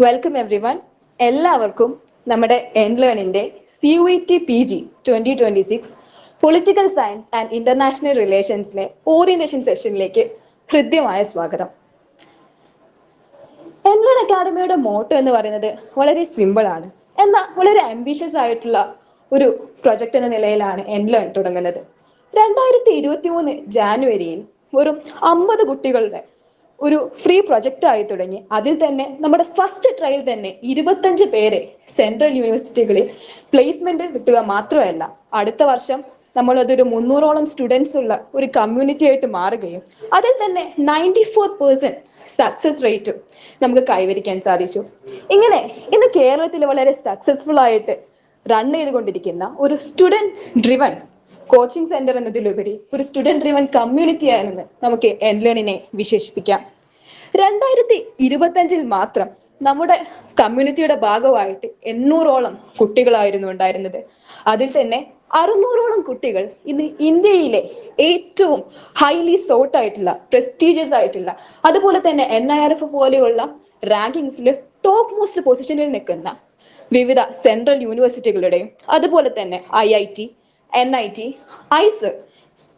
Welcome every one. എല്ലാവർക്കും നമ്മുടെ എൻലേണിൻ്റെ CUET PG 2026 political science and international റിലേഷൻസിലെ ഓറിയന്റേഷൻ സെഷനിലേക്ക് ഹൃദ്യമായ സ്വാഗതം. എൻലേൺ അക്കാഡമിയുടെ മോട്ടോ എന്ന് പറയുന്നത് വളരെ സിമ്പിൾ ആണ്, എന്നാൽ വളരെ ആംബിഷ്യസ് ആയിട്ടുള്ള ഒരു പ്രൊജക്ട് എന്ന നിലയിലാണ് എൻലേൺ തുടങ്ങുന്നത്. 2023 ജാനുവരിയിൽ വെറും 50 കുട്ടികളുടെ ഒരു ഫ്രീ പ്രൊജക്റ്റ് ആയി തുടങ്ങി. അതിൽ തന്നെ നമ്മുടെ ഫസ്റ്റ് ട്രയൽ തന്നെ 25 പേരെ സെൻട്രൽ യൂണിവേഴ്സിറ്റികളിൽ പ്ലേസ്മെന്റ് കിട്ടുക മാത്രമല്ല, അടുത്ത വർഷം നമ്മൾ അതൊരു 300ഓളം സ്റ്റുഡൻസ് ഉള്ള ഒരു കമ്മ്യൂണിറ്റി ആയിട്ട് മാറുകയും അതിൽ തന്നെ 94% സക്സസ് റേറ്റും നമുക്ക് കൈവരിക്കാൻ സാധിച്ചു. ഇങ്ങനെ ഇന്ന് കേരളത്തിൽ വളരെ സക്സസ്ഫുൾ ആയിട്ട് റൺ ചെയ്തുകൊണ്ടിരിക്കുന്ന ഒരു സ്റ്റുഡൻറ് ഡ്രിവൺ കോച്ചിങ് സെന്റർ എന്നതിലുപരി ഒരു സ്റ്റുഡൻറ് ഡ്രിവൺ കമ്മ്യൂണിറ്റി ആണെന്ന് നമുക്ക് എൻലേണിനെ വിശേഷിപ്പിക്കാം. 2025 മാത്രം നമ്മുടെ കമ്മ്യൂണിറ്റിയുടെ ഭാഗമായിട്ട് 800ഓളം കുട്ടികളായിരുന്നു ഉണ്ടായിരുന്നത്. അതിൽ തന്നെ 600ഓളം കുട്ടികൾ ഇന്ന് ഇന്ത്യയിലെ ഏറ്റവും ഹൈലി സോട്ട് ആയിട്ടുള്ള പ്രസ്റ്റീജിയസ് ആയിട്ടുള്ള അതുപോലെ തന്നെ NIRF പോലെയുള്ള റാങ്കിങ്സിൽ ടോപ്പ് മോസ്റ്റ് പൊസിഷനിൽ നിൽക്കുന്ന വിവിധ സെൻട്രൽ യൂണിവേഴ്സിറ്റികളുടെയും അതുപോലെ തന്നെ IIT, NIT, ഐസ്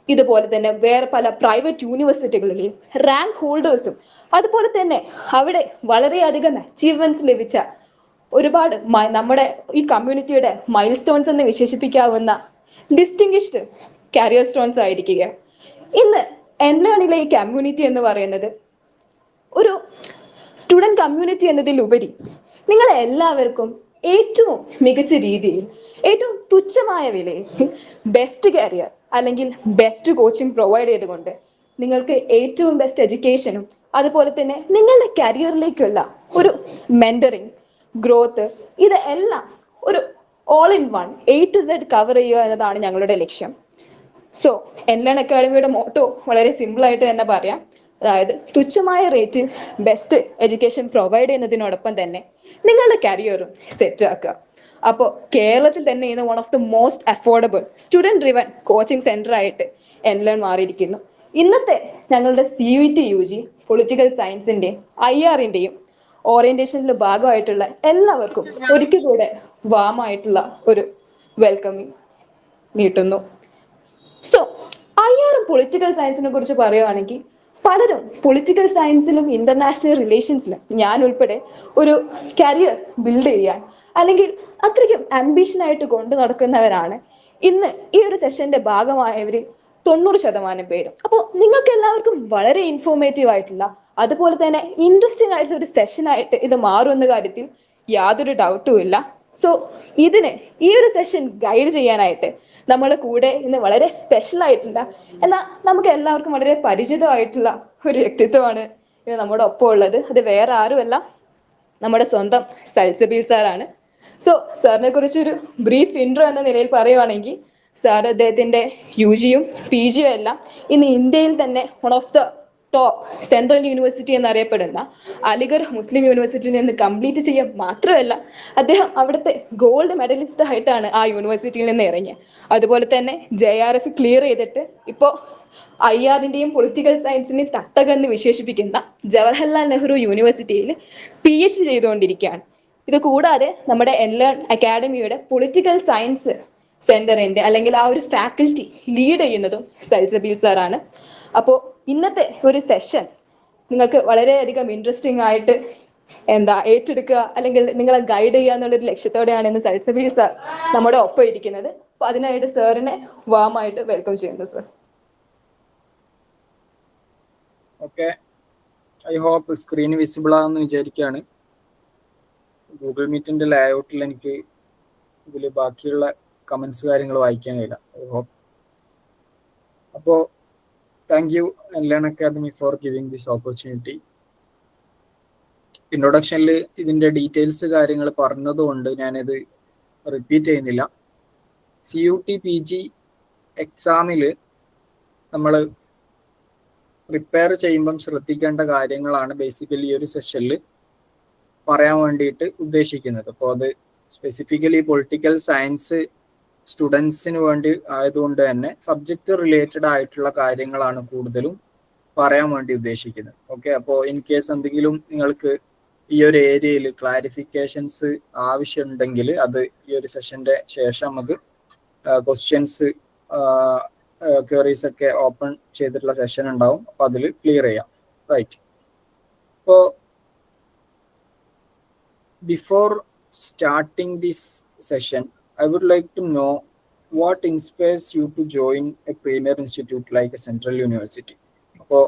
ഇതുപോലെ തന്നെ വേറെ പല പ്രൈവറ്റ് യൂണിവേഴ്സിറ്റികളിലെയും റാങ്ക് ഹോൾഡേഴ്സും അതുപോലെ തന്നെ അവിടെ വളരെയധികം അച്ചീവ്മെന്റ്സ് ലഭിച്ച ഒരുപാട് നമ്മുടെ ഈ കമ്മ്യൂണിറ്റിയുടെ മൈൽ സ്റ്റോൺസ് എന്ന് വിശേഷിപ്പിക്കാവുന്ന ഡിസ്റ്റിങ്ഷ്ഡ് കാരിയർ സ്റ്റോൺസ് ആയിരിക്കുക. ഇന്ന് എൻലേണിലെ ഈ കമ്മ്യൂണിറ്റി എന്ന് പറയുന്നത് ഒരു സ്റ്റുഡൻറ് കമ്മ്യൂണിറ്റി എന്നതിലുപരി നിങ്ങൾ എല്ലാവർക്കും ഏറ്റവും മികച്ച രീതിയിൽ ഏറ്റവും തുച്ഛമായ വിലയിൽ ബെസ്റ്റ് കരിയർ അല്ലെങ്കിൽ ബെസ്റ്റ് കോച്ചിങ് പ്രൊവൈഡ് ചെയ്തുകൊണ്ട് നിങ്ങൾക്ക് ഏറ്റവും ബെസ്റ്റ് എഡ്യൂക്കേഷനും അതുപോലെ തന്നെ നിങ്ങളുടെ കരിയറിലേക്കുള്ള ഒരു മെന്ററിങ് ഗ്രോത്ത് ഇത് എല്ലാം ഒരു all in one A to Z cover ചെയ്യുക എന്നതാണ് ഞങ്ങളുടെ ലക്ഷ്യം. സോ എൻലേൺ അക്കാഡമിയുടെ മോട്ടോ വളരെ സിമ്പിൾ ആയിട്ട് തന്നെ പറയാം, അതായത് തുച്ഛമായ റേറ്റിൽ ബെസ്റ്റ് എഡ്യൂക്കേഷൻ പ്രൊവൈഡ് ചെയ്യുന്നതിനോടൊപ്പം തന്നെ നിങ്ങളുടെ കരിയറും സെറ്റ് ആക്കുക. അപ്പോൾ കേരളത്തിൽ തന്നെ ഇന്ന് one of the most affordable student driven coaching centre ആയിട്ട് എൻലേൺ മാറിയിരിക്കുന്നു. ഇന്നത്തെ ഞങ്ങളുടെ CUET UG പൊളിറ്റിക്കൽ സയൻസിന്റെയും IRന്റെയും ഓറിയന്റേഷനിലെ ഭാഗമായിട്ടുള്ള എല്ലാവർക്കും ഒരിക്കൽ കൂടെ വാമായിട്ടുള്ള ഒരു വെൽക്കമിങ് നീട്ടുന്നു. സോ IR പൊളിറ്റിക്കൽ സയൻസിനെ കുറിച്ച് പറയുകയാണെങ്കിൽ പലരും പൊളിറ്റിക്കൽ സയൻസിലും ഇന്റർനാഷണൽ റിലേഷൻസിലും ഞാൻ ഉൾപ്പെടെ ഒരു കരിയർ ബിൽഡ് ചെയ്യാൻ അല്ലെങ്കിൽ അത്രയ്ക്കും ആംബിഷനായിട്ട് കൊണ്ടു നടക്കുന്നവരാണ് ഇന്ന് ഈ ഒരു സെഷന്റെ ഭാഗമായവരിൽ 90% പേരും. അപ്പോൾ നിങ്ങൾക്ക് എല്ലാവർക്കും വളരെ ഇൻഫോർമേറ്റീവ് ആയിട്ടുള്ള അതുപോലെ തന്നെ ഇൻട്രസ്റ്റിംഗ് ആയിട്ടുള്ള ഒരു സെഷനായിട്ട് ഇത് മാറുമെന്ന കാര്യത്തിൽ യാതൊരു ഡൗട്ടും ഇല്ല. സോ ഇതിന് ഈ ഒരു സെഷൻ ഗൈഡ് ചെയ്യാനായിട്ട് നമ്മുടെ കൂടെ ഇന്ന് വളരെ സ്പെഷ്യൽ ആയിട്ടുള്ള എന്നാൽ നമുക്ക് എല്ലാവർക്കും വളരെ പരിചിതമായിട്ടുള്ള ഒരു വ്യക്തിത്വമാണ് ഇത് നമ്മുടെ ഒപ്പം ഉള്ളത്. അത് വേറെ ആരുമല്ല, നമ്മുടെ സ്വന്തം സൽസബീൽ സാറാണ്. സോ സാറിനെ കുറിച്ചൊരു ബ്രീഫ് ഇൻട്രോ എന്ന നിലയിൽ പറയുവാണെങ്കിൽ, സാർ അദ്ദേഹത്തിൻ്റെ UGയും PGയും എല്ലാം ഇന്ന് ഇന്ത്യയിൽ തന്നെ one of the top central university എന്നറിയപ്പെടുന്ന അലിഗഡ് മുസ്ലിം യൂണിവേഴ്സിറ്റിയിൽ നിന്ന് കംപ്ലീറ്റ് ചെയ്യുക മാത്രമല്ല, അദ്ദേഹം അവിടുത്തെ ഗോൾഡ് മെഡലിസ്റ്റ് ആയിട്ടാണ് ആ യൂണിവേഴ്സിറ്റിയിൽ നിന്ന് ഇറങ്ങിയത്. അതുപോലെ തന്നെ JRF ക്ലിയർ ചെയ്തിട്ട് ഇപ്പോൾ IRന്റെയും പൊളിറ്റിക്കൽ സയൻസിന്റെയും തട്ടകെന്ന് വിശേഷിപ്പിക്കുന്ന ജവഹർലാൽ നെഹ്റു യൂണിവേഴ്സിറ്റിയിൽ PhD ചെയ്തുകൊണ്ടിരിക്കുകയാണ്. ഇത് കൂടാതെ നമ്മുടെ എൻലേൺ അക്കാഡമിയുടെ പൊളിറ്റിക്കൽ സയൻസ് സെന്ററിന്റെ അല്ലെങ്കിൽ ആ ഒരു ഫാക്കൽറ്റി ലീഡ് ചെയ്യുന്നതും സൽസബീൽ സാറാണ്. അപ്പോൾ ഇന്നത്തെ ഒരു സെഷൻ നിങ്ങൾക്ക് വളരെയധികം ഇൻട്രസ്റ്റിംഗ് ആയിട്ട് ഏറ്റെടുക്കുക അല്ലെങ്കിൽ നിങ്ങളെ ഗൈഡ് ചെയ്യുക എന്നുള്ളൊരു ലക്ഷ്യത്തോടെയാണ് ഇന്ന് സൽസബീൽ സാർ നമ്മുടെ ഒപ്പം ഇരിക്കുന്നത്. അപ്പൊ അതിനായിട്ട് സാറിനെ വാമായിട്ട് വെൽക്കം ചെയ്യുന്നു sir. Okay, I hope screen visible ആണെന്ന് വിചാരിക്കുകയാണ്. ഗൂഗിൾ മീറ്റിന്റെ ലേഔട്ടിൽ എനിക്ക് ഇതിൽ ബാക്കിയുള്ള കമന്റ്സ് കാര്യങ്ങൾ വായിക്കാൻ കഴിയില്ല. I hope. അപ്പോൾ thank you Enlearn academy for giving this opportunity. ഇൻട്രൊഡക്ഷനിൽ ഇതിൻ്റെ ഡീറ്റെയിൽസ് കാര്യങ്ങൾ പറഞ്ഞതുകൊണ്ട് ഞാനിത് റിപ്പീറ്റ് ചെയ്യുന്നില്ല. CUT PG എക്സാമിൽ നമ്മൾ പ്രിപ്പയർ ചെയ്യുമ്പം ശ്രദ്ധിക്കേണ്ട കാര്യങ്ങളാണ് ബേസിക്കലി ഈ ഒരു സെഷനിൽ പറയാൻ വേണ്ടിയിട്ട് ഉദ്ദേശിക്കുന്നത്. അപ്പോൾ അത് സ്പെസിഫിക്കലി പൊളിറ്റിക്കൽ സയൻസ് സ്റ്റുഡൻസിന് വേണ്ടി ആയതുകൊണ്ട് തന്നെ സബ്ജക്റ്റ് റിലേറ്റഡ് ആയിട്ടുള്ള കാര്യങ്ങളാണ് കൂടുതലും പറയാൻ വേണ്ടി ഉദ്ദേശിക്കുന്നത്. ഓക്കെ, അപ്പോൾ ഇൻ കേസ് എന്തെങ്കിലും നിങ്ങൾക്ക് ഈ ഒരു ഏരിയയിൽ ക്ലാരിഫിക്കേഷൻസ് ആവശ്യമുണ്ടെങ്കിൽ അത് ഈ ഒരു സെഷന്റെ ശേഷം നമുക്ക് ക്വസ്റ്റ്യൻസ് ക്വയറീസ് ഒക്കെ ഓപ്പൺ ചെയ്തിട്ടുള്ള സെഷൻ ഉണ്ടാവും. അപ്പൊ അതിൽ ക്ലിയർ ചെയ്യാം. റൈറ്റ്. അപ്പോൾ before starting this session I would like to know what inspires you to join a premier institute like a central university. അപ്പോൾ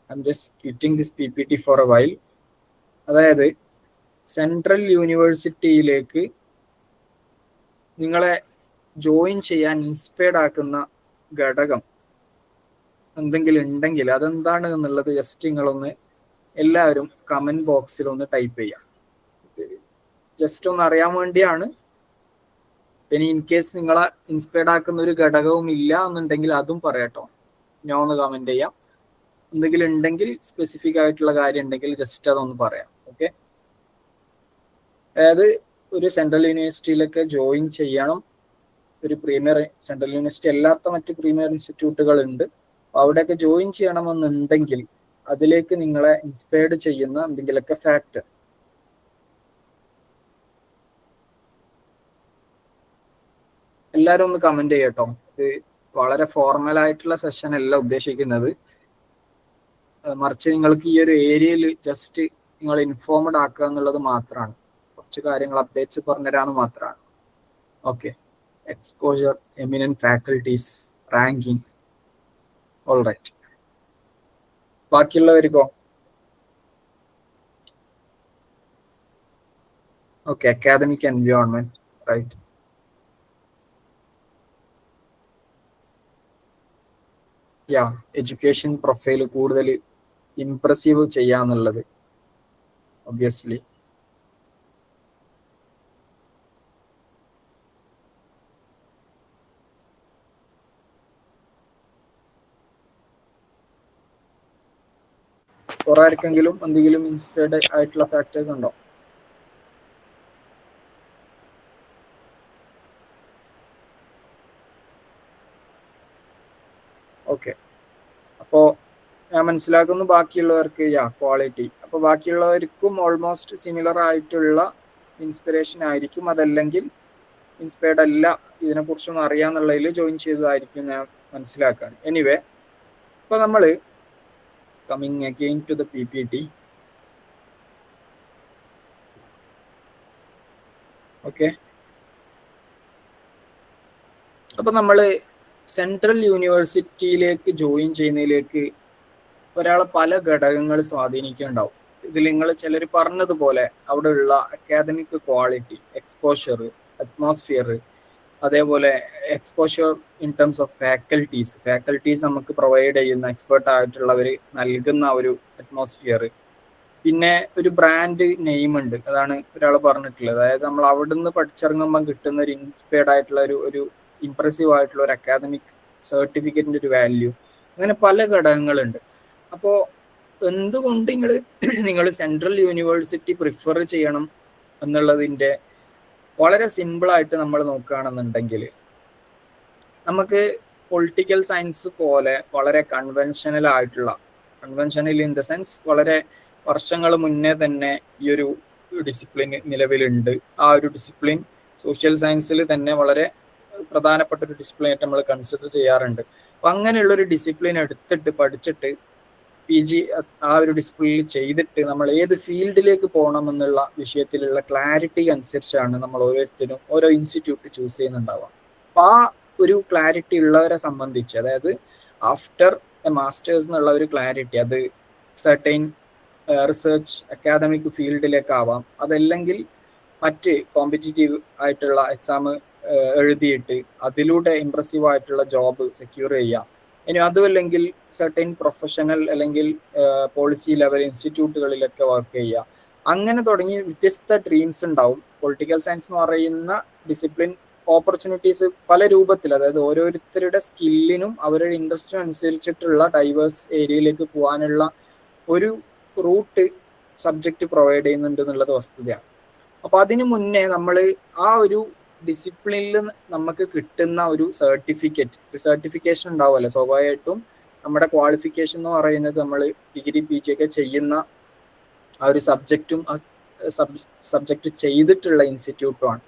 I'm just quitting this PPT for a while. അതായത് central യൂണിവേഴ്സിറ്റിയിലേക്ക് നിങ്ങളെ join ചെയ്യാൻ inspired ആക്കുന്ന ഘടകം എന്തെങ്കിലും ഉണ്ടെങ്കിൽ അതെന്താണ് എന്നുള്ളത് ജസ്റ്റ് നിങ്ങളൊന്ന് എല്ലാവരും കമന്റ് ബോക്സിൽ ഒന്ന് ടൈപ്പ് ചെയ്യാം. ജസ്റ്റ് ഒന്ന് അറിയാൻ വേണ്ടിയാണ്. പിന്നെ ഇൻ കേസ് നിങ്ങളെ ഇൻസ്പയർഡ് ആക്കുന്ന ഒരു ഘടകവും ഇല്ല എന്നുണ്ടെങ്കിൽ അതും പറയാട്ടോ, ഞാൻ ഒന്ന് കമന്റ് ചെയ്യാം. എന്തെങ്കിലും ഉണ്ടെങ്കിൽ സ്പെസിഫിക് ആയിട്ടുള്ള കാര്യം ഉണ്ടെങ്കിൽ ജസ്റ്റ് അതൊന്ന് പറയാം. ഓക്കെ. അതായത് ഒരു സെൻട്രൽ യൂണിവേഴ്സിറ്റിയിലൊക്കെ ജോയിൻ ചെയ്യണം. ഒരു പ്രീമിയർ സെൻട്രൽ യൂണിവേഴ്സിറ്റി അല്ലാത്ത മറ്റ് പ്രീമിയർ ഇൻസ്റ്റിറ്റ്യൂട്ടുകൾ ഉണ്ട്. അവിടെയൊക്കെ ജോയിൻ ചെയ്യണമെന്നുണ്ടെങ്കിൽ അതിലേക്ക് നിങ്ങളെ ഇൻസ്പയർഡ് ചെയ്യുന്ന എന്തെങ്കിലുമൊക്കെ ഫാക്ടർ എല്ലാവരും ഒന്ന് കമന്റ് ചെയ്യട്ടോ. ഇത് വളരെ ഫോർമൽ ആയിട്ടുള്ള സെഷൻ അല്ല ഉദ്ദേശിക്കുന്നത്, മറിച്ച് നിങ്ങൾക്ക് ഈ ഒരു ഏരിയയിൽ ജസ്റ്റ് നിങ്ങൾ ഇൻഫോംഡ് ആക്കുക എന്നുള്ളത് മാത്രമാണ്. കുറച്ച് കാര്യങ്ങൾ അപ്ഡേറ്റ്സ് പറഞ്ഞുതരാന്ന് മാത്രമാണ്. Okay. Exposure, eminent faculties, ranking, all right. ബാക്കിയുള്ളവർക്കോ? Okay. Academic environment, right. Education profile കൂടുതൽ ഇംപ്രസീവ് ചെയ്യാന്നുള്ളത് ഒബ്വിയസ്ലി. കുറെ ആർക്കെങ്കിലും എന്തെങ്കിലും ഇൻസ്പയർഡ് ആയിട്ടുള്ള ഫാക്ടേഴ്സ് ഉണ്ടോ? ഓക്കെ. അപ്പോൾ ഞാൻ മനസ്സിലാക്കുന്നു ബാക്കിയുള്ളവർക്ക് ക്വാളിറ്റി. അപ്പോൾ ബാക്കിയുള്ളവർക്കും ഓൾമോസ്റ്റ് സിമിലർ ആയിട്ടുള്ള ഇൻസ്പിറേഷൻ ആയിരിക്കും. അതല്ലെങ്കിൽ ഇൻസ്പയർഡ് അല്ല, ഇതിനെക്കുറിച്ചൊന്നും അറിയാന്നുള്ളതിൽ ജോയിൻ ചെയ്തതായിരിക്കും ഞാൻ മനസ്സിലാക്കാൻ. എനിവേ, ഇപ്പോൾ നമ്മൾ coming again to the PPT. Okay. അപ്പോൾ നമ്മൾ സെൻട്രൽ യൂണിവേഴ്സിറ്റിയിലേക്ക് ജോയിൻ ചെയ്യുന്നതിലേക്ക് ഒരാളെ പല ഘടകങ്ങൾ സ്വാധീനിക്കുന്നുണ്ടാവും. ഇതിൽ നിങ്ങൾ ചിലർ പറഞ്ഞതുപോലെ അവിടെയുള്ള അക്കാദമിക് ക്വാളിറ്റി, എക്സ്പോഷർ, അറ്റ്മോസ്ഫിയർ, അതേപോലെ exposure in terms of faculties നമുക്ക് പ്രൊവൈഡ് ചെയ്യുന്ന എക്സ്പേർട്ട് ആയിട്ടുള്ളവർ നൽകുന്ന ഒരു അറ്റ്മോസ്ഫിയർ, പിന്നെ ഒരു ബ്രാൻഡ് നെയിം ഉണ്ട്. അതാണ് ഒരാൾ പറഞ്ഞിട്ടുള്ളത്. അതായത് നമ്മൾ അവിടുന്ന് പഠിച്ചിറങ്ങുമ്പോൾ കിട്ടുന്ന ഒരു ഇൻസ്പയർഡ് ആയിട്ടുള്ള ഒരു ഇംപ്രസീവ് ആയിട്ടുള്ള ഒരു അക്കാദമിക് സർട്ടിഫിക്കറ്റിന്റെ ഒരു വാല്യൂ, അങ്ങനെ പല ഘടകങ്ങളുണ്ട്. അപ്പോൾ എന്തുകൊണ്ട് നിങ്ങൾ സെൻട്രൽ യൂണിവേഴ്സിറ്റി പ്രിഫർ ചെയ്യണം എന്നുള്ളതിൻ്റെ വളരെ സിമ്പിളായിട്ട് നമ്മൾ നോക്കുകയാണെന്നുണ്ടെങ്കിൽ, നമുക്ക് പൊളിറ്റിക്കൽ സയൻസ് പോലെ വളരെ കൺവെൻഷനൽ ഇൻ ദ സെൻസ് വളരെ വർഷങ്ങൾ മുന്നേ തന്നെ ഈ ഒരു ഡിസിപ്ലിൻ നിലവിലുണ്ട്. ആ ഒരു ഡിസിപ്ലിൻ സോഷ്യൽ സയൻസിൽ തന്നെ വളരെ പ്രധാനപ്പെട്ട ഒരു ഡിസിപ്ലിൻ ആയിട്ട് നമ്മൾ കൺസിഡർ ചെയ്യാറുണ്ട്. അപ്പം അങ്ങനെയുള്ളൊരു ഡിസിപ്ലിൻ എടുത്തിട്ട് പഠിച്ചിട്ട് PG ആ ഒരു ഡിസിപ്ലിനിൽ ചെയ്തിട്ട് നമ്മൾ ഏത് ഫീൽഡിലേക്ക് പോകണം എന്നുള്ള വിഷയത്തിലുള്ള ക്ലാരിറ്റി അനുസരിച്ചാണ് നമ്മൾ ഓരോരുത്തരും ഓരോ ഇൻസ്റ്റിറ്റ്യൂട്ട് ചൂസ് ചെയ്യുന്നുണ്ടാവുക. അപ്പം ആ ഒരു ക്ലാരിറ്റി ഉള്ളവരെ സംബന്ധിച്ച്, അതായത് ആഫ്റ്റർ എ മാസ്റ്റേഴ്സ് എന്നുള്ള ഒരു ക്ലാരിറ്റി, അത് സർട്ടൈൻ റിസർച്ച് അക്കാദമിക് ഫീൽഡിലേക്കാവാം, അതല്ലെങ്കിൽ മറ്റ് കോമ്പറ്റീറ്റീവ് ആയിട്ടുള്ള എക്സാം എഴുതിയിട്ട് അതിലൂടെ ഇംപ്രസീവ് ആയിട്ടുള്ള ജോബ് സെക്യൂർ ചെയ്യാം. ഇനി അതുമല്ലെങ്കിൽ സർട്ടൈൻ പ്രൊഫഷണൽ അല്ലെങ്കിൽ പോളിസി ലെവൽ ഇൻസ്റ്റിറ്റ്യൂട്ടുകളിലൊക്കെ വർക്ക് ചെയ്യുക. അങ്ങനെ തുടങ്ങി വ്യത്യസ്ത ഡ്രീംസ് ഉണ്ടാവും. പൊളിറ്റിക്കൽ സയൻസ് എന്ന് പറയുന്ന ഡിസിപ്ലിൻ ഓപ്പർച്യൂണിറ്റീസ് പല രൂപത്തിൽ, അതായത് ഓരോരുത്തരുടെ സ്കില്ലിനും അവരുടെ ഇൻട്രസ്റ്റിനും അനുസരിച്ചിട്ടുള്ള ഡൈവേഴ്സ് ഏരിയയിലേക്ക് പോകാനുള്ള ഒരു റൂട്ട് സബ്ജക്റ്റ് പ്രൊവൈഡ് ചെയ്യുന്നുണ്ട് എന്നുള്ളത് വസ്തുതയാണ്. അപ്പോൾ അതിനു മുന്നേ നമ്മൾ ആ ഒരു ഡിസിപ്ലിനിൽ നമുക്ക് കിട്ടുന്ന ഒരു സർട്ടിഫിക്കേഷൻ ഉണ്ടാവുമല്ലോ. സ്വാഭാവികമായിട്ടും നമ്മുടെ ക്വാളിഫിക്കേഷൻ എന്ന് പറയുന്നത് നമ്മൾ ഡിഗ്രി PG ഒക്കെ ചെയ്യുന്ന ആ ഒരു സബ്ജക്റ്റും സബ്ജക്റ്റ് ചെയ്തിട്ടുള്ള ഇൻസ്റ്റിറ്റ്യൂട്ടുമാണ്.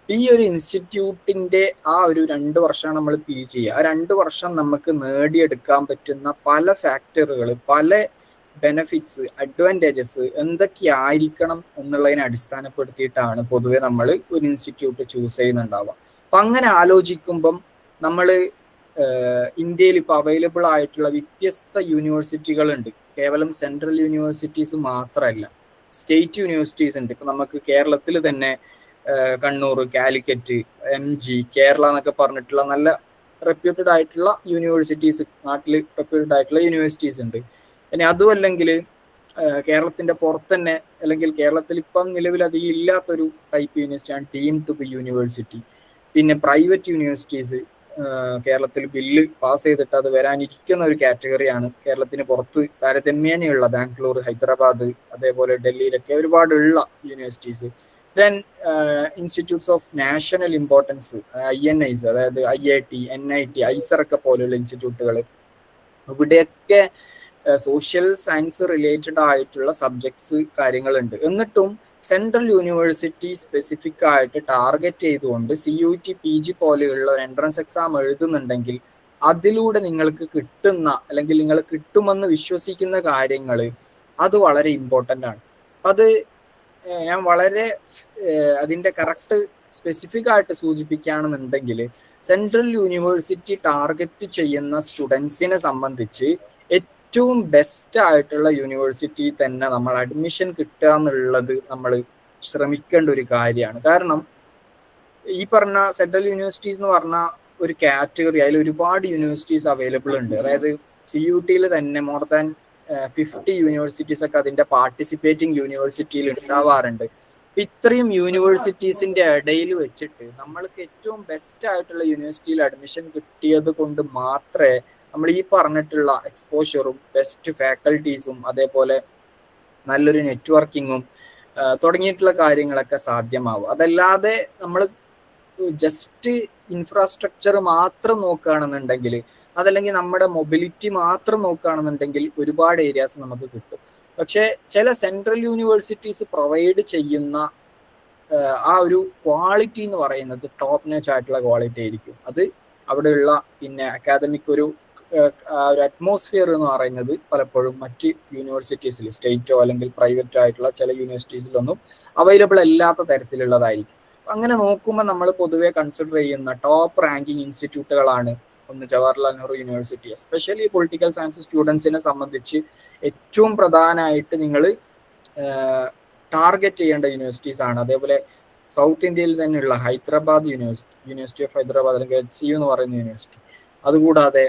ഈ ഒരു ഇൻസ്റ്റിറ്റ്യൂട്ടിന്റെ ആ ഒരു 2 വർഷമാണ് നമ്മൾ പി ജി ചെയ്യുക. ആ 2 വർഷം നമുക്ക് നേടിയെടുക്കാൻ പറ്റുന്ന പല ഫാക്ടറുകൾ, പല ബെനഫിറ്റ്സ്, അഡ്വാൻറ്റേജസ് എന്തൊക്കെയായിരിക്കണം എന്നുള്ളതിനെ അടിസ്ഥാനപ്പെടുത്തിയിട്ടാണ് പൊതുവെ നമ്മൾ ഒരു ഇൻസ്റ്റിറ്റ്യൂട്ട് ചൂസ് ചെയ്യുന്നുണ്ടാവുക. അപ്പം അങ്ങനെ ആലോചിക്കുമ്പം നമ്മൾ ഇന്ത്യയിൽ ഇപ്പോൾ അവൈലബിൾ ആയിട്ടുള്ള വ്യത്യസ്ത യൂണിവേഴ്സിറ്റികളുണ്ട്. കേവലം സെൻട്രൽ യൂണിവേഴ്സിറ്റീസ് മാത്രമല്ല, സ്റ്റേറ്റ് യൂണിവേഴ്സിറ്റീസ് ഉണ്ട്. ഇപ്പം നമുക്ക് കേരളത്തിൽ തന്നെ കണ്ണൂർ, കാലിക്കറ്റ്, MG, കേരള എന്നൊക്കെ പറഞ്ഞിട്ടുള്ള നല്ല റെപ്യൂട്ടഡ് ആയിട്ടുള്ള യൂണിവേഴ്സിറ്റീസ്, നാട്ടിൽ റെപ്യൂട്ടഡ് ആയിട്ടുള്ള യൂണിവേഴ്സിറ്റീസ് ഉണ്ട്. ഇനി അതും അല്ലെങ്കിൽ കേരളത്തിന്റെ പുറത്ത് തന്നെ, അല്ലെങ്കിൽ കേരളത്തിൽ ഇപ്പം നിലവിൽ അധികം ഇല്ലാത്തൊരു ടൈപ്പ് യൂണിവേഴ്സിറ്റിയാണ് ഡീം ടു ബി യൂണിവേഴ്സിറ്റി. പിന്നെ പ്രൈവറ്റ് യൂണിവേഴ്സിറ്റീസ് കേരളത്തിൽ ബില്ല് പാസ് ചെയ്തിട്ട് അത് വരാനിരിക്കുന്ന ഒരു കാറ്റഗറിയാണ്. കേരളത്തിന് പുറത്ത് താരതമ്യേനയുള്ള ബാംഗ്ലൂർ, ഹൈദരാബാദ്, അതേപോലെ ഡൽഹിയിലൊക്കെ ഒരുപാടുള്ള universities. Then institutes of national importance, INIs, അതായത് IIT, NIT, ISER ഒക്കെ പോലെയുള്ള ഇൻസ്റ്റിറ്റ്യൂട്ടുകൾ. ഇവിടെയൊക്കെ സോഷ്യൽ സയൻസ് റിലേറ്റഡ് ആയിട്ടുള്ള സബ്ജക്ട്സ് കാര്യങ്ങളുണ്ട്. എന്നിട്ടും സെൻട്രൽ യൂണിവേഴ്സിറ്റി സ്പെസിഫിക് ആയിട്ട് ടാർഗറ്റ് ചെയ്തുകൊണ്ട് CUT PG പോലെയുള്ള എൻട്രൻസ് എക്സാം എഴുതുന്നുണ്ടെങ്കിൽ അതിലൂടെ നിങ്ങൾക്ക് കിട്ടുന്ന, അല്ലെങ്കിൽ നിങ്ങൾ കിട്ടുമെന്ന് വിശ്വസിക്കുന്ന കാര്യങ്ങൾ അത് വളരെ ഇമ്പോർട്ടൻ്റ് ആണ്. അത് ഞാൻ വളരെ അതിൻ്റെ കറക്റ്റ് സ്പെസിഫിക് ആയിട്ട് സൂചിപ്പിക്കുകയാണെന്നുണ്ടെങ്കിൽ, സെൻട്രൽ യൂണിവേഴ്സിറ്റി ടാർഗറ്റ് ചെയ്യുന്ന സ്റ്റുഡൻസിനെ സംബന്ധിച്ച് ഏറ്റവും ബെസ്റ്റ് ആയിട്ടുള്ള യൂണിവേഴ്സിറ്റി തന്നെ നമ്മൾ അഡ്മിഷൻ കിട്ടുക എന്നുള്ളത് നമ്മൾ ശ്രമിക്കേണ്ട ഒരു കാര്യമാണ്. കാരണം ഈ പറഞ്ഞ സെൻട്രൽ യൂണിവേഴ്സിറ്റീസ് എന്ന് പറഞ്ഞ ഒരു കാറ്റഗറി, അതിൽ ഒരുപാട് യൂണിവേഴ്സിറ്റീസ് അവൈലബിൾ ഉണ്ട്. അതായത് CUT-യിൽ തന്നെ മോർ ദാൻ 50 യൂണിവേഴ്സിറ്റീസ് ഒക്കെ അതിന്റെ പാർട്ടിസിപ്പേറ്റിംഗ് യൂണിവേഴ്സിറ്റിയിൽ ഉണ്ടാവാറുണ്ട്. ഇത്രയും യൂണിവേഴ്സിറ്റീസിന്റെ ഇടയിൽ വെച്ചിട്ട് നമ്മൾക്ക് ഏറ്റവും ബെസ്റ്റ് ആയിട്ടുള്ള യൂണിവേഴ്സിറ്റിയിൽ അഡ്മിഷൻ കിട്ടിയത് കൊണ്ട് മാത്രമേ നമ്മൾ ഈ പറഞ്ഞിട്ടുള്ള എക്സ്പോഷറും ബെസ്റ്റ് ഫാക്കൽറ്റീസും അതേപോലെ നല്ലൊരു നെറ്റ്വർക്കിങ്ങും തുടങ്ങിയിട്ടുള്ള കാര്യങ്ങളൊക്കെ സാധ്യമാവും. അതല്ലാതെ നമ്മൾ ജസ്റ്റ് ഇൻഫ്രാസ്ട്രക്ചർ മാത്രം നോക്കുകയാണെന്നുണ്ടെങ്കിൽ, അതല്ലെങ്കിൽ നമ്മുടെ മൊബിലിറ്റി മാത്രം നോക്കുകയാണെന്നുണ്ടെങ്കിൽ ഒരുപാട് ഏരിയാസ് നമുക്ക് കിട്ടും. പക്ഷെ ചില സെൻട്രൽ യൂണിവേഴ്സിറ്റീസ് പ്രൊവൈഡ് ചെയ്യുന്ന ആ ഒരു ക്വാളിറ്റി എന്ന് പറയുന്നത് ടോപ്പ് നോച്ച് ആയിട്ടുള്ള ക്വാളിറ്റി ആയിരിക്കും. അത് അവിടെയുള്ള പിന്നെ അക്കാദമിക് ഒരു അറ്റ്മോസ്ഫിയർ എന്ന് പറയുന്നത് പലപ്പോഴും മറ്റ് യൂണിവേഴ്സിറ്റീസിൽ, സ്റ്റേറ്റോ അല്ലെങ്കിൽ പ്രൈവറ്റോ ആയിട്ടുള്ള ചില യൂണിവേഴ്സിറ്റീസിലൊന്നും അവൈലബിൾ അല്ലാത്ത തരത്തിലുള്ളതായിരിക്കും. അങ്ങനെ നോക്കുമ്പോൾ നമ്മൾ പൊതുവെ കൺസിഡർ ചെയ്യുന്ന ടോപ്പ് റാങ്കിങ് ഇൻസ്റ്റിറ്റ്യൂട്ടുകളാണ് ഒന്ന് Jawaharlal Nehru university. Especially political science സ്റ്റുഡൻസിനെ സംബന്ധിച്ച് ഏറ്റവും പ്രധാനമായിട്ട് നിങ്ങൾ ടാർഗറ്റ് ചെയ്യേണ്ട യൂണിവേഴ്സിറ്റീസ് ആണ്. അതേപോലെ സൗത്ത് ഇന്ത്യയിൽ തന്നെയുള്ള ഹൈദരാബാദ് യൂണിവേഴ്സിറ്റി ഓഫ് ഹൈദരാബാദ്, അല്ലെങ്കിൽ HCU എന്ന് പറയുന്ന യൂണിവേഴ്സിറ്റി, അതുകൂടാതെ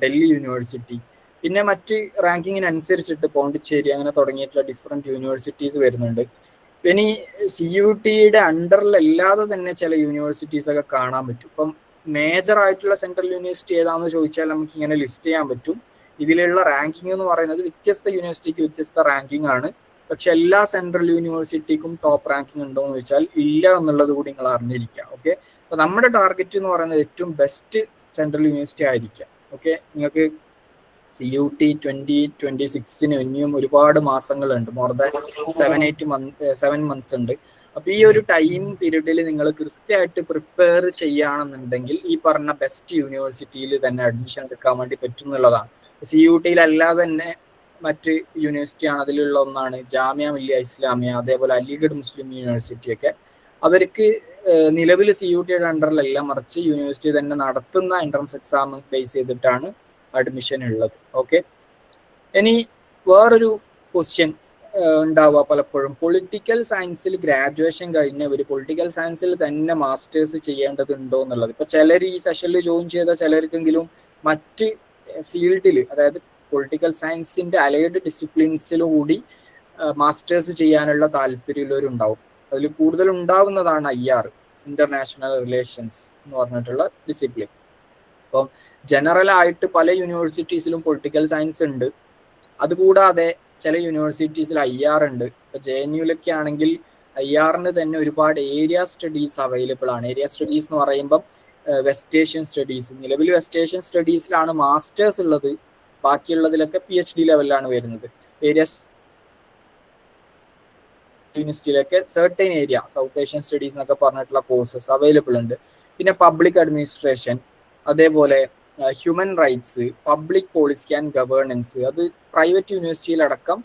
ഡൽഹി യൂണിവേഴ്സിറ്റി, പിന്നെ മറ്റ് റാങ്കിങ്ങിനനുസരിച്ചിട്ട് പോണ്ടിച്ചേരി, അങ്ങനെ തുടങ്ങിയിട്ടുള്ള ഡിഫറെൻറ്റ് യൂണിവേഴ്സിറ്റീസ് വരുന്നുണ്ട്. ഇനി CUT-യുടെ അണ്ടറിലല്ലാതെ തന്നെ ചില യൂണിവേഴ്സിറ്റീസ് ഒക്കെ കാണാൻ പറ്റും. ഇപ്പം മേജർ ആയിട്ടുള്ള സെൻട്രൽ യൂണിവേഴ്സിറ്റി ഏതാണെന്ന് ചോദിച്ചാൽ നമുക്ക് ഇങ്ങനെ ലിസ്റ്റ് ചെയ്യാൻ പറ്റും. ഇതിലുള്ള റാങ്കിങ് എന്ന് പറയുന്നത് വ്യത്യസ്ത യൂണിവേഴ്സിറ്റിക്ക് വ്യത്യസ്ത റാങ്കിങ് ആണ്. പക്ഷെ എല്ലാ സെൻട്രൽ യൂണിവേഴ്സിറ്റിക്കും ടോപ്പ് റാങ്കിങ് ഉണ്ടോ എന്ന് ചോദിച്ചാൽ ഇല്ല എന്നുള്ളത് കൂടി നിങ്ങൾ അറിഞ്ഞിരിക്കുക. ഓക്കെ, അപ്പൊ നമ്മുടെ ടാർഗറ്റ് എന്ന് പറയുന്നത് ഏറ്റവും ബെസ്റ്റ് സെൻട്രൽ യൂണിവേഴ്സിറ്റി ആയിരിക്കാം. ഓക്കെ, നിങ്ങൾക്ക് CUT 2026 ഇനിയും ഒരുപാട് മാസങ്ങളുണ്ട്, മോർ ദാൻ 7 months ഉണ്ട്. അപ്പൊ ഈ ഒരു ടൈം പീരീഡിൽ നിങ്ങൾ കൃത്യമായിട്ട് പ്രിപ്പയർ ചെയ്യുകയാണെന്നുണ്ടെങ്കിൽ ഈ പറഞ്ഞ ബെസ്റ്റ് യൂണിവേഴ്സിറ്റിയിൽ തന്നെ അഡ്മിഷൻ എടുക്കാൻ വേണ്ടി പറ്റും എന്നുള്ളതാണ്. CUT-യിൽ അല്ലാതെ തന്നെ മറ്റ് യൂണിവേഴ്സിറ്റിയാണ്, അതിലുള്ള ഒന്നാണ് ജാമിയ മില്ലിയ ഇസ്ലാമിയ, അതേപോലെ അലിഗഡ് മുസ്ലിം യൂണിവേഴ്സിറ്റി ഒക്കെ. അവർക്ക് നിലവിൽ CUT-യുടെ അണ്ടറിലല്ല, മറിച്ച് യൂണിവേഴ്സിറ്റി തന്നെ നടത്തുന്ന എൻട്രൻസ് എക്സാം ബേസ് ചെയ്തിട്ടാണ് അഡ്മിഷൻ ഉള്ളത്. ഓക്കെ, ഇനി വേറൊരു ക്വസ്റ്റ്യൻ ഉണ്ടാവുക പലപ്പോഴും, പൊളിറ്റിക്കൽ സയൻസിൽ ഗ്രാജുവേഷൻ കഴിഞ്ഞവർ പൊളിറ്റിക്കൽ സയൻസിൽ തന്നെ മാസ്റ്റേഴ്സ് ചെയ്യേണ്ടതുണ്ടോ എന്നുള്ളത്. ഇപ്പൊ ചിലർ ഈ സെഷനിൽ ജോയിൻ ചെയ്ത ചിലർക്കെങ്കിലും മറ്റ് ഫീൽഡിൽ, അതായത് പൊളിറ്റിക്കൽ സയൻസിന്റെ അലൈഡ് ഡിസിപ്ലിൻസിലും കൂടി മാസ്റ്റേഴ്സ് ചെയ്യാനുള്ള താല്പര്യമുള്ളവരുണ്ടാവും. അതിൽ കൂടുതൽ ഉണ്ടാവുന്നതാണ് IR, ഇന്റർനാഷണൽ റിലേഷൻസ് എന്ന് പറഞ്ഞിട്ടുള്ള ഡിസിപ്ലിൻ. അപ്പം ജനറൽ ആയിട്ട് പല യൂണിവേഴ്സിറ്റീസിലും പൊളിറ്റിക്കൽ സയൻസ് ഉണ്ട്. അതുകൂടാതെ ചില യൂണിവേഴ്സിറ്റീസിൽ IR ഉണ്ട്. ഇപ്പൊ JNU-ലൊക്കെ ആണെങ്കിൽ IR-ന് തന്നെ ഒരുപാട് ഏരിയ സ്റ്റഡീസ് അവൈലബിൾ ആണ്. ഏരിയ സ്റ്റഡീസ് എന്ന് പറയുമ്പം വെസ്റ്റ് ഏഷ്യൻ സ്റ്റഡീസ്, നിലവിൽ വെസ്റ്റ് ഏഷ്യൻ സ്റ്റഡീസിലാണ് മാസ്റ്റേഴ്സ് ഉള്ളത്. ബാക്കിയുള്ളതിലൊക്കെ PhD ലെവലിലാണ് വരുന്നത്. ഏരിയ യൂണിവേഴ്സിറ്റിയിലൊക്കെ certain area south Asian studies എന്നൊക്കെ പറഞ്ഞിട്ടുള്ള കോഴ്സസ് അവൈലബിൾ ഉണ്ട്. പിന്നെ പബ്ലിക് അഡ്മിനിസ്ട്രേഷൻ, അതേപോലെ human rights, public policy and governance, അത് പ്രൈവറ്റ് യൂണിവേഴ്സിറ്റിയിലടക്കം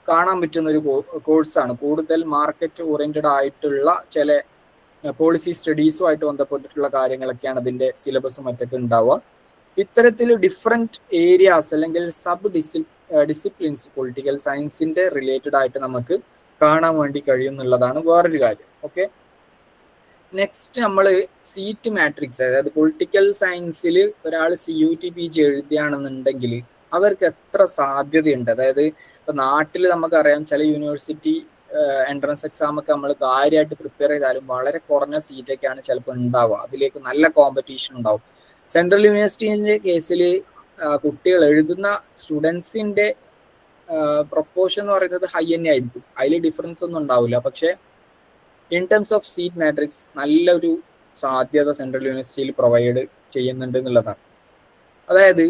കാണാൻ പറ്റുന്ന ഒരു കോഴ്സാണ്. കൂടുതൽ മാർക്കറ്റ് ഓറിയന്റഡ് ആയിട്ടുള്ള ചില പോളിസി സ്റ്റഡീസുമായിട്ട് ബന്ധപ്പെട്ടിട്ടുള്ള കാര്യങ്ങളൊക്കെയാണ് അതിന്റെ സിലബസും മറ്റൊക്കെ ഉണ്ടാവുക. ഇത്തരത്തിൽ ഡിഫറെന്റ് ഏരിയാസ് അല്ലെങ്കിൽ സബ് ഡിസിപ്ലിൻസ് പൊളിറ്റിക്കൽ സയൻസിന്റെ റിലേറ്റഡ് ആയിട്ട് നമുക്ക് കാണാൻ വേണ്ടി കഴിയും എന്നുള്ളതാണ് വേറൊരു കാര്യം. ഓക്കെ, നെക്സ്റ്റ് നമ്മൾ സീറ്റ് മാട്രിക്സ്, അതായത് പൊളിറ്റിക്കൽ സയൻസിൽ ഒരാൾ CUT PG എഴുതുകയാണെന്നുണ്ടെങ്കിൽ അവർക്ക് എത്ര സാധ്യതയുണ്ട്. അതായത് ഇപ്പൊ നാട്ടിൽ നമുക്കറിയാം ചില യൂണിവേഴ്സിറ്റി എൻട്രൻസ് എക്സാം ഒക്കെ നമ്മൾ കാര്യമായിട്ട് പ്രിപ്പയർ ചെയ്താലും വളരെ കുറഞ്ഞ സീറ്റൊക്കെയാണ് ചിലപ്പോൾ ഉണ്ടാവുക. അതിലേക്ക് നല്ല കോമ്പറ്റീഷൻ ഉണ്ടാവും. സെൻട്രൽ യൂണിവേഴ്സിറ്റിന്റെ കേസിൽ കുട്ടികൾ എഴുതുന്ന സ്റ്റുഡൻസിന്റെ പ്രൊപ്പോർഷൻ എന്ന് പറയുന്നത് ഹൈ തന്നെ ആയിരിക്കും. അതിൽ ഡിഫറൻസ് ഒന്നും ഉണ്ടാവില്ല. പക്ഷെ in terms of seat matrix നല്ലൊരു സാധ്യത സെൻട്രൽ യൂണിവേഴ്സിറ്റിയിൽ പ്രൊവൈഡ് ചെയ്യുന്നുണ്ട് എന്നുള്ളതാണ്. അതായത്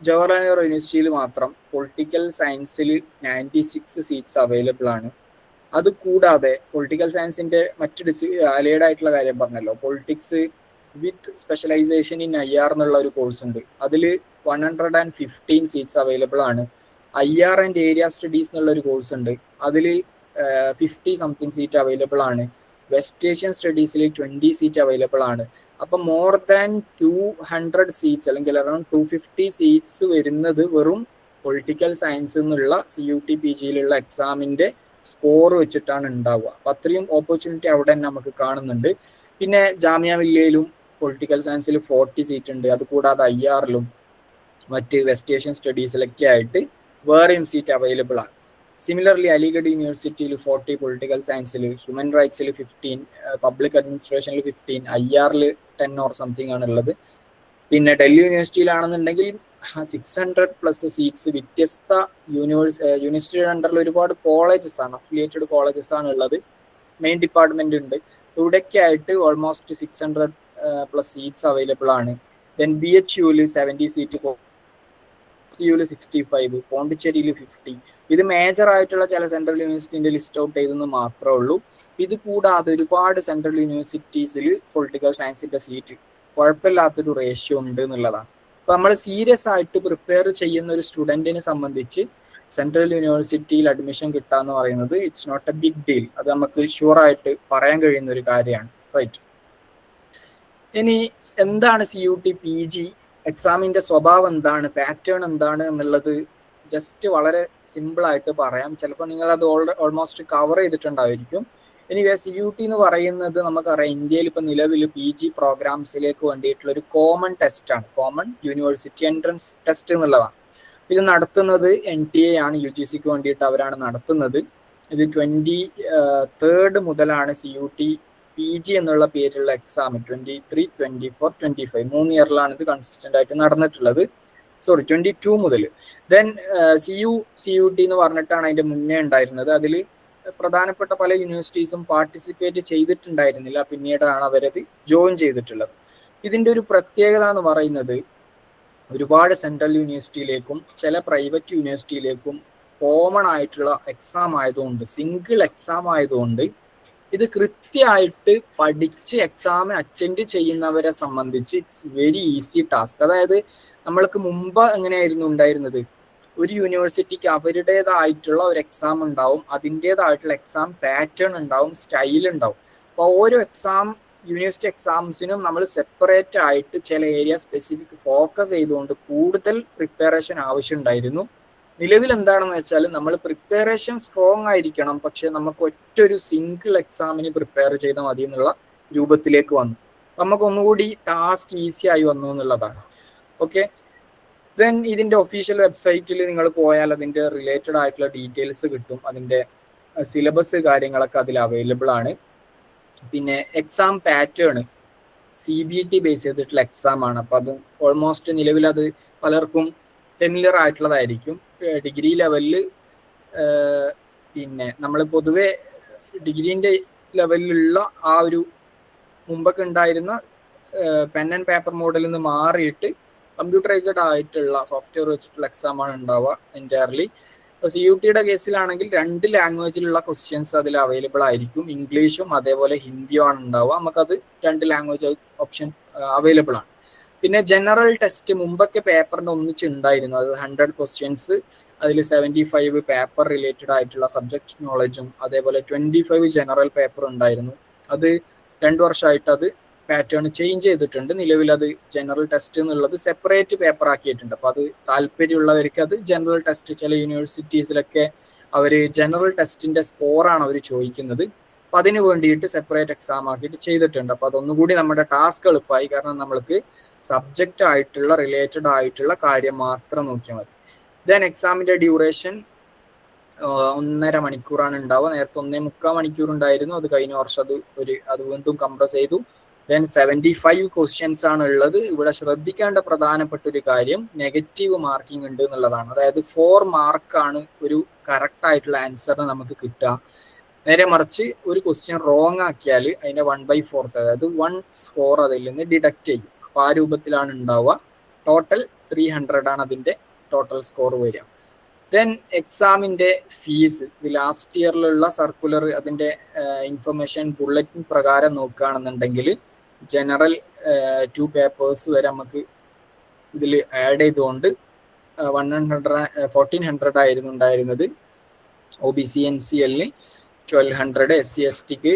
ജവഹർലാൽ നെഹ്റു യൂണിവേഴ്സിറ്റിയിൽ മാത്രം പൊളിറ്റിക്കൽ സയൻസിൽ 96 സീറ്റ്സ് അവൈലബിൾ ആണ്. അതുകൂടാതെ പൊളിറ്റിക്കൽ സയൻസിന്റെ മറ്റ് അലൈഡ് ആയിട്ടുള്ള കാര്യം പറഞ്ഞല്ലോ, politics with specialisation in IR എന്നുള്ള ഒരു കോഴ്സ് ഉണ്ട്. അതിൽ 115 സീറ്റ്സ് അവൈലബിൾ ആണ്. IR ആൻഡ് ഏരിയ സ്റ്റഡീസ് എന്നുള്ള ഒരു കോഴ്സ് ഉണ്ട്. അതിൽ 50 സംതിങ് സീറ്റ് അവൈലബിൾ ആണ്. വെസ്റ്റ് ഏഷ്യൻ സ്റ്റഡീസിൽ 20 സീറ്റ് അവൈലബിൾ ആണ്. അപ്പൊ മോർ ദാൻ 200 സീറ്റ്സ് അല്ലെങ്കിൽ അറൌണ്ട് 250 സീറ്റ്സ് വരുന്നത് വെറും പൊളിറ്റിക്കൽ സയൻസ് എന്നുള്ള CUT PGയിലുള്ള എക്സാമിന്റെ സ്കോർ വെച്ചിട്ടാണ് ഉണ്ടാവുക. അപ്പൊ അത്രയും ഓപ്പർച്യൂണിറ്റി അവിടെ തന്നെ നമുക്ക് കാണുന്നുണ്ട്. പിന്നെ ജാമിയ മില്ലിയയിലും പൊളിറ്റിക്കൽ സയൻസിൽ 40 സീറ്റ് ഉണ്ട്. അതുകൂടാതെ IRലും മറ്റ് വെസ്റ്റ് ഏഷ്യൻ സ്റ്റഡീസിലൊക്കെ ആയിട്ട് വേറെയും സീറ്റ് അവൈലബിൾ ആണ്. സിമിലർലി അലിഗഡ് യൂണിവേഴ്സിറ്റിയിൽ 40, പൊളിറ്റിക്കൽ സയൻസിൽ, ഹ്യൂമൻ റൈറ്റ്സിൽ 15, പബ്ലിക് അഡ്മിനിസ്ട്രേഷനിൽ 15, IRൽ 10 ഓർ സംതിങ് ആണ് ഉള്ളത്. പിന്നെ ഡൽഹി യൂണിവേഴ്സിറ്റിയിലാണെന്നുണ്ടെങ്കിൽ 600+ സീറ്റ്സ് വ്യത്യസ്ത യൂണിവേഴ്സിറ്റിയുടെ അണ്ടറിൽ ഒരുപാട് കോളേജസ് ആണ്, അഫിലിയേറ്റഡ് കോളേജസ് ആണ് ഉള്ളത്. മെയിൻ ഡിപ്പാർട്ട്മെന്റ് ഉണ്ട്. ഇവിടെയൊക്കെ ആയിട്ട് ഓൾമോസ്റ്റ് 600+ സീറ്റ്സ് അവൈലബിൾ ആണ്. ദെൻ BHUവിൽ 70 സീറ്റ്, CUവിൽ 65, പോണ്ടിച്ചേരിയിൽ 50. ഇത് മേജർ ആയിട്ടുള്ള ചില സെൻട്രൽ യൂണിവേഴ്സിറ്റിന്റെ ലിസ്റ്റ് ഔട്ട് ചെയ്തെന്ന് മാത്രമേ ഉള്ളൂ. ഇത് കൂടാതെ ഒരുപാട് സെൻട്രൽ യൂണിവേഴ്സിറ്റീസിൽ പൊളിറ്റിക്കൽ സയൻസിന്റെ സീറ്റ് കുഴപ്പമില്ലാത്തൊരു റേഷ്യോ ഉണ്ട് എന്നുള്ളതാണ്. അപ്പൊ നമ്മൾ സീരിയസ് ആയിട്ട് പ്രിപ്പയർ ചെയ്യുന്ന ഒരു സ്റ്റുഡന്റിനെ സംബന്ധിച്ച് സെൻട്രൽ യൂണിവേഴ്സിറ്റിയിൽ അഡ്മിഷൻ കിട്ടുക എന്ന് പറയുന്നത് it's not a big deal. അത് നമുക്ക് ഷുവർ ആയിട്ട് പറയാൻ കഴിയുന്ന ഒരു കാര്യമാണ്. റൈറ്റ്, ഇനി എന്താണ് CUT PG എക്സാമിന്റെ സ്വഭാവം എന്താണ്, പാറ്റേൺ എന്താണ് എന്നുള്ളത് ജസ്റ്റ് വളരെ സിമ്പിൾ ആയിട്ട് പറയാം. ചിലപ്പോൾ നിങ്ങൾ അത് ഓൾമോസ്റ്റ് കവർ ചെയ്തിട്ടുണ്ടായിരിക്കും. എനിവേ CUT എന്ന് പറയുന്നത് നമുക്കറിയാം ഇന്ത്യയിൽ ഇപ്പൊ നിലവിൽ PG പ്രോഗ്രാംസിലേക്ക് വേണ്ടിയിട്ടുള്ള ഒരു കോമൺ ടെസ്റ്റ് ആണ്, കോമൺ യൂണിവേഴ്സിറ്റി എൻട്രൻസ് ടെസ്റ്റ് എന്നുള്ളതാണ്. ഇത് നടത്തുന്നത് NTA ആണ്, UGCക്ക് വേണ്ടിയിട്ട് അവരാണ് നടത്തുന്നത്. ഇത് 23rd മുതലാണ് CUT PG എന്നുള്ള പേരിലുള്ള എക്സാം 23, 24, 25 3 ഇയറിലാണ് ഇത് കൺസിസ്റ്റന്റ് ആയിട്ട് നടന്നിട്ടുള്ളത്. 22 മുതൽ. ദെൻ CUT എന്ന് പറഞ്ഞിട്ടാണ് അതിന്റെ മുന്നേ ഉണ്ടായിരുന്നത്. അതിൽ പ്രധാനപ്പെട്ട പല യൂണിവേഴ്സിറ്റീസും പാർട്ടിസിപ്പേറ്റ് ചെയ്തിട്ടുണ്ടായിരുന്നില്ല, പിന്നീടാണ് അവരത് ജോയിൻ ചെയ്തിട്ടുള്ളത്. ഇതിന്റെ ഒരു പ്രത്യേകത എന്ന് പറയുന്നത് ഒരുപാട് സെൻട്രൽ യൂണിവേഴ്സിറ്റിയിലേക്കും ചില പ്രൈവറ്റ് യൂണിവേഴ്സിറ്റിയിലേക്കും കോമൺ ആയിട്ടുള്ള എക്സാം ആയതുകൊണ്ട്, സിംഗിൾ എക്സാം ആയതുകൊണ്ട് ഇത് കൃത്യമായിട്ട് പഠിച്ച് എക്സാം അറ്റൻഡ് ചെയ്യുന്നവരെ സംബന്ധിച്ച് ഇറ്റ്സ് വെരി ഈസി ടാസ്ക്. അതായത് നമ്മൾക്ക് മുമ്പ് എങ്ങനെയായിരുന്നു ഉണ്ടായിരുന്നത്, ഒരു യൂണിവേഴ്സിറ്റിക്ക് അവരുടേതായിട്ടുള്ള ഒരു എക്സാം ഉണ്ടാവും, അതിൻ്റെതായിട്ടുള്ള എക്സാം പാറ്റേൺ ഉണ്ടാവും, സ്റ്റൈൽ ഉണ്ടാവും. അപ്പോൾ ഓരോ യൂണിവേഴ്സിറ്റി എക്സാംസിനും നമ്മൾ സെപ്പറേറ്റ് ആയിട്ട് ചില ഏരിയ സ്പെസിഫിക് ഫോക്കസ് ചെയ്തുകൊണ്ട് കൂടുതൽ പ്രിപ്പറേഷൻ ആവശ്യമുണ്ടായിരുന്നു. നിലവിൽ എന്താണെന്ന് വെച്ചാൽ നമ്മൾ പ്രിപ്പറേഷൻ സ്ട്രോങ് ആയിരിക്കണം, പക്ഷെ നമുക്ക് ഒറ്റൊരു സിംഗിൾ എക്സാമിന് പ്രിപ്പയർ ചെയ്താൽ മതി എന്നുള്ള രൂപത്തിലേക്ക് വന്നു. നമുക്ക് ഒന്നുകൂടി ടാസ്ക് ഈസി ആയി വന്നു എന്നുള്ളതാണ്. ഓക്കെ, ദെൻ ഇതിന്റെ ഒഫീഷ്യൽ വെബ്സൈറ്റിൽ നിങ്ങൾ പോയാൽ അതിന്റെ റിലേറ്റഡ് ആയിട്ടുള്ള ഡീറ്റെയിൽസ് കിട്ടും. അതിന്റെ സിലബസ് കാര്യങ്ങളൊക്കെ അതിൽ അവൈലബിൾ ആണ്. പിന്നെ എക്സാം പാറ്റേൺ CBT ബേസ് ചെയ്തിട്ടുള്ള എക്സാം ആണ്. അപ്പൊ അത് ഓൾമോസ്റ്റ് നിലവിൽ അത് പലർക്കും ഫെമിലിയർ ആയിട്ടുള്ളതായിരിക്കും. ഡിഗ്രി ലെവലിൽ പിന്നെ നമ്മൾ പൊതുവെ ഡിഗ്രീൻ്റെ ലെവലിലുള്ള ആ ഒരു മുമ്പൊക്കെ ഉണ്ടായിരുന്ന പെൻ ആൻഡ് പേപ്പർ മോഡലിൽ നിന്ന് മാറിയിട്ട് കമ്പ്യൂട്ടറൈസ്ഡ് ആയിട്ടുള്ള സോഫ്റ്റ്വെയർ വെച്ചിട്ടുള്ള എക്സാമാണ് ഉണ്ടാവുക എൻറ്റയർലി. CUT-യുടെ കേസിലാണെങ്കിൽ 2 ലാംഗ്വേജിലുള്ള ക്വസ്റ്റ്യൻസ് അതിൽ അവൈലബിൾ ആയിരിക്കും. ഇംഗ്ലീഷും അതേപോലെ ഹിന്ദിയും ആണ് ഉണ്ടാവുക. നമുക്കത് 2 ലാംഗ്വേജ് ഓപ്ഷൻ അവൈലബിൾ ആണ്. പിന്നെ ജനറൽ ടെസ്റ്റ് മുമ്പൊക്കെ പേപ്പറിന് ഒന്നിച്ച് ഉണ്ടായിരുന്നു. അത് 100 ക്വസ്റ്റ്യൻസ്, അതിൽ 75 പേപ്പർ റിലേറ്റഡ് ആയിട്ടുള്ള സബ്ജക്ട് നോളജും അതേപോലെ 25 ജനറൽ പേപ്പർ ഉണ്ടായിരുന്നു. അത് 2 വർഷമായിട്ട് അത് പാറ്റേൺ ചേഞ്ച് ചെയ്തിട്ടുണ്ട്. നിലവിൽ അത് ജനറൽ ടെസ്റ്റ് എന്നുള്ളത് സെപ്പറേറ്റ് പേപ്പർ ആക്കിയിട്ടുണ്ട്. അപ്പോൾ അത് താല്പര്യമുള്ളവർക്ക് അത് ജനറൽ ടെസ്റ്റ്, ചില യൂണിവേഴ്സിറ്റീസിലൊക്കെ അവർ ജനറൽ ടെസ്റ്റിന്റെ സ്കോറാണ് അവർ ചോദിക്കുന്നത്. അപ്പം അതിന് വേണ്ടിയിട്ട് സെപ്പറേറ്റ് എക്സാം ആക്കിയിട്ട് ചെയ്തിട്ടുണ്ട്. അപ്പോൾ അതൊന്നുകൂടി നമ്മുടെ ടാസ്ക് എളുപ്പമായി. കാരണം നമ്മൾക്ക് സബ്ജക്റ്റ് ആയിട്ടുള്ള റിലേറ്റഡ് ആയിട്ടുള്ള കാര്യം മാത്രം നോക്കിയാൽ മതി. ദെൻ എക്സാമിന്റെ ഡ്യൂറേഷൻ 1.5 മണിക്കൂറാണ് ഉണ്ടാവുക. നേരത്തെ 1.25 മണിക്കൂർ ഉണ്ടായിരുന്നു. അത് കഴിഞ്ഞ വർഷം അത് വീണ്ടും കംപ്രസ് ചെയ്തു. ദെൻ 75 ക്വസ്റ്റ്യൻസ് ആണ് ഉള്ളത്. ഇവിടെ ശ്രദ്ധിക്കേണ്ട പ്രധാനപ്പെട്ട ഒരു കാര്യം നെഗറ്റീവ് മാർക്കിംഗ് ഉണ്ട് എന്നുള്ളതാണ്. അതായത് 4 മാർക്കാണ് ഒരു കറക്റ്റ് ആയിട്ടുള്ള ആൻസറിന് നമുക്ക് കിട്ടുക. നേരെ മറിച്ച് ഒരു ക്വസ്റ്റ്യൻ റോങ് ആക്കിയാൽ അതിന്റെ 1/4, അതായത് 1 സ്കോർ അതിൽ നിന്ന് ഡിഡക്ട് ചെയ്യും. അപ്പോൾ ആ രൂപത്തിലാണ് ഉണ്ടാവുക. ടോട്ടൽ 300 ആണ് അതിന്റെ ടോട്ടൽ സ്കോർ വരിക. ദെൻ എക്സാമിന്റെ ഫീസ്, ഇത് ലാസ്റ്റ് ഇയറിലുള്ള സർക്കുലർ അതിന്റെ ഇൻഫർമേഷൻ ബുള്ളറ്റിൻ പ്രകാരം നോക്കുകയാണെന്നുണ്ടെങ്കിൽ ജനറൽ 2 പേപ്പേഴ്സ് വരെ നമുക്ക് ഇതിൽ ആഡ് ചെയ്തുകൊണ്ട് 1400 ആയിരുന്നു ഉണ്ടായിരുന്നത്. OBC NCL 1200, SC/STക്ക്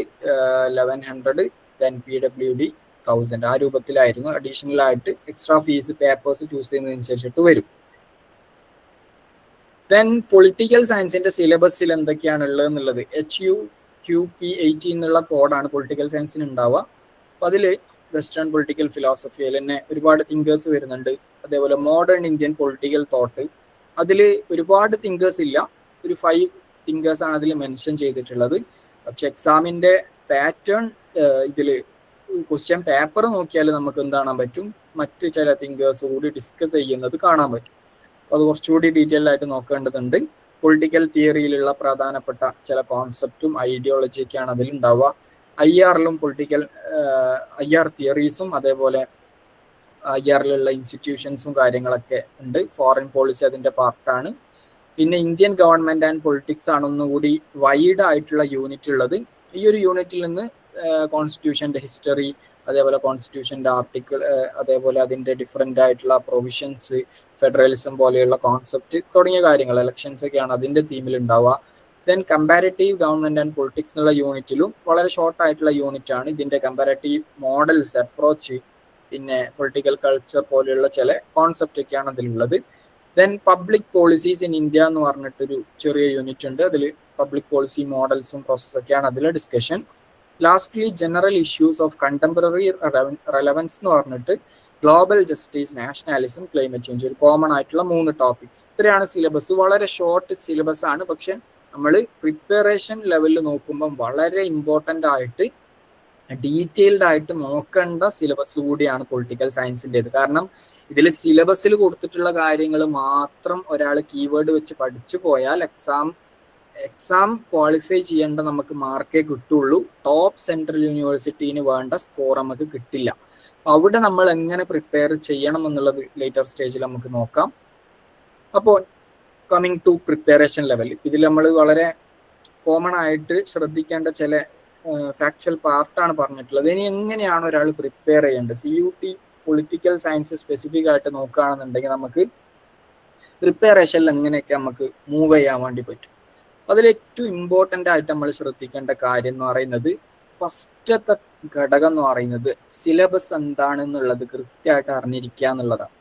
1100, then PWD 1000. ആ രൂപത്തിലായിരുന്നു. അഡീഷണൽ ആയിട്ട് എക്സ്ട്രാ ഫീസ് പേപ്പേഴ്സ് ചൂസ് ചെയ്യുന്നതനുസരിച്ചിട്ട് വരും. ദെൻ പൊളിറ്റിക്കൽ സയൻസിന്റെ സിലബസിൽ എന്തൊക്കെയാണ് ഉള്ളത് എന്നുള്ളത്, HUQP80 എന്നുള്ള കോഡാണ് പൊളിറ്റിക്കൽ സയൻസിന് ഉണ്ടാവുക. അപ്പൊ അതിൽ വെസ്റ്റേൺ പൊളിറ്റിക്കൽ ഫിലോസഫി, അതിൽ തന്നെ ഒരുപാട് തിങ്കേഴ്സ് വരുന്നുണ്ട്. അതേപോലെ മോഡേൺ ഇന്ത്യൻ പൊളിറ്റിക്കൽ തോട്ട്, അതിൽ ഒരുപാട് തിങ്കേഴ്സ് ഇല്ല, ഒരു 5 തിങ്കേഴ്സ് ആണ് അതിൽ മെൻഷൻ ചെയ്തിട്ടുള്ളത്. പക്ഷെ എക്സാമിന്റെ പാറ്റേൺ, ഇതിൽ ക്വസ്റ്റ്യൻ പേപ്പർ നോക്കിയാൽ നമുക്ക് എന്താണാൻ പറ്റും, മറ്റ് ചില തിങ്കേഴ്സ് കൂടി ഡിസ്കസ് ചെയ്യുന്നത് കാണാൻ പറ്റും. അത് കുറച്ചുകൂടി ഡീറ്റെയിൽ ആയിട്ട് നോക്കേണ്ടതുണ്ട്. പൊളിറ്റിക്കൽ തിയറിയിലുള്ള പ്രധാനപ്പെട്ട ചില കോൺസെപ്റ്റും ഐഡിയോളജിയൊക്കെയാണ് അതിൽ ഉണ്ടാവുക. IRലും പൊളിറ്റിക്കൽ IR തിയറീസും അതേപോലെ IRലുള്ള ഇൻസ്റ്റിറ്റ്യൂഷൻസും കാര്യങ്ങളൊക്കെ ഉണ്ട്. ഫോറിൻ പോളിസി അതിന്റെ പാർട്ടാണ്. പിന്നെ ഇന്ത്യൻ ഗവൺമെന്റ് ആൻഡ് പൊളിറ്റിക്സ് ആണ് ഒന്നുകൂടി വൈഡ് ആയിട്ടുള്ള യൂണിറ്റ് ഉള്ളത്. ഈ ഒരു യൂണിറ്റിൽ നിന്ന് കോൺസ്റ്റിറ്റ്യൂഷന്റെ ഹിസ്റ്ററി, അതേപോലെ കോൺസ്റ്റിറ്റ്യൂഷന്റെ ആർട്ടിക്കിൾ, അതേപോലെ അതിന്റെ ഡിഫറെന്റ് ആയിട്ടുള്ള പ്രൊവിഷൻസ്, ഫെഡറലിസം പോലെയുള്ള കോൺസെപ്റ്റ് തുടങ്ങിയ കാര്യങ്ങൾ, ഇലക്ഷൻസ് ഒക്കെയാണ് അതിന്റെ തീമിൽ ഉണ്ടാവുക. Then comparative government and politics എന്നുള്ള യൂണിറ്റിലും വളരെ ഷോർട്ട് ആയിട്ടുള്ള യൂണിറ്റ് ആണ്. ഇതിന്റെ കമ്പാരറ്റീവ് മോഡൽസ്, അപ്രോച്ച്, പിന്നെ പൊളിറ്റിക്കൽ കൾച്ചർ പോലെയുള്ള ചില കോൺസെപ്റ്റ് ഒക്കെയാണ് അതിലുള്ളത്. Then public policies in India എന്ന് പറഞ്ഞിട്ടൊരു ചെറിയ യൂണിറ്റ് ഉണ്ട്. അതിൽ പബ്ലിക് പോളിസി മോഡൽസും പ്രോസസ്സൊക്കെയാണ് അതിലെ discussion. Lastly general issues of contemporary relevance എന്ന് പറഞ്ഞിട്ട് global justice, nationalism, climate change, ഒരു കോമൺ ആയിട്ടുള്ള 3 ടോപ്പിക്സ്. ഇത്രയാണ് സിലബസ്. വളരെ ഷോർട്ട് സിലബസ് ആണ്. പക്ഷെ നമ്മൾ പ്രിപ്പറേഷൻ ലെവലിൽ നോക്കുമ്പോൾ വളരെ ഇമ്പോർട്ടൻ്റ് ആയിട്ട് ഡീറ്റെയിൽഡ് ആയിട്ട് നോക്കേണ്ട സിലബസ് കൂടിയാണ് പൊളിറ്റിക്കൽ സയൻസിൻ്റെത്. കാരണം ഇതിൽ സിലബസിൽ കൊടുത്തിട്ടുള്ള കാര്യങ്ങൾ മാത്രം ഒരാൾ കീവേഡ് വെച്ച് പഠിച്ചു പോയാൽ എക്സാം ക്വാളിഫൈ ചെയ്യേണ്ട നമുക്ക് മാർക്കേ കിട്ടുള്ളൂ. ടോപ്പ് സെൻട്രൽ യൂണിവേഴ്സിറ്റീന് വേണ്ട സ്കോർ നമുക്ക് കിട്ടില്ല. അവിടെ നമ്മൾ എങ്ങനെ പ്രിപ്പയർ ചെയ്യണം എന്നുള്ളത് ലേറ്റർ സ്റ്റേജിൽ നമുക്ക് നോക്കാം. അപ്പോൾ കമ്മിങ് ടു പ്രിപ്പറേഷൻ ലെവൽ, ഇതിൽ നമ്മൾ വളരെ കോമൺ ആയിട്ട് ശ്രദ്ധിക്കേണ്ട ചില ഫാക്ച്വൽ പാർട്ടാണ് പറഞ്ഞിട്ടുള്ളത്. ഇനി എങ്ങനെയാണ് ഒരാൾ പ്രിപ്പയർ ചെയ്യേണ്ടത്? CUT പൊളിറ്റിക്കൽ സയൻസ് സ്പെസിഫിക് ആയിട്ട് നോക്കുകയാണെന്നുണ്ടെങ്കിൽ നമുക്ക് പ്രിപ്പറേഷനിൽ എങ്ങനെയൊക്കെ നമുക്ക് മൂവ് ചെയ്യാൻ വേണ്ടി പറ്റും. അതിൽ ഏറ്റവും ഇമ്പോർട്ടൻ്റ് ആയിട്ട് നമ്മൾ ശ്രദ്ധിക്കേണ്ട കാര്യം എന്ന് പറയുന്നത്, ഫസ്റ്റത്തെ ഘടകം എന്ന് പറയുന്നത് സിലബസ് എന്താണെന്നുള്ളത് കൃത്യമായിട്ട് അറിഞ്ഞിരിക്കുക എന്നുള്ളതാണ്.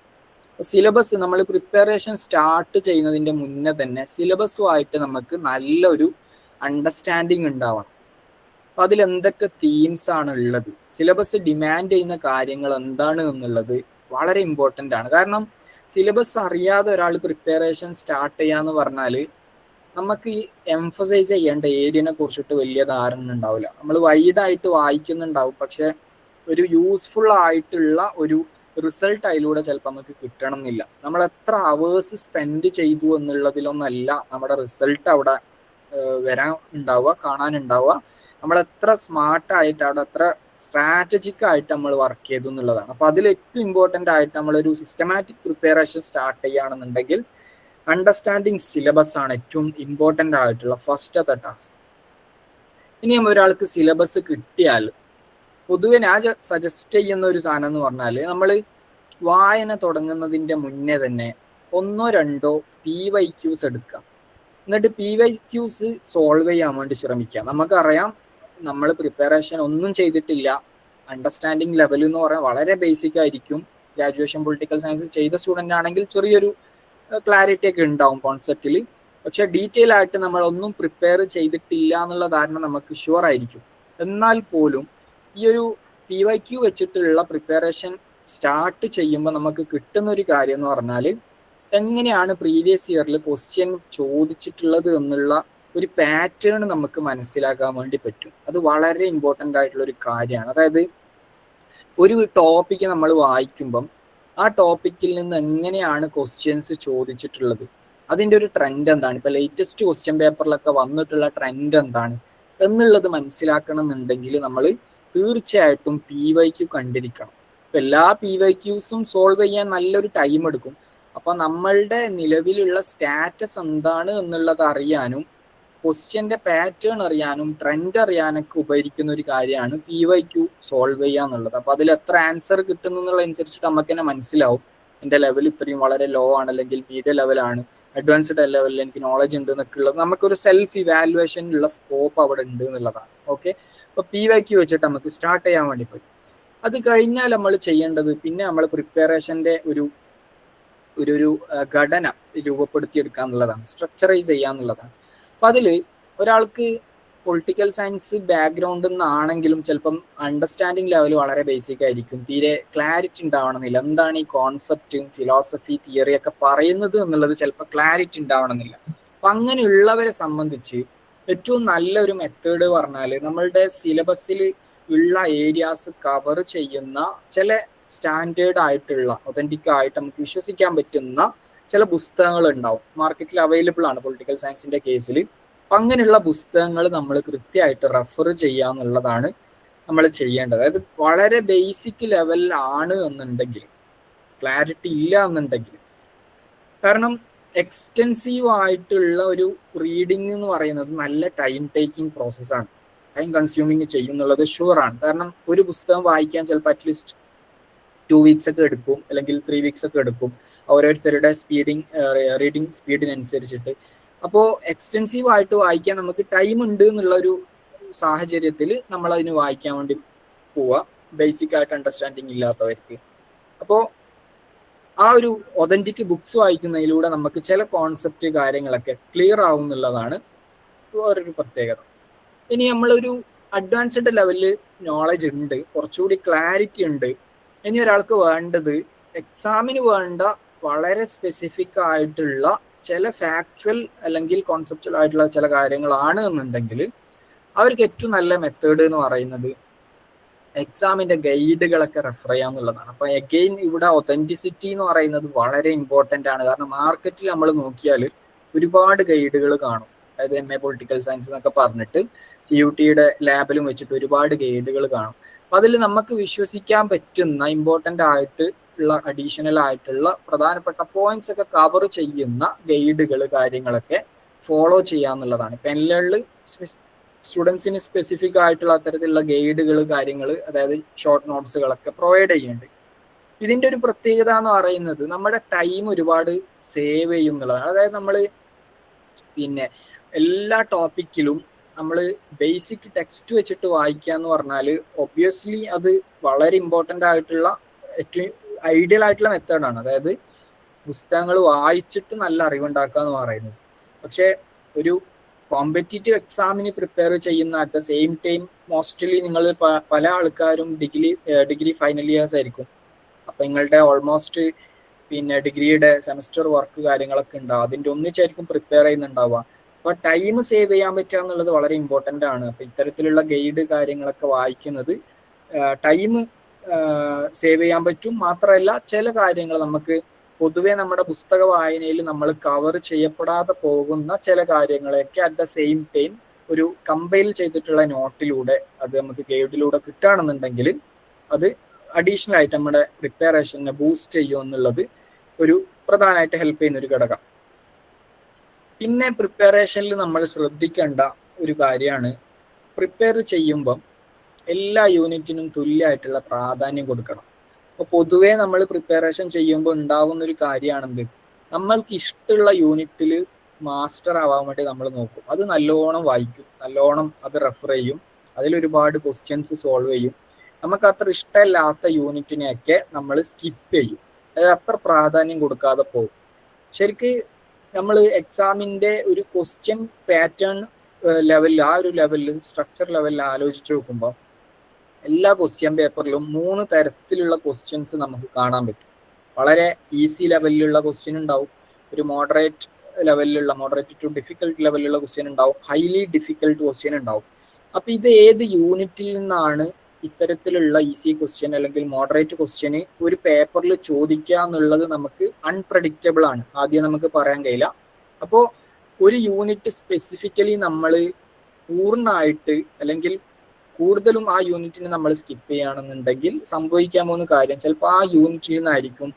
സിലബസ് നമ്മൾ പ്രിപ്പറേഷൻ സ്റ്റാർട്ട് ചെയ്യുന്നതിൻ്റെ മുന്നേ തന്നെ സിലബസുമായിട്ട് നമുക്ക് നല്ലൊരു അണ്ടർസ്റ്റാൻഡിങ് ഉണ്ടാവണം. അപ്പം അതിൽ എന്തൊക്കെ തീംസ് ആണ് ഉള്ളത്, സിലബസ് ഡിമാൻഡ് ചെയ്യുന്ന കാര്യങ്ങൾ എന്താണ് എന്നുള്ളത് വളരെ ഇമ്പോർട്ടൻ്റ് ആണ്. കാരണം സിലബസ് അറിയാതെ ഒരാൾ പ്രിപ്പറേഷൻ സ്റ്റാർട്ട് ചെയ്യാന്ന് പറഞ്ഞാൽ നമുക്ക് ഈ എംഫസൈസ് ചെയ്യേണ്ട ഏരിയനെ കുറിച്ചിട്ട് വലിയ ധാരണ ഉണ്ടാവില്ല. നമ്മൾ വൈഡായിട്ട് വായിക്കുന്നുണ്ടാവും, പക്ഷെ ഒരു യൂസ്ഫുൾ ആയിട്ടുള്ള ഒരു റിസൾട്ട് അതിലൂടെ ചിലപ്പോൾ നമുക്ക് കിട്ടണം എന്നില്ല. നമ്മൾ എത്ര അവേഴ്സ് സ്പെൻഡ് ചെയ്തു എന്നുള്ളതിലൊന്നല്ല നമ്മുടെ റിസൾട്ട് അവിടെ വരാൻ ഉണ്ടാവുക, കാണാനുണ്ടാവുക. നമ്മൾ എത്ര സ്മാർട്ടായിട്ട് അവിടെ എത്ര സ്ട്രാറ്റജിക് ആയിട്ട് നമ്മൾ വർക്ക് ചെയ്തു എന്നുള്ളതാണ്. അപ്പോൾ അതിൽ ഏറ്റവും ഇമ്പോർട്ടൻ്റ് ആയിട്ട് നമ്മളൊരു സിസ്റ്റമാറ്റിക് പ്രിപ്പറേഷൻ സ്റ്റാർട്ട് ചെയ്യുകയാണെന്നുണ്ടെങ്കിൽ അണ്ടർസ്റ്റാൻഡിങ് സിലബസ് ആണ് ഏറ്റവും ഇമ്പോർട്ടൻ്റ് ആയിട്ടുള്ള ഫസ്റ്റത്തെ ടാസ്ക്. ഇനിയും ഒരാൾക്ക് സിലബസ് കിട്ടിയാൽ പൊതുവെ ഞാൻ സജസ്റ്റ് ചെയ്യുന്ന ഒരു സാധനം എന്ന് പറഞ്ഞാൽ നമ്മൾ വായന തുടങ്ങുന്നതിൻ്റെ മുന്നേ തന്നെ 1-2 PYQs എടുക്കാം. എന്നിട്ട് PYQs സോൾവ് ചെയ്യാൻ വേണ്ടി ശ്രമിക്കാം. നമുക്കറിയാം നമ്മൾ പ്രിപ്പറേഷൻ ഒന്നും ചെയ്തിട്ടില്ല, അണ്ടർസ്റ്റാൻഡിങ് ലെവൽ എന്ന് പറയാൻ വളരെ ബേസിക് ആയിരിക്കും. ഗ്രാജുവേഷൻ പൊളിറ്റിക്കൽ സയൻസ് ചെയ്ത സ്റ്റുഡൻ്റ് ആണെങ്കിൽ ചെറിയൊരു ക്ലാരിറ്റി ഒക്കെ ഉണ്ടാവും കോൺസെപ്റ്റിൽ. പക്ഷെ ഡീറ്റെയിൽ ആയിട്ട് നമ്മൾ ഒന്നും പ്രിപ്പയർ ചെയ്തിട്ടില്ല എന്നുള്ള ധാരണ നമുക്ക് ഷുവർ ആയിരിക്കും. എന്നാൽ പോലും ഈ ഒരു PYQ വെച്ചിട്ടുള്ള പ്രിപ്പറേഷൻ സ്റ്റാർട്ട് ചെയ്യുമ്പോൾ നമുക്ക് കിട്ടുന്ന ഒരു കാര്യം എന്ന് പറഞ്ഞാൽ എങ്ങനെയാണ് പ്രീവിയസ് ഇയറിൽ ക്വസ്റ്റ്യൻ ചോദിച്ചിട്ടുള്ളത് എന്നുള്ള ഒരു പാറ്റേൺ നമുക്ക് മനസ്സിലാക്കാൻ വേണ്ടി പറ്റും. അത് വളരെ ഇമ്പോർട്ടൻ്റ് ആയിട്ടുള്ള ഒരു കാര്യമാണ്. അതായത് ഒരു ടോപ്പിക്ക് നമ്മൾ വായിക്കുമ്പം ആ ടോപ്പിക്കിൽ നിന്ന് എങ്ങനെയാണ് ക്വസ്റ്റ്യൻസ് ചോദിച്ചിട്ടുള്ളത്, അതിൻ്റെ ഒരു ട്രെൻഡ് എന്താണ്, ഇപ്പൊ ലേറ്റസ്റ്റ് ക്വസ്റ്റ്യൻ പേപ്പറിലൊക്കെ വന്നിട്ടുള്ള ട്രെൻഡ് എന്താണ് എന്നുള്ളത് മനസ്സിലാക്കണം എന്നുണ്ടെങ്കിൽ നമ്മൾ തീർച്ചയായിട്ടും PYQ കണ്ടിരിക്കണം. ഇപ്പൊ എല്ലാ PYQസും സോൾവ് ചെയ്യാൻ നല്ലൊരു ടൈം എടുക്കും. അപ്പൊ നമ്മളുടെ നിലവിലുള്ള സ്റ്റാറ്റസ് എന്താണ് എന്നുള്ളത് അറിയാനും ക്വസ്റ്റ്യന്റെ പാറ്റേൺ അറിയാനും ട്രെൻഡ് അറിയാനൊക്കെ ഉപകരിക്കുന്ന ഒരു കാര്യമാണ് PYQ സോൾവ് ചെയ്യുക എന്നുള്ളത്. അപ്പൊ അതിൽ എത്ര ആൻസർ കിട്ടുന്നു എന്നുള്ളതനുസരിച്ചിട്ട് നമുക്ക് തന്നെ മനസ്സിലാവും എൻ്റെ ലെവൽ ഇത്രയും വളരെ ലോ ആണ്, അല്ലെങ്കിൽ മീഡിയം ലെവലാണ്, അഡ്വാൻസ്ഡ് ലെവലിൽ എനിക്ക് നോളജ് ഉണ്ട് എന്നൊക്കെ ഉള്ളത് നമുക്കൊരു സെൽഫ് ഇവാലുവേഷനുള്ള സ്കോപ്പ് അവിടെ ഉണ്ട് എന്നുള്ളതാണ്. ഓക്കെ, അപ്പൊ PYQ വെച്ചിട്ട് നമുക്ക് സ്റ്റാർട്ട് ചെയ്യാൻ വേണ്ടി പറ്റും. അത് കഴിഞ്ഞാൽ നമ്മൾ ചെയ്യേണ്ടത് പിന്നെ നമ്മൾ പ്രിപ്പറേഷന്റെ ഒരു ഘടന രൂപപ്പെടുത്തിയെടുക്കുക എന്നുള്ളതാണ്, സ്ട്രക്ചറൈസ് ചെയ്യുക എന്നുള്ളതാണ്. അപ്പൊ അതില് ഒരാൾക്ക് പൊളിറ്റിക്കൽ സയൻസ് ബാക്ക്ഗ്രൗണ്ടിൽ നിന്നാണെങ്കിലും ചിലപ്പം അണ്ടർസ്റ്റാൻഡിങ് ലെവൽ വളരെ ബേസിക് ആയിരിക്കും, തീരെ ക്ലാരിറ്റി ഉണ്ടാവണമെന്നില്ല. എന്താണ് ഈ കോൺസെപ്റ്റ്, ഫിലോസഫി, തിയറി ഒക്കെ പറയുന്നത് എന്നുള്ളത് ചിലപ്പോൾ ക്ലാരിറ്റി ഉണ്ടാവണമെന്നില്ല. അപ്പൊ അങ്ങനെയുള്ളവരെ സംബന്ധിച്ച് ഏറ്റവും നല്ലൊരു മെത്തേഡ് പറഞ്ഞാൽ നമ്മളുടെ സിലബസിൽ ഉള്ള ഏരിയാസ് കവർ ചെയ്യുന്ന ചില സ്റ്റാൻഡേർഡ് ആയിട്ടുള്ള ഒതന്റിക് ആയിട്ട് നമുക്ക് വിശ്വസിക്കാൻ പറ്റുന്ന ചില പുസ്തകങ്ങൾ ഉണ്ടാവും, മാർക്കറ്റിൽ അവൈലബിൾ ആണ് പൊളിറ്റിക്കൽ സയൻസിന്റെ കേസിൽ. അപ്പം അങ്ങനെയുള്ള പുസ്തകങ്ങൾ നമ്മൾ കൃത്യമായിട്ട് റെഫർ ചെയ്യുക എന്നുള്ളതാണ് നമ്മൾ ചെയ്യേണ്ടത്. അതായത് വളരെ ബേസിക് ലെവലിലാണ് എന്നുണ്ടെങ്കിൽ, ക്ലാരിറ്റി ഇല്ല എന്നുണ്ടെങ്കിൽ, കാരണം എക്സ്റ്റെൻസീവ് ആയിട്ടുള്ള ഒരു റീഡിങ് എന്ന് പറയുന്നത് നല്ല ടൈം ടേക്കിംഗ് പ്രോസസ്സാണ്, ടൈം കൺസ്യൂമിങ് ചെയ്യുന്നുള്ളത് ഷുവറാണ്. കാരണം ഒരു പുസ്തകം വായിക്കാൻ ചിലപ്പോൾ അറ്റ്ലീസ്റ്റ് 2 weeks ഒക്കെ എടുക്കും, അല്ലെങ്കിൽ 3 weeks ഒക്കെ എടുക്കും, ഓരോരുത്തരുടെ റീഡിങ് സ്പീഡിനനുസരിച്ചിട്ട്. അപ്പോൾ എക്സ്റ്റെൻസീവ് ആയിട്ട് വായിക്കാൻ നമുക്ക് ടൈം ഉണ്ട് എന്നുള്ള ഒരു സാഹചര്യത്തിൽ നമ്മൾ അതിന് വായിക്കാൻ വേണ്ടി പോവുക, ബേസിക് ആയിട്ട് അണ്ടർസ്റ്റാൻഡിങ് ഇല്ലാത്തവർക്ക്. അപ്പോൾ ആ ഒരു ഒതന്റിക് ബുക്സ് വായിക്കുന്നതിലൂടെ നമുക്ക് ചില കോൺസെപ്റ്റ് കാര്യങ്ങളൊക്കെ ക്ലിയർ ആവും എന്നുള്ളതാണ് വേറൊരു പ്രത്യേകത. ഇനി നമ്മളൊരു അഡ്വാൻസ്ഡ് ലെവലിൽ നോളജ് ഉണ്ട്, കുറച്ചുകൂടി ക്ലാരിറ്റി ഉണ്ട്, ഇനി ഒരാൾക്ക് വേണ്ടത് എക്സാമിന് വേണ്ട വളരെ സ്പെസിഫിക് ആയിട്ടുള്ള ചില ഫാക്ച്വൽ അല്ലെങ്കിൽ കോൺസെപ്ച്വൽ ആയിട്ടുള്ള ചില കാര്യങ്ങളാണ് എന്നുണ്ടെങ്കിൽ അവർക്ക് ഏറ്റവും നല്ല മെത്തേഡ് എന്ന് പറയുന്നത് എക്സാമിന്റെ ഗൈഡുകളൊക്കെ റെഫർ ചെയ്യാന്നുള്ളതാണ്. അപ്പൊ അഗെയിൻ ഇവിടെ ഒതന്റിസിറ്റി എന്ന് പറയുന്നത് വളരെ ഇമ്പോർട്ടൻ്റ് ആണ്. കാരണം മാർക്കറ്റിൽ നമ്മൾ നോക്കിയാൽ ഒരുപാട് ഗൈഡുകൾ കാണും. അതായത് MA പൊളിറ്റിക്കൽ സയൻസ് എന്നൊക്കെ പറഞ്ഞിട്ട് CUTയുടെ ലാബിലും വെച്ചിട്ട് ഒരുപാട് ഗൈഡുകൾ കാണും. അപ്പൊ അതിൽ നമുക്ക് വിശ്വസിക്കാൻ പറ്റുന്ന ഇമ്പോർട്ടൻ്റ് ആയിട്ട് ഉള്ള അഡീഷണൽ ആയിട്ടുള്ള പ്രധാനപ്പെട്ട പോയിന്റ്സ് ഒക്കെ കവർ ചെയ്യുന്ന ഗൈഡുകൾ കാര്യങ്ങളൊക്കെ ഫോളോ ചെയ്യാന്നുള്ളതാണ്. പെൻലറിൽ സ്റ്റുഡൻസിന് സ്പെസിഫിക് ആയിട്ടുള്ള അത്തരത്തിലുള്ള ഗൈഡുകൾ കാര്യങ്ങൾ, അതായത് ഷോർട്ട് നോട്ട്സുകളൊക്കെ പ്രൊവൈഡ് ചെയ്യുന്നുണ്ട്. ഇതിന്റെ ഒരു പ്രത്യേകത എന്ന് പറയുന്നത് നമ്മുടെ ടൈം ഒരുപാട് സേവ് ചെയ്യും എന്നുള്ളതാണ്. അതായത് നമ്മൾ പിന്നെ എല്ലാ ടോപ്പിക്കിലും നമ്മൾ ബേസിക് ടെക്സ്റ്റ് വെച്ചിട്ട് വായിക്കുക എന്ന് പറഞ്ഞാൽ ഒബ്വിയസ്ലി അത് വളരെ ഇമ്പോർട്ടൻ്റ് ആയിട്ടുള്ള ഏറ്റവും ഐഡിയൽ ആയിട്ടുള്ള മെത്തേഡാണ്. അതായത് പുസ്തകങ്ങൾ വായിച്ചിട്ട് നല്ല അറിവുണ്ടാക്കുക എന്ന് പറയുന്നത്. പക്ഷെ ഒരു കോമ്പറ്റീറ്റീവ് എക്സാമിന് പ്രിപ്പയർ ചെയ്യുന്ന at the same time mostly നിങ്ങൾ പല ആൾക്കാരും ഡിഗ്രി ഫൈനൽ ഇയേഴ്സ് ആയിരിക്കും. അപ്പം നിങ്ങളുടെ ഓൾമോസ്റ്റ് പിന്നെ ഡിഗ്രിയുടെ സെമസ്റ്റർ വർക്ക് കാര്യങ്ങളൊക്കെ ഉണ്ടാവും, അതിൻ്റെ ഒന്നിച്ചായിരിക്കും പ്രിപ്പയർ ചെയ്യുന്നുണ്ടാവുക. അപ്പോൾ ടൈം സേവ് ചെയ്യാൻ പറ്റുക എന്നുള്ളത് വളരെ ഇമ്പോർട്ടൻ്റ് ആണ്. അപ്പോൾ ഇത്തരത്തിലുള്ള ഗൈഡ് കാര്യങ്ങളൊക്കെ വായിക്കുന്നത് ടൈം സേവ് ചെയ്യാൻ പറ്റും. മാത്രമല്ല ചില കാര്യങ്ങൾ നമുക്ക് പൊതുവെ നമ്മുടെ പുസ്തക വായനയിൽ നമ്മൾ കവർ ചെയ്യപ്പെടാതെ പോകുന്ന ചില കാര്യങ്ങളെയൊക്കെ അറ്റ് ദ സെയിം ടൈം ഒരു കമ്പൈൽ ചെയ്തിട്ടുള്ള നോട്ടിലൂടെ അത് നമുക്ക് ഗൈഡിലൂടെ കിട്ടുകയാണെന്നുണ്ടെങ്കിൽ അത് അഡീഷണൽ ആയിട്ട് നമ്മുടെ പ്രിപ്പറേഷനെ ബൂസ്റ്റ് ചെയ്യുക എന്നുള്ളത് ഒരു പ്രധാനമായിട്ട് ഹെൽപ്പ് ചെയ്യുന്ന ഒരു ഘടകം. പിന്നെ പ്രിപ്പറേഷനിൽ നമ്മൾ ശ്രദ്ധിക്കേണ്ട ഒരു കാര്യമാണ്, പ്രിപ്പയർ ചെയ്യുമ്പം എല്ലാ യൂണിറ്റിനും തുല്യമായിട്ടുള്ള പ്രാധാന്യം കൊടുക്കണം. അപ്പോൾ പൊതുവേ നമ്മൾ പ്രിപ്പറേഷൻ ചെയ്യുമ്പോൾ ഉണ്ടാവുന്ന ഒരു കാര്യമാണെന്ത്, നമ്മൾക്ക് ഇഷ്ടമുള്ള യൂണിറ്റിൽ മാസ്റ്റർ ആവാൻ വേണ്ടി നമ്മൾ നോക്കും. അത് നല്ലോണം വായിക്കും, നല്ലോണം അത് റെഫർ ചെയ്യും, അതിലൊരുപാട് ക്വസ്റ്റ്യൻസ് സോൾവ് ചെയ്യും. നമുക്ക് അത്ര ഇഷ്ടമില്ലാത്ത യൂണിറ്റിനെയൊക്കെ നമ്മൾ സ്കിപ്പ് ചെയ്യും, അതായത് അത്ര പ്രാധാന്യം കൊടുക്കാതെ പോകും. ശരിക്ക് നമ്മൾ എക്സാമിൻ്റെ ഒരു ക്വസ്റ്റ്യൻ പാറ്റേൺ ലെവലിൽ, ആ ഒരു ലെവലിൽ, സ്ട്രക്ചർ ലെവലിൽ ആലോചിച്ച് നോക്കുമ്പോൾ എല്ലാ ക്വസ്റ്റ്യൻ പേപ്പറിലും 3 തരത്തിലുള്ള ക്വസ്റ്റ്യൻസ് നമുക്ക് കാണാൻ പറ്റും. വളരെ ഈസി ലെവലിലുള്ള ക്വസ്റ്റ്യൻ ഉണ്ടാവും, ഒരു മോഡറേറ്റ് ടു ഡിഫിക്കൽട്ട് ലെവലിലുള്ള ക്വസ്റ്റ്യൻ ഉണ്ടാവും, ഹൈലി ഡിഫിക്കൽട്ട് ക്വസ്റ്റ്യൻ ഉണ്ടാവും. അപ്പൊ ഇത് ഏത് യൂണിറ്റിൽ നിന്നാണ് ഇത്തരത്തിലുള്ള ഈസി ക്വസ്റ്റ്യൻ അല്ലെങ്കിൽ മോഡറേറ്റ് ക്വസ്റ്റ്യൻ ഒരു പേപ്പറിൽ ചോദിക്കുക എന്നുള്ളത് നമുക്ക് അൺപ്രഡിക്റ്റബിൾ ആണ്, ആദ്യം നമുക്ക് പറയാൻ കഴിയില്ല. അപ്പോൾ ഒരു യൂണിറ്റ് സ്പെസിഫിക്കലി നമ്മൾ പൂർണ്ണമായിട്ട് അല്ലെങ്കിൽ കൂടുതലും ആ യൂണിറ്റിനെ നമ്മൾ സ്കിപ്പ് ചെയ്യുകയാണെന്നുണ്ടെങ്കിൽ സംഭവിക്കാൻ പോകുന്ന കാര്യം, ചിലപ്പോൾ ആ യൂണിറ്റിൽ നിന്നായിരിക്കും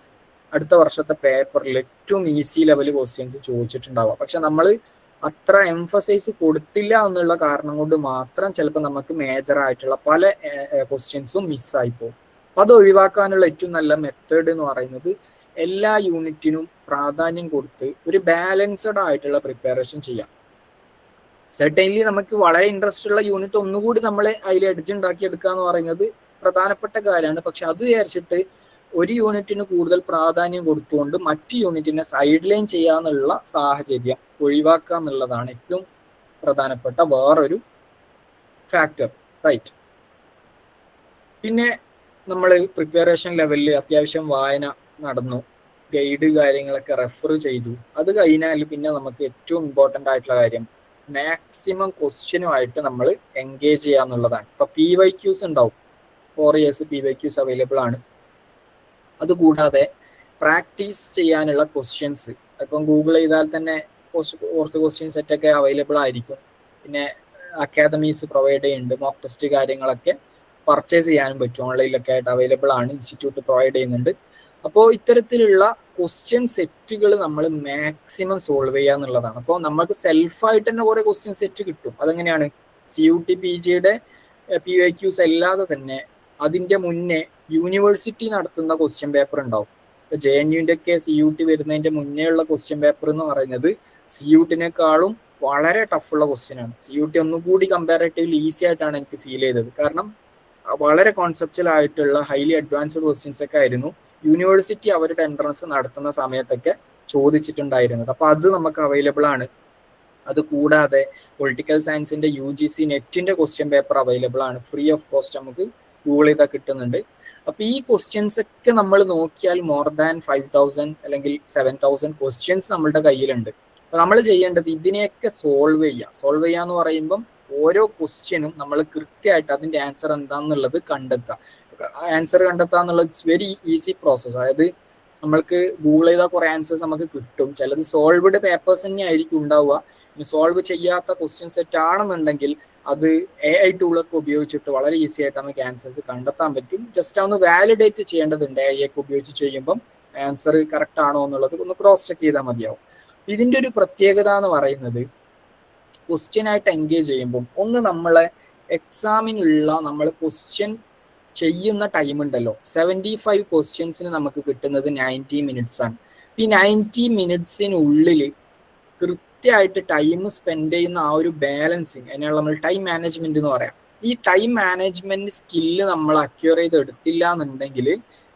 അടുത്ത വർഷത്തെ പേപ്പറിൽ ഏറ്റവും ഈസി ലെവൽ ക്വസ്റ്റ്യൻസ് ചോദിച്ചിട്ടുണ്ടാവുക. പക്ഷെ നമ്മൾ അത്ര എംഫസൈസ് കൊടുത്തില്ല എന്നുള്ള കാരണം കൊണ്ട് മാത്രം ചിലപ്പോൾ നമുക്ക് മേജർ ആയിട്ടുള്ള പല ക്വസ്റ്റ്യൻസും മിസ്സായി പോകും. അത് ഒഴിവാക്കാനുള്ള ഏറ്റവും നല്ല മെത്തേഡ് എന്ന് പറയുന്നത് എല്ലാ യൂണിറ്റിനും പ്രാധാന്യം കൊടുത്ത് ഒരു ബാലൻസ്ഡ് ആയിട്ടുള്ള പ്രിപ്പറേഷൻ ചെയ്യാം. സെർട്ടൻലി നമുക്ക് വളരെ ഇൻട്രസ്റ്റ് ഉള്ള യൂണിറ്റ് ഒന്നുകൂടി നമ്മൾ അതിൽ എഡ്ജ് ഉണ്ടാക്കി എടുക്കുക എന്ന് പറയുന്നത് പ്രധാനപ്പെട്ട കാര്യമാണ്. പക്ഷെ അത് വിചാരിച്ചിട്ട് ഒരു യൂണിറ്റിന് കൂടുതൽ പ്രാധാന്യം കൊടുത്തുകൊണ്ട് മറ്റു യൂണിറ്റിനെ സൈഡ് ലൈൻ ചെയ്യാന്നുള്ള സാഹചര്യം ഒഴിവാക്കുക എന്നുള്ളതാണ് ഏറ്റവും പ്രധാനപ്പെട്ട വേറൊരു ഫാക്ടർ, റൈറ്റ്? പിന്നെ നമ്മൾ പ്രിപ്പറേഷൻ ലെവലിൽ അത്യാവശ്യം വായന നടന്നു, ഗൈഡ് കാര്യങ്ങളൊക്കെ റെഫർ ചെയ്തു. അത് കഴിഞ്ഞാൽ പിന്നെ നമുക്ക് ഏറ്റവും ഇമ്പോർട്ടൻ്റ് ആയിട്ടുള്ള കാര്യം മാക്സിമം ക്വസ്റ്റ്യനുമായിട്ട് നമ്മൾ എൻഗേജ് ചെയ്യുക എന്നുള്ളതാണ്. ഇപ്പൊ PYQs ഉണ്ടാവും, 4 years PYQs അവൈലബിൾ ആണ്. അതുകൂടാതെ പ്രാക്ടീസ് ചെയ്യാനുള്ള ക്വസ്റ്റ്യൻസ് ഇപ്പം ഗൂഗിൾ ചെയ്താൽ തന്നെ കുറച്ച് ക്വസ്റ്റ്യൻ സെറ്റൊക്കെ അവൈലബിൾ ആയിരിക്കും. പിന്നെ അക്കാദമീസ് പ്രൊവൈഡ് ചെയ്യുന്നുണ്ട്, മോക്ക് ടെസ്റ്റ് കാര്യങ്ങളൊക്കെ പർച്ചേസ് ചെയ്യാനും പറ്റും, ഓൺലൈനിലൊക്കെ ആയിട്ട് അവൈലബിൾ ആണ്, ഇൻസ്റ്റിറ്റ്യൂട്ട് പ്രൊവൈഡ് ചെയ്യുന്നുണ്ട്. അപ്പോൾ ഇത്തരത്തിലുള്ള ക്വസ്റ്റ്യൻ സെറ്റുകൾ നമ്മൾ മാക്സിമം സോൾവ് ചെയ്യുക എന്നുള്ളതാണ്. അപ്പോൾ നമുക്ക് സെൽഫായിട്ട് തന്നെ കുറേ ക്വസ്റ്റ്യൻ സെറ്റ് കിട്ടും. അതെങ്ങനെയാണ്? CUT PGയുടെ PYQs അല്ലാതെ തന്നെ അതിൻ്റെ മുന്നേ യൂണിവേഴ്സിറ്റി നടത്തുന്ന ക്വസ്റ്റ്യൻ പേപ്പർ ഉണ്ടാവും. ഇപ്പൊ JNUവിൻ്റെ ഒക്കെ CUT വരുന്നതിന്റെ മുന്നേ ഉള്ള ക്വസ്റ്റ്യൻ പേപ്പർ എന്ന് പറയുന്നത് CUTനേക്കാളും വളരെ ടഫുള്ള ക്വസ്റ്റ്യൻ ആണ്. CUT ഒന്നുകൂടി കമ്പാരേറ്റീവ്ലി ഈസി ആയിട്ടാണ് എനിക്ക് ഫീൽ ചെയ്തത്. കാരണം വളരെ കോൺസെപ്റ്റൽ ആയിട്ടുള്ള ഹൈലി അഡ്വാൻസ്ഡ് ക്വസ്റ്റ്യൻസ് ഒക്കെ ആയിരുന്നു യൂണിവേഴ്സിറ്റി അവരുടെ എൻട്രൻസ് നടത്തുന്ന സമയത്തൊക്കെ ചോദിച്ചിട്ടുണ്ടായിരുന്നത്. അപ്പൊ അത് നമുക്ക് അവൈലബിൾ ആണ്. അത് കൂടാതെ പൊളിറ്റിക്കൽ സയൻസിന്റെ UGC നെറ്റിന്റെ ക്വസ്റ്റ്യൻ പേപ്പർ അവൈലബിൾ ആണ്, ഫ്രീ ഓഫ് കോസ്റ്റ് നമുക്ക് ഗൂഗിൾ ചെയ്താൽ കിട്ടുന്നുണ്ട്. അപ്പൊ ഈ ക്വസ്റ്റ്യൻസ് ഒക്കെ നമ്മൾ നോക്കിയാൽ മോർ ദാൻ 5000 അല്ലെങ്കിൽ 7000 ക്വസ്റ്റ്യൻസ് നമ്മളുടെ കയ്യിലുണ്ട്. അപ്പൊ നമ്മൾ ചെയ്യേണ്ടത് ഇതിനെയൊക്കെ സോൾവ് ചെയ്യാന്ന് പറയുമ്പം ഓരോ ക്വസ്റ്റ്യനും നമ്മൾ കൃത്യമായിട്ട് അതിന്റെ ആൻസർ എന്താണെന്നുള്ളത് കണ്ടെത്തുക. ആൻസർ കണ്ടെത്തുക എന്നുള്ളത് ഇറ്റ്സ് വെരി ഈസി പ്രോസസ്. അതായത് നമ്മൾക്ക് ഗൂഗിൾ ചെയ്താൽ കുറെ ആൻസേഴ്സ് നമുക്ക് കിട്ടും. ചിലത് സോൾവ്ഡ് പേപ്പേഴ്സ് തന്നെ ആയിരിക്കും ഉണ്ടാവുക. സോൾവ് ചെയ്യാത്ത ക്വസ്റ്റ്യൻ സെറ്റ് ആണെന്നുണ്ടെങ്കിൽ അത് AI ടൂളൊക്കെ ഉപയോഗിച്ചിട്ട് വളരെ ഈസി ആയിട്ട് നമുക്ക് ആൻസേഴ്സ് കണ്ടെത്താൻ പറ്റും. ജസ്റ്റ് ഒന്ന് വാലിഡേറ്റ് ചെയ്യേണ്ടതുണ്ട്. AI ഒക്കെ ഉപയോഗിച്ച് ചെയ്യുമ്പം ആൻസർ കറക്റ്റ് ആണോ എന്നുള്ളത് ഒന്ന് ക്രോസ് ചെക്ക് ചെയ്താൽ മതിയാവും. ഇതിന്റെ ഒരു പ്രത്യേകത എന്ന് പറയുന്നത് ക്വസ്റ്റ്യൻ ആയിട്ട് എൻഗേജ് ചെയ്യുമ്പോൾ ഒന്ന് നമ്മളെ എക്സാമിനുള്ള നമ്മൾ ക്വസ്റ്റ്യൻ ചെയ്യുന്ന ടൈം ഉണ്ടല്ലോ, 75 ക്വസ്റ്റ്യൻസിന് നമുക്ക് കിട്ടുന്നത് 90 minutes ആണ്. ഈ 90 minutesനുള്ളിൽ കൃത്യമായിട്ട് ടൈം സ്പെൻഡ് ചെയ്യുന്ന ആ ഒരു ബാലൻസിങ്, അതിനുള്ള നമ്മൾ ടൈം മാനേജ്മെന്റ് എന്ന് പറയാം. ഈ ടൈം മാനേജ്മെന്റ് സ്കില്ല് നമ്മൾ അക്യൂർ ചെയ്ത് എടുത്തില്ല എന്നുണ്ടെങ്കിൽ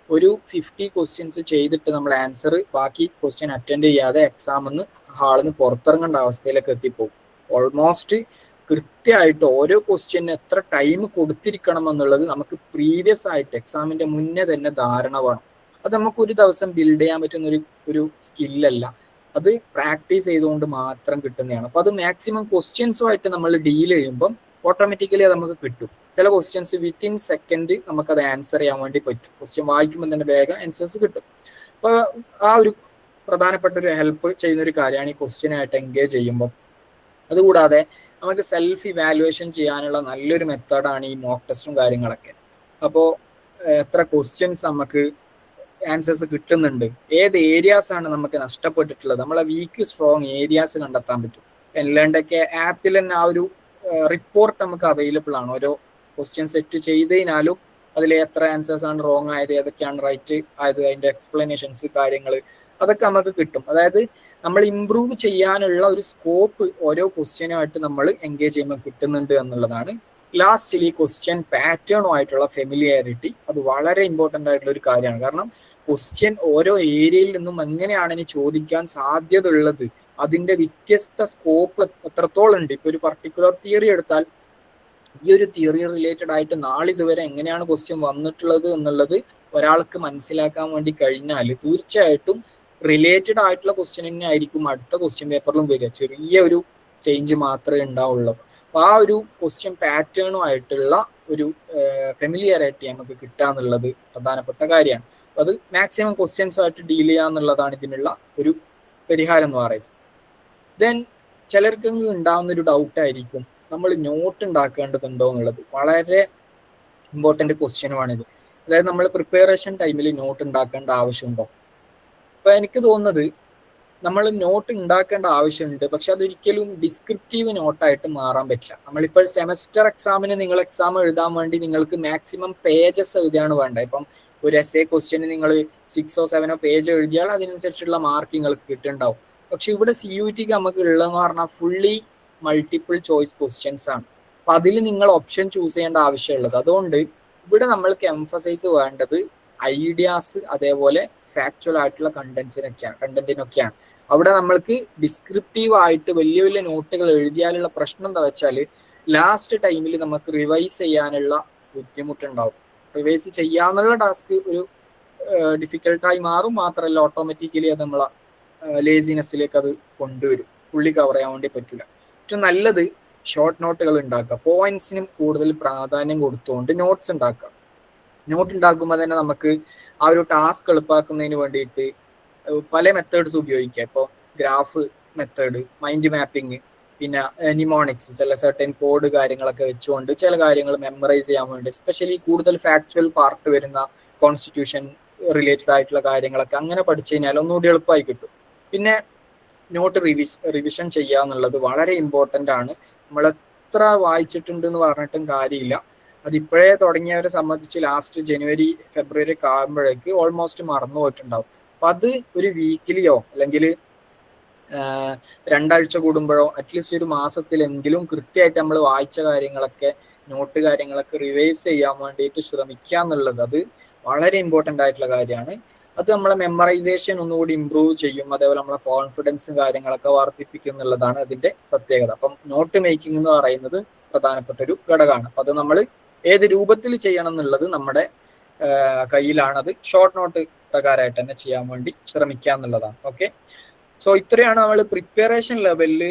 ഒരു 50 ക്വസ്റ്റ്യൻസ് ചെയ്തിട്ട് നമ്മൾ ആൻസർ ബാക്കി ക്വസ്റ്റ്യൻ അറ്റൻഡ് ചെയ്യാതെ എക്സാമിന്ന് ഹാളിൽ നിന്ന് പുറത്തിറങ്ങേണ്ട അവസ്ഥയിലേക്ക് എത്തിപ്പോകും. ഓൾമോസ്റ്റ് കൃത്യമായിട്ട് ഓരോ ക്വസ്റ്റ്യന് എത്ര ടൈം കൊടുത്തിരിക്കണം എന്നുള്ളത് നമുക്ക് പ്രീവിയസ് ആയിട്ട് എക്സാമിന്റെ മുന്നേ തന്നെ ധാരണ വേണം. അത് നമുക്ക് ഒരു ദിവസം ബിൽഡ് ചെയ്യാൻ പറ്റുന്ന ഒരു സ്കില്ലല്ല, അത് പ്രാക്ടീസ് ചെയ്തുകൊണ്ട് മാത്രം കിട്ടുന്നതാണ്. അപ്പൊ അത് മാക്സിമം ക്വസ്റ്റ്യൻസുമായിട്ട് നമ്മൾ ഡീൽ ചെയ്യുമ്പം ഓട്ടോമാറ്റിക്കലി അത് നമുക്ക് കിട്ടും. ചില ക്വസ്റ്റ്യൻസ് വിത്തിൻ സെക്കൻഡ് നമുക്കത് ആൻസർ ചെയ്യാൻ വേണ്ടി പറ്റും. ക്വസ്റ്റ്യൻ വായിക്കുമ്പോൾ തന്നെ വേഗം ആൻസേഴ്സ് കിട്ടും. അപ്പൊ ആ ഒരു പ്രധാനപ്പെട്ട ഒരു ഹെൽപ്പ് ചെയ്യുന്ന ഒരു കാര്യമാണ് ഈ ക്വസ്റ്റ്യനായിട്ട് എൻഗേജ് ചെയ്യുമ്പോൾ. അതുകൂടാതെ നമുക്ക് സെൽഫ് ഇവാലുവേഷൻ ചെയ്യാനുള്ള നല്ലൊരു മെത്തേഡാണ് ഈ മോക്ക് ടെസ്റ്റും കാര്യങ്ങളൊക്കെ. അപ്പോൾ എത്ര ക്വസ്റ്റ്യൻസ് നമുക്ക് ആൻസേഴ്സ് കിട്ടുന്നുണ്ട്, ഏത് ഏരിയാസ് ആണ് നമുക്ക് നഷ്ടപ്പെട്ടിട്ടുള്ളത്, നമ്മളെ വീക്ക് സ്ട്രോങ് ഏരിയാസ് കണ്ടെത്താൻ പറ്റും. എല്ലാണ്ടൊക്കെ ആപ്പിൽ തന്നെ ആ ഒരു റിപ്പോർട്ട് നമുക്ക് അവൈലബിൾ ആണ്. ഓരോ ക്വസ്റ്റ്യൻ സെറ്റ് ചെയ്തതിനാലും അതിൽ എത്ര ആൻസേഴ്സ് ആണ് റോങ് ആയത്, ഏതൊക്കെയാണ് റൈറ്റ് ആയത്, അതിന്റെ എക്സ്പ്ലനേഷൻസ് കാര്യങ്ങൾ അതൊക്കെ നമുക്ക് കിട്ടും. അതായത് നമ്മൾ ഇംപ്രൂവ് ചെയ്യാനുള്ള ഒരു സ്കോപ്പ് ഓരോ ക്വസ്റ്റ്യനുമായിട്ട് നമ്മൾ എൻഗേജ് ചെയ്യുമ്പോൾ കിട്ടുന്നുണ്ട് എന്നുള്ളതാണ്. ലാസ്റ്റിൽ ഈ ക്വസ്റ്റ്യൻ പാറ്റേണുമായിട്ടുള്ള ഫെമിലിയാരിറ്റി അത് വളരെ ഇമ്പോർട്ടൻ്റ് ആയിട്ടുള്ള ഒരു കാര്യമാണ്. കാരണം ക്വസ്റ്റ്യൻ ഓരോ ഏരിയയിൽ നിന്നും എങ്ങനെയാണ് ഇനി ചോദിക്കാൻ സാധ്യത ഉള്ളത്, അതിന്റെ വ്യത്യസ്ത സ്കോപ്പ് എത്രത്തോളം ഉണ്ട്. ഇപ്പൊ ഒരു പർട്ടിക്കുലർ തിയറി എടുത്താൽ ഈ ഒരു തിയറി റിലേറ്റഡ് ആയിട്ട് നാളിതുവരെ എങ്ങനെയാണ് ക്വസ്റ്റ്യൻ വന്നിട്ടുള്ളത് എന്നുള്ളത് ഒരാൾക്ക് മനസ്സിലാക്കാൻ വേണ്ടി കഴിഞ്ഞാൽ തീർച്ചയായിട്ടും റിലേറ്റഡ് ആയിട്ടുള്ള ക്വസ്റ്റ്യൻ തന്നെ ആയിരിക്കും അടുത്ത ക്വസ്റ്റ്യൻ പേപ്പറിലും വരിക. ചെറിയ ഒരു ചേഞ്ച് മാത്രമേ ഉണ്ടാവുള്ളൂ. അപ്പൊ ആ ഒരു ക്വസ്റ്റ്യൻ പാറ്റേണുമായിട്ടുള്ള ഒരു ഫെമിലിയറിറ്റി നമുക്ക് കിട്ടുക എന്നുള്ളത് പ്രധാനപ്പെട്ട കാര്യമാണ്. അപ്പൊ അത് മാക്സിമം ക്വസ്റ്റ്യൻസുമായിട്ട് ഡീൽ ചെയ്യുക എന്നുള്ളതാണ് ഇതിനുള്ള ഒരു പരിഹാരം എന്ന് പറയുന്നത്. ദെൻ ചിലർക്ക് ഉണ്ടാവുന്ന ഒരു ഡൗട്ട് ആയിരിക്കും, നമ്മൾ നോട്ട് ഉണ്ടാക്കേണ്ടതുണ്ടോ എന്നുള്ളത്. വളരെ ഇമ്പോർട്ടൻ്റ് ക്വസ്റ്റ്യനുമാണിത്. അതായത് നമ്മൾ പ്രിപ്പറേഷൻ ടൈമിൽ നോട്ട് ഉണ്ടാക്കേണ്ട ആവശ്യമുണ്ടോ? അപ്പൊ എനിക്ക് തോന്നുന്നത് നമ്മൾ നോട്ട് ഉണ്ടാക്കേണ്ട ആവശ്യമുണ്ട്, പക്ഷെ അതൊരിക്കലും ഡിസ്ക്രിപ്റ്റീവ് നോട്ടായിട്ട് മാറാൻ പറ്റില്ല. നമ്മളിപ്പോൾ സെമസ്റ്റർ എക്സാമിന് നിങ്ങൾ എക്സാം എഴുതാൻ വേണ്ടി നിങ്ങൾക്ക് മാക്സിമം പേജസ് എഴുതിയാണ് വേണ്ടത്. ഇപ്പം ഒരു എസ്എ ക്വസ്റ്റ്യന് നിങ്ങൾ 6 or 7 പേജ് എഴുതിയാൽ അതിനനുസരിച്ചുള്ള മാർക്ക് നിങ്ങൾക്ക് കിട്ടുന്നുണ്ടാവും. പക്ഷെ ഇവിടെ CUET നമുക്ക് ഉള്ളതെന്ന് പറഞ്ഞാൽ ഫുള്ളി മൾട്ടിപ്പിൾ ചോയ്സ് ക്വസ്റ്റ്യൻസ് ആണ്. അപ്പൊ അതിൽ നിങ്ങൾ ഓപ്ഷൻ ചൂസ് ചെയ്യേണ്ട ആവശ്യമുള്ളത്. അതുകൊണ്ട് ഇവിടെ നമ്മൾക്ക് എംഫസൈസ് വേണ്ടത് ഐഡിയാസ് അതേപോലെ ഫാക്ച്വൽ ആയിട്ടുള്ള കണ്ടന്റിനൊക്കെയാണ്. അവിടെ നമ്മൾക്ക് ഡിസ്ക്രിപ്റ്റീവ് ആയിട്ട് വലിയ വലിയ നോട്ടുകൾ എഴുതിയാലുള്ള പ്രശ്നം എന്താ വെച്ചാൽ ലാസ്റ്റ് ടൈമിൽ നമുക്ക് റിവൈസ് ചെയ്യാനുള്ള ബുദ്ധിമുട്ടുണ്ടാവും. റിവൈസ് ചെയ്യാന്നുള്ള ടാസ്ക് ഒരു ഡിഫിക്കൽട്ടായി മാറും. മാത്രമല്ല ഓട്ടോമാറ്റിക്കലി അത് നമ്മളെ ലേസിനെസ്സിലേക്ക് അത് കൊണ്ടുവരും. ഫുള്ളി കവർ ചെയ്യാൻ വേണ്ടി പറ്റില്ല. ഏറ്റവും നല്ലത് ഷോർട്ട് നോട്ടുകൾ ഉണ്ടാക്കുക, പോയിന്റ്സിനും കൂടുതൽ പ്രാധാന്യം കൊടുത്തുകൊണ്ട് നോട്ട്സ് ഉണ്ടാക്കുക. നോട്ട് ഉണ്ടാക്കുമ്പോൾ തന്നെ നമുക്ക് ആ ഒരു ടാസ്ക് എളുപ്പമാക്കുന്നതിന് വേണ്ടിയിട്ട് പല മെത്തേഡ്സ് ഉപയോഗിക്കാം. ഇപ്പോൾ ഗ്രാഫ് മെത്തേഡ്, മൈൻഡ് മാപ്പിംഗ്, പിന്നെ നിമോണിക്സ്, ചില സർട്ടൻ കോഡ് കാര്യങ്ങളൊക്കെ വെച്ചുകൊണ്ട് ചില കാര്യങ്ങൾ മെമ്മറൈസ് ചെയ്യാൻ വേണ്ടി, എസ്പെഷ്യലി കൂടുതൽ ഫാക്ച്വൽ പാർട്ട് വരുന്ന കോൺസ്റ്റിറ്റ്യൂഷൻ റിലേറ്റഡ് ആയിട്ടുള്ള കാര്യങ്ങളൊക്കെ അങ്ങനെ പഠിച്ചു കഴിഞ്ഞാൽ ഒന്നുകൂടി എളുപ്പമായി കിട്ടും. പിന്നെ നോട്ട് റിവിഷൻ ചെയ്യുക എന്നുള്ളത് വളരെ ഇമ്പോർട്ടൻ്റ് ആണ്. നമ്മൾ എത്ര വായിച്ചിട്ടുണ്ട് എന്ന് പറഞ്ഞിട്ടും കാര്യമില്ല. അതിപ്പോഴേ തുടങ്ങിയവരെ സംബന്ധിച്ച് ലാസ്റ്റ് ജനുവരി ഫെബ്രുവരി ഒക്കെ ആകുമ്പോഴേക്ക് ഓൾമോസ്റ്റ് മറന്നു പോയിട്ടുണ്ടാവും. അപ്പൊ അത് ഒരു വീക്കിലിയോ അല്ലെങ്കിൽ 2 ആഴ്ച കൂടുമ്പോഴോ അറ്റ്ലീസ്റ്റ് ഒരു മാസത്തിലെങ്കിലും കൃത്യമായിട്ട് നമ്മൾ വായിച്ച കാര്യങ്ങളൊക്കെ നോട്ട് കാര്യങ്ങളൊക്കെ റിവൈസ് ചെയ്യാൻ വേണ്ടിയിട്ട് ശ്രമിക്കുക എന്നുള്ളത് അത് വളരെ ഇമ്പോർട്ടൻ്റ് ആയിട്ടുള്ള കാര്യമാണ്. അത് നമ്മളെ മെമ്മറൈസേഷൻ ഒന്നുകൂടി ഇമ്പ്രൂവ് ചെയ്യും. അതേപോലെ നമ്മളെ കോൺഫിഡൻസും കാര്യങ്ങളൊക്കെ വർദ്ധിപ്പിക്കും എന്നുള്ളതാണ് അതിന്റെ പ്രത്യേകത. അപ്പം നോട്ട് മേക്കിംഗ് എന്ന് പറയുന്നത് പ്രധാനപ്പെട്ട ഒരു ഘടകമാണ്. അപ്പൊ അത് നമ്മൾ ഏത് രൂപത്തിൽ ചെയ്യണം എന്നുള്ളത് നമ്മുടെ കയ്യിലാണ്. അത് ഷോർട്ട് നോട്ട് പ്രകാരമായിട്ട് തന്നെ ചെയ്യാൻ വേണ്ടി ശ്രമിക്കുക എന്നുള്ളതാണ്. ഓക്കെ, സോ ഇത്രയാണ് നമ്മൾ പ്രിപ്പറേഷൻ ലെവലിൽ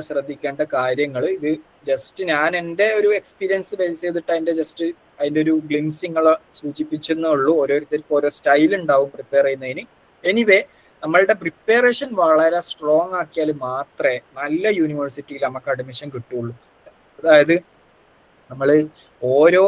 ശ്രദ്ധിക്കേണ്ട കാര്യങ്ങൾ. ഇത് ജസ്റ്റ് ഞാൻ എൻ്റെ ഒരു എക്സ്പീരിയൻസ് ബേസ് ചെയ്തിട്ട് അതിൻ്റെ ഒരു ഗ്ലിംസ് നിങ്ങളെ സൂചിപ്പിച്ചെന്നേ ഉള്ളൂ. ഓരോരുത്തർക്കും ഓരോ സ്റ്റൈൽ ഉണ്ടാവും പ്രിപ്പയർ ചെയ്യുന്നതിന്. എനിവേ നമ്മളുടെ പ്രിപ്പറേഷൻ വളരെ സ്ട്രോങ് ആക്കിയാൽ മാത്രമേ നല്ല യൂണിവേഴ്സിറ്റിയിൽ നമുക്ക് അഡ്മിഷൻ കിട്ടുള്ളൂ. അതായത് നമ്മൾ ഓരോ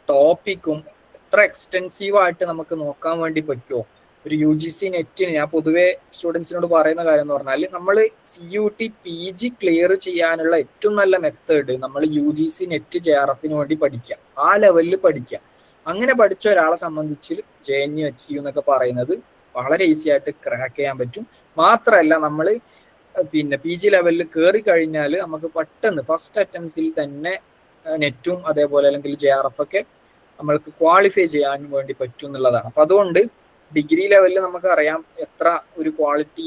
ടോപ്പിക്കും എത്ര എക്സ്റ്റെൻസീവായിട്ട് നമുക്ക് നോക്കാൻ വേണ്ടി പറ്റുമോ. ഒരു UGC നെറ്റിന് ഞാൻ പൊതുവെ സ്റ്റുഡൻസിനോട് പറയുന്ന കാര്യം എന്ന് പറഞ്ഞാൽ നമ്മൾ CUT PG ക്ലിയർ ചെയ്യാനുള്ള ഏറ്റവും നല്ല മെത്തേഡ് നമ്മൾ UGC നെറ്റ് JRF വേണ്ടി പഠിക്കുക, ആ ലെവലിൽ പഠിക്കുക. അങ്ങനെ പഠിച്ച ഒരാളെ സംബന്ധിച്ച് JNU HCU എന്നൊക്കെ പറയുന്നത് വളരെ ഈസി ആയിട്ട് ക്രാക്ക് ചെയ്യാൻ പറ്റും. മാത്രമല്ല നമ്മൾ പിന്നെ PG ലെവലിൽ കയറി കഴിഞ്ഞാൽ നമുക്ക് പെട്ടെന്ന് ഫസ്റ്റ് അറ്റംപ്റ്റിൽ തന്നെ നെറ്റും അതേപോലെ അല്ലെങ്കിൽ JRF ഒക്കെ നമ്മൾക്ക് ക്വാളിഫൈ ചെയ്യാൻ വേണ്ടി പറ്റും എന്നുള്ളതാണ്. അപ്പൊ അതുകൊണ്ട് ഡിഗ്രി ലെവലിൽ നമുക്ക് അറിയാം എത്ര ഒരു ക്വാളിറ്റി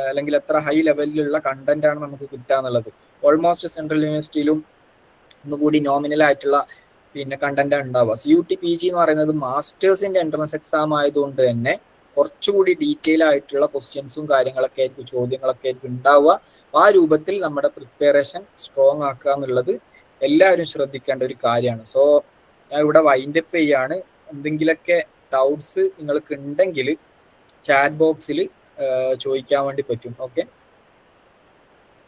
അല്ലെങ്കിൽ എത്ര ഹൈ ലെവലിലുള്ള കണ്ടന്റ് ആണ് നമുക്ക് കിട്ടുക എന്നുള്ളത്. ഓൾമോസ്റ്റ് സെൻട്രൽ യൂണിവേഴ്സിറ്റിയിലും ഒന്നുകൂടി നോമിനൽ ആയിട്ടുള്ള പിന്നെ കണ്ടന്റ് ഉണ്ടാവുക. CUT PG എന്ന് പറയുന്നത് മാസ്റ്റേഴ്സിന്റെ എൻട്രൻസ് എക്സാം ആയതുകൊണ്ട് തന്നെ കുറച്ചുകൂടി ഡീറ്റെയിൽ ആയിട്ടുള്ള ക്വസ്റ്റ്യൻസും കാര്യങ്ങളൊക്കെ ആയിരിക്കും, ചോദ്യങ്ങളൊക്കെ ആയിരിക്കും ഉണ്ടാവുക. ആ രൂപത്തിൽ നമ്മുടെ പ്രിപ്പറേഷൻ സ്ട്രോങ് ആക്കുക എന്നുള്ളത് എല്ലാവരും ശ്രദ്ധിക്കേണ്ട ഒരു കാര്യമാണ്. സോ ഞാൻ ഇവിടെ വൈൻഡ് അപ്പ് ചെയ്യാണ്. എന്തെങ്കിലുമൊക്കെ ഡൗട്ട്സ് നിങ്ങൾക്ക് ഉണ്ടെങ്കിൽ ചാറ്റ് ബോക്സിൽ ചോദിക്കാൻ വേണ്ടി പറ്റും. ഓക്കെ,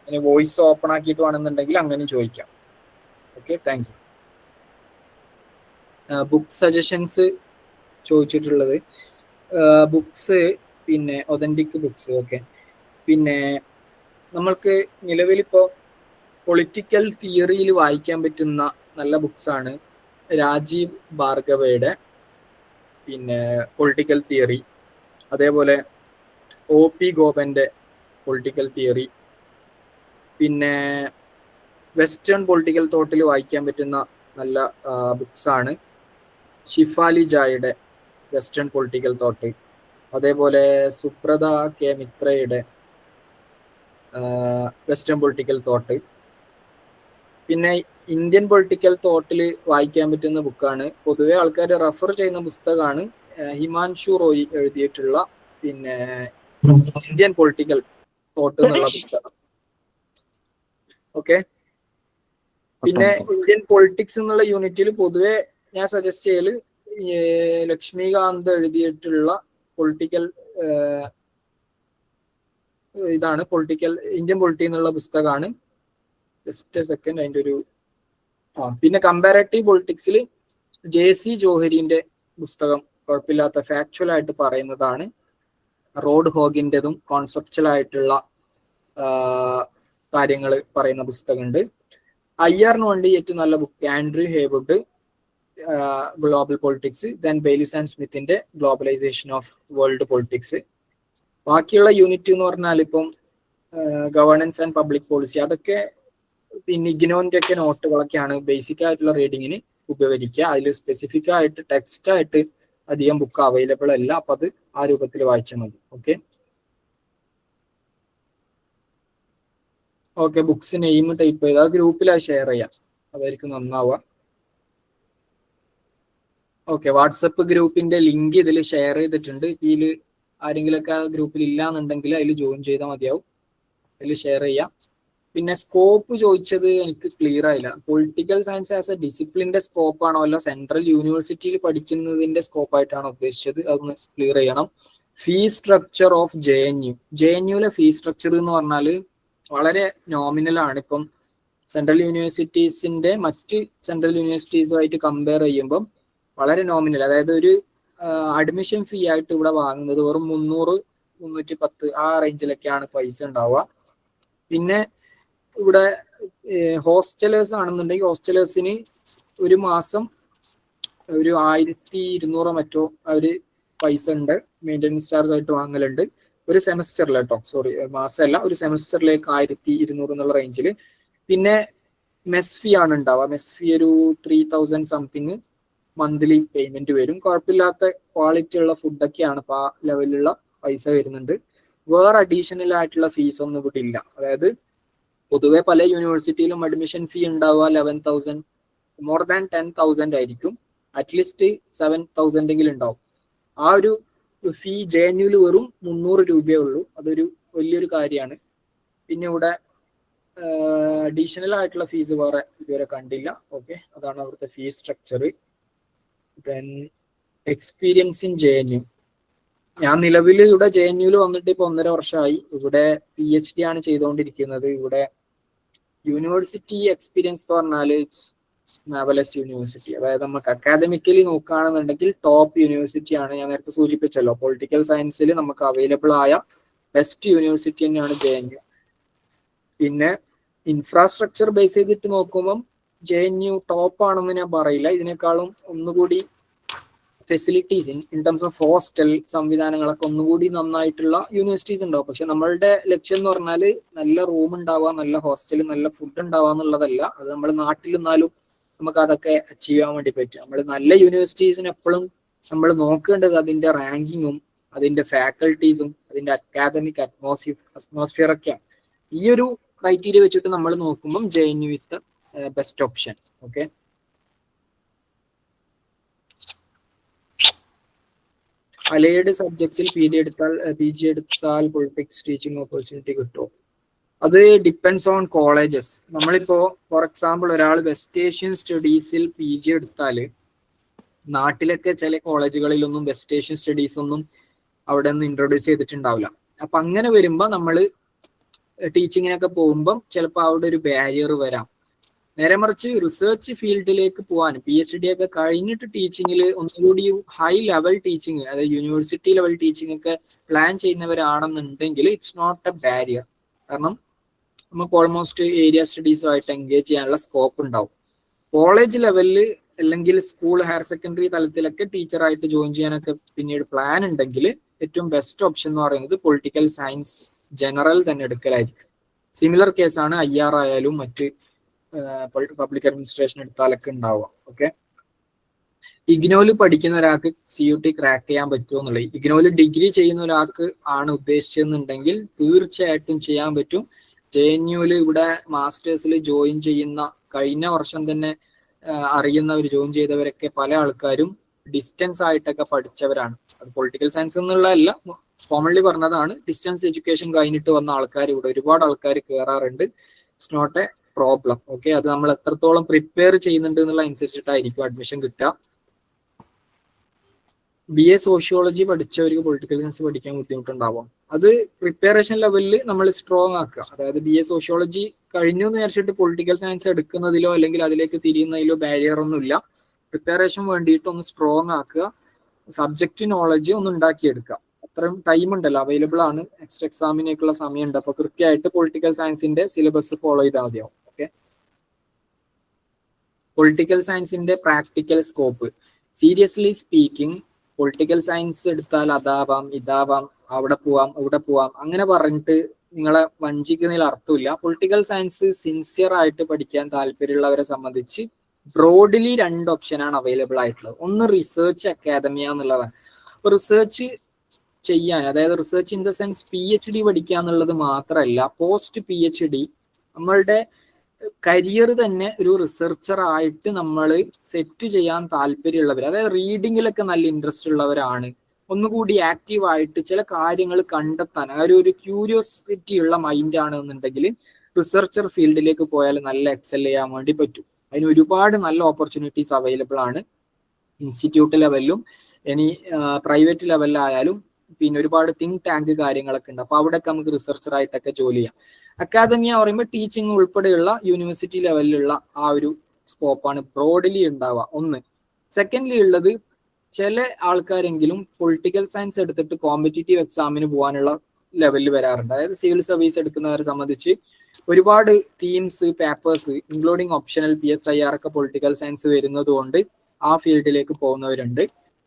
ഇനി വോയിസ് ഓപ്പൺ ആക്കിയിട്ട് വേണമെന്നുണ്ടെങ്കിൽ അങ്ങനെ ചോദിക്കാം. Okay, thank you. Book suggestions ചോദിച്ചിട്ടുള്ളത് ബുക്സ്, പിന്നെ ഒതന്റിക് ബുക്സ്. ഓക്കെ, പിന്നെ നമ്മൾക്ക് നിലവിലിപ്പോൾ പൊളിറ്റിക്കൽ തിയറിയിൽ വായിക്കാൻ പറ്റുന്ന നല്ല ബുക്സാണ് രാജീവ് ഭാർഗവയുടെ പിന്നെ പൊളിറ്റിക്കൽ തിയറി, അതേപോലെ OP ഗോപന്റെ പൊളിറ്റിക്കൽ തിയറി, പിന്നെ വെസ്റ്റേൺ പൊളിറ്റിക്കൽ തോട്ടിൽ വായിക്കാൻ പറ്റുന്ന നല്ല ബുക്സാണ് ഷിഫാലി ജായുടെ വെസ്റ്റേൺ പൊളിറ്റിക്കൽ തോട്ട്, അതേപോലെ സുബ്രത കെ മിത്രയുടെ വെസ്റ്റേൺ പൊളിറ്റിക്കൽ തോട്ട്. പിന്നെ ഇന്ത്യൻ പൊളിറ്റിക്കൽ തോട്ടിൽ വായിക്കാൻ പറ്റുന്ന ബുക്കാണ്, പൊതുവെ ആൾക്കാർ റെഫർ ചെയ്യുന്ന പുസ്തകമാണ് ഹിമാൻഷു റോയി എഴുതിയിട്ടുള്ള പിന്നെ ഇന്ത്യൻ പൊളിറ്റിക്കൽ തോട്ട് എന്നുള്ള പുസ്തകം. ഓക്കെ, പിന്നെ ഇന്ത്യൻ പൊളിറ്റിക്സ് എന്നുള്ള യൂണിറ്റിൽ പൊതുവെ ഞാൻ സജസ്റ്റ് ചെയ്യല് ലക്ഷ്മികാന്ത് എഴുതിയിട്ടുള്ള പൊളിറ്റിക്കൽ ഇതാണ് പൊളിറ്റിക്കൽ ഇന്ത്യൻ പൊളിറ്റി എന്നുള്ള പുസ്തകമാണ്. ജസ്റ്റ് സെക്കൻഡ് അതിൻ്റെ ഒരു പിന്നെ കമ്പാരറ്റീവ് പൊളിറ്റിക്സിൽ JC ജോഹരിന്റെ പുസ്തകം കുഴപ്പമില്ലാത്ത ഫാക്ച്വൽ ആയിട്ട് പറയുന്നതാണ്. റോഡ് ഹോഗിൻ്റെതും കോൺസെപ്ച്വൽ ആയിട്ടുള്ള കാര്യങ്ങൾ പറയുന്ന പുസ്തകമുണ്ട്. IR വേണ്ടി ഏറ്റവും നല്ല book Andrew Heywood global politics, then Baylis and സ്മിത്തിന്റെ ഗ്ലോബലൈസേഷൻ ഓഫ് വേൾഡ് പൊളിറ്റിക്സ്. ബാക്കിയുള്ള യൂണിറ്റ് എന്ന് പറഞ്ഞാൽ ഇപ്പം ഗവേണൻസ് ആൻഡ് പബ്ലിക് പോളിസി, അതൊക്കെ പിന്നെ ഇഗ്നോന്റെ ഒക്കെ നോട്ടുകളൊക്കെയാണ് ബേസിക് ആയിട്ടുള്ള റീഡിങ്ങിന് ഉപകരിക്കുക. അതിൽ സ്പെസിഫിക് ആയിട്ട് ടെക്സ്റ്റ് ആയിട്ട് അധികം ബുക്ക് അവൈലബിൾ അല്ല, അപ്പൊ അത് ആ രൂപത്തിൽ വായിച്ചാൽ മതി. ഓക്കെ, ബുക്സ് നെയിം ടൈപ്പ് ചെയ്ത് ആ ഗ്രൂപ്പിലായി ഷെയർ ചെയ്യാം, അതായിരിക്കും നന്നാവുക. ഓക്കെ, വാട്സപ്പ് ഗ്രൂപ്പിന്റെ ലിങ്ക് ഇതിൽ ഷെയർ ചെയ്തിട്ടുണ്ട്. ഇതിൽ ആരെങ്കിലുമൊക്കെ ആ ഗ്രൂപ്പിൽ ഇല്ലാന്നുണ്ടെങ്കിൽ അതിൽ ജോയിൻ ചെയ്താൽ മതിയാവും, അതിൽ ഷെയർ ചെയ്യാം. പിന്നെ സ്കോപ്പ് ചോദിച്ചത് എനിക്ക് ക്ലിയർ ആയില്ല. പൊളിറ്റിക്കൽ സയൻസ് ആസ് എ ഡിസിപ്ലിന്റെ സ്കോപ്പ് ആണോ അല്ല സെൻട്രൽ യൂണിവേഴ്സിറ്റിയിൽ പഠിക്കുന്നതിന്റെ സ്കോപ്പ് ആയിട്ടാണോ ഉദ്ദേശിച്ചത്, അതൊന്ന് ക്ലിയർ ചെയ്യണം. ഫീസ് സ്ട്രക്ചർ ഓഫ് JNUലെ ഫീസ് സ്ട്രക്ചർ എന്ന് പറഞ്ഞാൽ വളരെ നോമിനൽ ആണ്. ഇപ്പം സെൻട്രൽ യൂണിവേഴ്സിറ്റീസിന്റെ മറ്റ് സെൻട്രൽ യൂണിവേഴ്സിറ്റീസുമായിട്ട് കമ്പയർ ചെയ്യുമ്പം വളരെ നോമിനൽ, അതായത് ഒരു അഡ്മിഷൻ ഫീ ആയിട്ട് ഇവിടെ വാങ്ങുന്നത് വെറും 300-310 ആ റേഞ്ചിലൊക്കെയാണ് പൈസ ഉണ്ടാവുക. പിന്നെ ഇവിടെ ഹോസ്റ്റലേഴ്സ് ആണെന്നുണ്ടെങ്കിൽ ഹോസ്റ്റലേഴ്സിന് ഒരു മാസം ഒരു 1200 മറ്റോ അവര് പൈസ ഉണ്ട്, മെയിൻ്റെനൻസ് ചാർജ് ആയിട്ട് വാങ്ങലുണ്ട് ഒരു സെമസ്റ്ററിൽ കേട്ടോ, സോറി മാസമല്ല, ഒരു സെമസ്റ്ററിലേക്ക് 1200 എന്നുള്ള റേഞ്ചിൽ. പിന്നെ മെസ് ഫീ ആണ് ഉണ്ടാവുക, മെസ് ഫീ ഒരു 3000 സംതിങ് മന്ത്ലി പേയ്മെന്റ് വരും. കുഴപ്പമില്ലാത്ത ക്വാളിറ്റി ഉള്ള ഫുഡൊക്കെയാണ്, അപ്പോൾ ആ ലെവലിലുള്ള പൈസ വരുന്നുണ്ട്. വേറെ അഡീഷണൽ ആയിട്ടുള്ള ഫീസ് ഒന്നും ഇവിടെ ഇല്ല. അതായത് പൊതുവെ പല യൂണിവേഴ്സിറ്റിയിലും അഡ്മിഷൻ ഫീ ഉണ്ടാവുക 11,000, മോർ ദാൻ 10,000 ആയിരിക്കും, അറ്റ്ലീസ്റ്റ് 7,000 എങ്കിലും ഉണ്ടാവും. ആ ഒരു ഫീ JNUവിൽ വെറും 300 രൂപയേ ഉള്ളൂ, അതൊരു വലിയൊരു കാര്യമാണ്. പിന്നെ ഇവിടെ അഡീഷണൽ ആയിട്ടുള്ള ഫീസ് വേറെ ഇതുവരെ കണ്ടില്ല. ഓക്കെ, അതാണ് അവിടുത്തെ fees structure. Then experience in JNU. ഞാൻ നിലവിൽ ഇവിടെ JNUവിൽ വന്നിട്ട് ഇപ്പൊ 1.5 വർഷമായി. ഇവിടെ PhD ആണ് ചെയ്തുകൊണ്ടിരിക്കുന്നത്. ഇവിടെ യൂണിവേഴ്സിറ്റി എക്സ്പീരിയൻസ് എന്ന് പറഞ്ഞാൽ മാവലസ് യൂണിവേഴ്സിറ്റി, അതായത് നമുക്ക് അക്കാദമിക്കലി നോക്കുകയാണെന്നുണ്ടെങ്കിൽ ടോപ്പ് യൂണിവേഴ്സിറ്റി ആണ്. ഞാൻ നേരത്തെ സൂചിപ്പിച്ചല്ലോ, പൊളിറ്റിക്കൽ സയൻസിൽ നമുക്ക് അവൈലബിൾ ആയ ബെസ്റ്റ് യൂണിവേഴ്സിറ്റി തന്നെയാണ് JNU. പിന്നെ ഇൻഫ്രാസ്ട്രക്ചർ ബേസ് ചെയ്തിട്ട് നോക്കുമ്പം JNU ടോപ്പ് ആണെന്ന് ഞാൻ പറയില്ല, ഇതിനേക്കാളും ഒന്നുകൂടി facilities in terms of hostel സംവിധാനങ്ങളൊക്കെ ഒന്നുകൂടി നന്നായിട്ടുള്ള യൂണിവേഴ്സിറ്റീസ് ഉണ്ടാവും. പക്ഷെ നമ്മളുടെ ലക്ഷ്യം എന്ന് പറഞ്ഞാൽ നല്ല റൂം ഉണ്ടാവുക, നല്ല ഹോസ്റ്റൽ, നല്ല ഫുഡ് ഉണ്ടാവുക എന്നുള്ളതല്ല. അത് നമ്മൾ നാട്ടിൽ നിന്നാലും നമുക്ക് അതൊക്കെ അച്ചീവ് ചെയ്യാൻ വേണ്ടി പറ്റും. നമ്മൾ നല്ല യൂണിവേഴ്സിറ്റീസിന് എപ്പോഴും നമ്മൾ നോക്കേണ്ടത് അതിന്റെ റാങ്കിങ്ങും അതിന്റെ ഫാക്കൽറ്റീസും അതിന്റെ അക്കാദമിക് അറ്റ്മോസ്ഫിയർ ഒക്കെയാണ്. ഈ ഒരു ക്രൈറ്റീരിയ വെച്ചിട്ട് നമ്മൾ നോക്കുമ്പം JNU is the best option. Okay, allied സബ്ജക്ട്സിൽ PG എടുത്താൽ പൊളിറ്റിക്സ് ടീച്ചിങ് ഓപ്പർച്യൂണിറ്റി കിട്ടുമോ? അത് ഡിപ്പെൻഡ്സ് ഓൺ കോളേജസ്. നമ്മളിപ്പോ ഫോർ എക്സാമ്പിൾ ഒരാൾ വെസ്റ്റ് ഏഷ്യൻ സ്റ്റഡീസിൽ PG എടുത്താൽ നാട്ടിലൊക്കെ ചില കോളേജുകളിലൊന്നും വെസ്റ്റ് ഏഷ്യൻ സ്റ്റഡീസ് ഒന്നും അവിടെ ഒന്നും ഇൻട്രൊഡ്യൂസ് ചെയ്തിട്ടുണ്ടാവില്ല. അപ്പൊ അങ്ങനെ വരുമ്പോൾ നമ്മൾ ടീച്ചിങ്ങിനൊക്കെ പോകുമ്പം ചിലപ്പോൾ അവിടെ ഒരു ബാരിയർ വരാം. നേരെ മറിച്ച് റിസർച്ച് ഫീൽഡിലേക്ക് പോകാൻ PhD ഒക്കെ കഴിഞ്ഞിട്ട് ടീച്ചിങ്ങിൽ ഒന്നുകൂടി ഹൈ ലെവൽ ടീച്ചിങ്, അതായത് യൂണിവേഴ്സിറ്റി ലെവൽ ടീച്ചിങ് ഒക്കെ പ്ലാൻ ചെയ്യുന്നവരാണെന്നുണ്ടെങ്കിൽ ഇറ്റ്സ് നോട്ട് എ ബാരിയർ. കാരണം നമുക്ക് ഓൾമോസ്റ്റ് ഏരിയ സ്റ്റഡീസുമായിട്ട് എൻഗേജ് ചെയ്യാനുള്ള സ്കോപ്പ് ഉണ്ടാവും. കോളേജ് ലെവലിൽ അല്ലെങ്കിൽ സ്കൂൾ ഹയർ സെക്കൻഡറി തലത്തിലൊക്കെ ടീച്ചറായിട്ട് ജോയിൻ ചെയ്യാനൊക്കെ പിന്നീട് പ്ലാൻ ഉണ്ടെങ്കിൽ ഏറ്റവും ബെസ്റ്റ് ഓപ്ഷൻ എന്ന് പറയുന്നത് പൊളിറ്റിക്കൽ സയൻസ് ജനറൽ തന്നെ എടുക്കലായിരിക്കും. സിമിലർ കേസാണ് IR ആയാലും മറ്റ് പബ്ലിക് അഡ്മിനിസ്ട്രേഷൻ എടുത്താലൊക്കെ ഉണ്ടാവുക. ഓക്കെ, ഇഗ്നോയിൽ പഠിക്കുന്ന ഒരാൾക്ക് CUT ക്രാക്ക് ചെയ്യാൻ പറ്റുമോ എന്നുള്ളത്, ഇഗ്നോയിൽ ഡിഗ്രി ചെയ്യുന്ന ഒരാൾക്ക് ആണ് ഉദ്ദേശിച്ചെന്നുണ്ടെങ്കിൽ തീർച്ചയായിട്ടും ചെയ്യാൻ പറ്റും. JNUവിൽ ഇവിടെ മാസ്റ്റേഴ്സിൽ ജോയിൻ ചെയ്യുന്ന കഴിഞ്ഞ വർഷം തന്നെ അറിയുന്നവർ ജോയിൻ ചെയ്തവരൊക്കെ പല ആൾക്കാരും ഡിസ്റ്റൻസ് ആയിട്ടൊക്കെ പഠിച്ചവരാണ്. അത് പൊളിറ്റിക്കൽ സയൻസ് എന്നുള്ളതല്ല, കോമൺലി പറഞ്ഞതാണ്. ഡിസ്റ്റൻസ് എഡ്യൂക്കേഷൻ കഴിഞ്ഞിട്ട് വന്ന ആൾക്കാർ ഇവിടെ ഒരുപാട് ആൾക്കാർ കയറാറുണ്ട്. It's not a problem. Okay, അത് നമ്മൾ എത്രത്തോളം പ്രിപ്പയർ ചെയ്യുന്നുണ്ട് എന്നുള്ള അനുസരിച്ചിട്ടായിരിക്കും അഡ്മിഷൻ കിട്ടുക. BA സോഷ്യോളജി പഠിച്ചവർക്ക് പൊളിറ്റിക്കൽ സയൻസ് പഠിക്കാൻ ബുദ്ധിമുട്ടുണ്ടാവാം. അത് പ്രിപ്പറേഷൻ ലെവലിൽ നമ്മൾ സ്ട്രോങ് ആക്കുക. അതായത് BA സോഷ്യോളജി കഴിഞ്ഞു എന്ന് വിചാരിച്ചിട്ട് പൊളിറ്റിക്കൽ സയൻസ് എടുക്കുന്നതിലോ അല്ലെങ്കിൽ അതിലേക്ക് തിരിയുന്നതിലോ ബാരിയർ ഒന്നുമില്ല. പ്രിപ്പറേഷൻ വേണ്ടിയിട്ട് ഒന്ന് സ്ട്രോങ് ആക്കുക, സബ്ജക്റ്റ് നോളജ് ഒന്ന് ഉണ്ടാക്കിയെടുക്കുക. അത്രയും ടൈം ഉണ്ടല്ലോ, അവൈലബിൾ ആണ്. നെക്സ്റ്റ് എക്സാമിനേക്കുള്ള സമയമുണ്ട്. അപ്പൊ കൃത്യമായിട്ട് പൊളിറ്റിക്കൽ സയൻസിന്റെ സിലബസ് ഫോളോ ചെയ്താൽ മതിയാവും. ഓക്കെ, പൊളിറ്റിക്കൽ സയൻസിന്റെ practical scope. Seriously speaking, political science എടുത്താൽ അതാവാം ഇതാവാം അവിടെ പോവാം ഇവിടെ പോവാം അങ്ങനെ പറഞ്ഞിട്ട് നിങ്ങളെ വഞ്ചിക്കുന്നതിൽ അർത്ഥമില്ല. പൊളിറ്റിക്കൽ സയൻസ് സിൻസിയർ ആയിട്ട് പഠിക്കാൻ താല്പര്യമുള്ളവരെ സംബന്ധിച്ച് ബ്രോഡ്ലി 2 ഓപ്ഷനാണ് അവൈലബിൾ ആയിട്ടുള്ളത്. ഒന്ന് റിസർച്ച് അക്കാദമിയ എന്നുള്ളതാണ്. അപ്പൊ റിസർച്ച് ചെയ്യാൻ, അതായത് research in the sense PhD പഠിക്കുക എന്നുള്ളത് മാത്രമല്ല, പോസ്റ്റ് PhD നമ്മളുടെ കരിയർ തന്നെ ഒരു റിസർച്ചർ ആയിട്ട് നമ്മൾ സെറ്റ് ചെയ്യാൻ താല്പര്യമുള്ളവർ, അതായത് റീഡിങ്ങിലൊക്കെ നല്ല ഇൻട്രസ്റ്റ് ഉള്ളവരാണ്, ഒന്നുകൂടി ആക്റ്റീവ് ആയിട്ട് ചില കാര്യങ്ങൾ കണ്ടെത്താൻ ആ ഒരു ക്യൂരിയോസിറ്റി ഉള്ള മൈൻഡ് ആണെന്നുണ്ടെങ്കിൽ റിസർച്ചർ ഫീൽഡിലേക്ക് പോയാൽ നല്ല എക്സൽ ചെയ്യാൻ വേണ്ടി പറ്റും. അതിന് ഒരുപാട് നല്ല ഓപ്പർച്യൂണിറ്റീസ് അവൈലബിൾ ആണ്. ഇൻസ്റ്റിറ്റ്യൂട്ട് ലെവലിലും ഇനി പ്രൈവറ്റ് ലെവലിലായാലും പിന്നെ ഒരുപാട് തിങ്ക് ടാങ്ക് കാര്യങ്ങളൊക്കെ ഉണ്ട്. അപ്പൊ അവിടെയൊക്കെ നമുക്ക് റിസർച്ചർ ആയിട്ടൊക്കെ ജോലി ചെയ്യാം. അക്കാദമിയ പറയുമ്പോൾ ടീച്ചിങ് ഉൾപ്പെടെയുള്ള യൂണിവേഴ്സിറ്റി ലെവലിലുള്ള ആ ഒരു സ്കോപ്പാണ് ബ്രോഡ്ലി ഉണ്ടാവുക. ഒന്ന്. സെക്കൻഡ്ലി ഉള്ളത്, ചില ആൾക്കാരെങ്കിലും പൊളിറ്റിക്കൽ സയൻസ് എടുത്തിട്ട് കോമ്പറ്റീറ്റീവ് എക്സാമിന് പോകാനുള്ള ലെവലിൽ വരാറുണ്ട്. അതായത് സിവിൽ സർവീസ് എടുക്കുന്നവരെ സംബന്ധിച്ച് ഒരുപാട് themes, papers including optional PSIR ഒക്കെ പൊളിറ്റിക്കൽ സയൻസ് വരുന്നത് കൊണ്ട് ആ ഫീൽഡിലേക്ക് പോകുന്നവരുണ്ട്.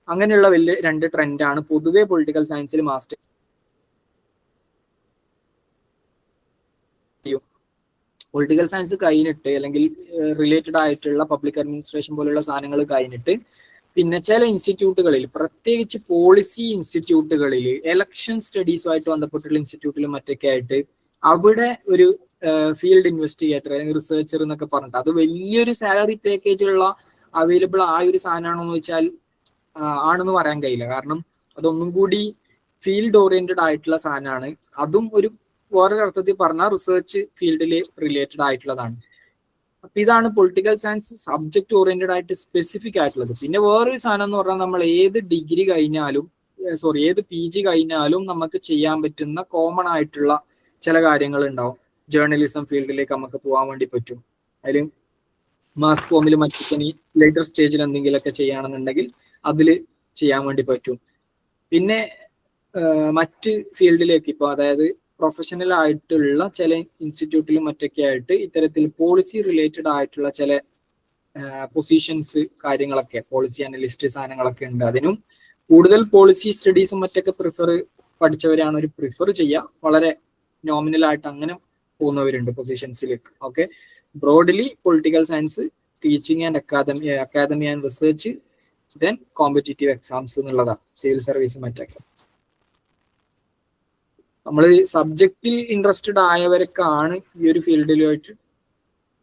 അങ്ങനെയുള്ള വലിയ 2 ട്രെൻഡാണ് പൊതുവെ പൊളിറ്റിക്കൽ സയൻസിൽ മാസ്റ്റർ പൊളിറ്റിക്കൽ സയൻസ് കഴിഞ്ഞിട്ട് അല്ലെങ്കിൽ റിലേറ്റഡ് ആയിട്ടുള്ള പബ്ലിക് അഡ്മിനിസ്ട്രേഷൻ പോലുള്ള സാധനങ്ങൾ കഴിഞ്ഞിട്ട് പിന്നെ ചില ഇൻസ്റ്റിറ്റ്യൂട്ടുകളിൽ, പ്രത്യേകിച്ച് പോളിസി ഇൻസ്റ്റിറ്റ്യൂട്ടുകളിൽ, എലക്ഷൻ സ്റ്റഡീസുമായിട്ട് ബന്ധപ്പെട്ടുള്ള ഇൻസ്റ്റിറ്റ്യൂട്ടിലും മറ്റൊക്കെ ആയിട്ട് അവിടെ ഒരു ഫീൽഡ് ഇൻവെസ്റ്റിഗേറ്റർ അല്ലെങ്കിൽ റിസർച്ചർ എന്നൊക്കെ പറഞ്ഞിട്ട് അത് വലിയൊരു സാലറി പാക്കേജുള്ള അവൈലബിൾ ആ ഒരു സാധനമാണോ എന്ന് വെച്ചാൽ ആണെന്ന് പറയാൻ കഴിയില്ല. കാരണം അതൊന്നും കൂടി ഫീൽഡ് ഓറിയന്റഡ് ആയിട്ടുള്ള സാധനമാണ്. അതും ഒരു വേറൊരു അർത്ഥത്തിൽ പറഞ്ഞാൽ റിസർച്ച് ഫീൽഡിൽ റിലേറ്റഡ് ആയിട്ടുള്ളതാണ്. അപ്പൊ ഇതാണ് പൊളിറ്റിക്കൽ സയൻസ് സബ്ജക്ട് ഓറിയന്റഡ് ആയിട്ട് സ്പെസിഫിക് ആയിട്ടുള്ളത്. പിന്നെ വേറൊരു സാധനം എന്ന് പറഞ്ഞാൽ നമ്മൾ ഏത് ഡിഗ്രി കഴിഞ്ഞാലും ഏത് PG കഴിഞ്ഞാലും നമുക്ക് ചെയ്യാൻ പറ്റുന്ന കോമൺ ആയിട്ടുള്ള ചില കാര്യങ്ങൾ ഉണ്ടാവും. ജേർണലിസം ഫീൽഡിലേക്ക് നമുക്ക് പോകാൻ വേണ്ടി പറ്റും. അതിൽ മാസ് കോമിൽ മറ്റു ലേറ്റർ സ്റ്റേജിൽ എന്തെങ്കിലുമൊക്കെ ചെയ്യുകയാണെന്നുണ്ടെങ്കിൽ അതിൽ ചെയ്യാൻ വേണ്ടി പറ്റും. പിന്നെ മറ്റ് ഫീൽഡിലേക്ക് ഇപ്പോൾ അതായത് പ്രൊഫഷണൽ ആയിട്ടുള്ള ചില ഇൻസ്റ്റിറ്റ്യൂട്ടിലും മറ്റൊക്കെ ആയിട്ട് ഇത്തരത്തിൽ പോളിസി റിലേറ്റഡ് ആയിട്ടുള്ള ചില പൊസിഷൻസ് കാര്യങ്ങളൊക്കെ, പോളിസി അനലിസ്റ്റ് സാധനങ്ങളൊക്കെ ഉണ്ട്. അതിനും കൂടുതൽ പോളിസി സ്റ്റഡീസും മറ്റൊക്കെ പഠിച്ചവരാണ് ഒരു പ്രിഫർ ചെയ്യുക. വളരെ നോമിനൽ ആയിട്ട് അങ്ങനെ പോകുന്നവരുണ്ട് പൊസിഷൻസിലേക്ക്. Okay, broadly political science, teaching and academy and research, then competitive exams എന്നുള്ളതാണ്, സിവിൽ സർവീസ് മറ്റൊക്കെ. നമ്മൾ സബ്ജക്റ്റിൽ ഇൻട്രസ്റ്റഡ് ആയവർക്കാണ് ഈ ഒരു ഫീൽഡിലായിട്ട്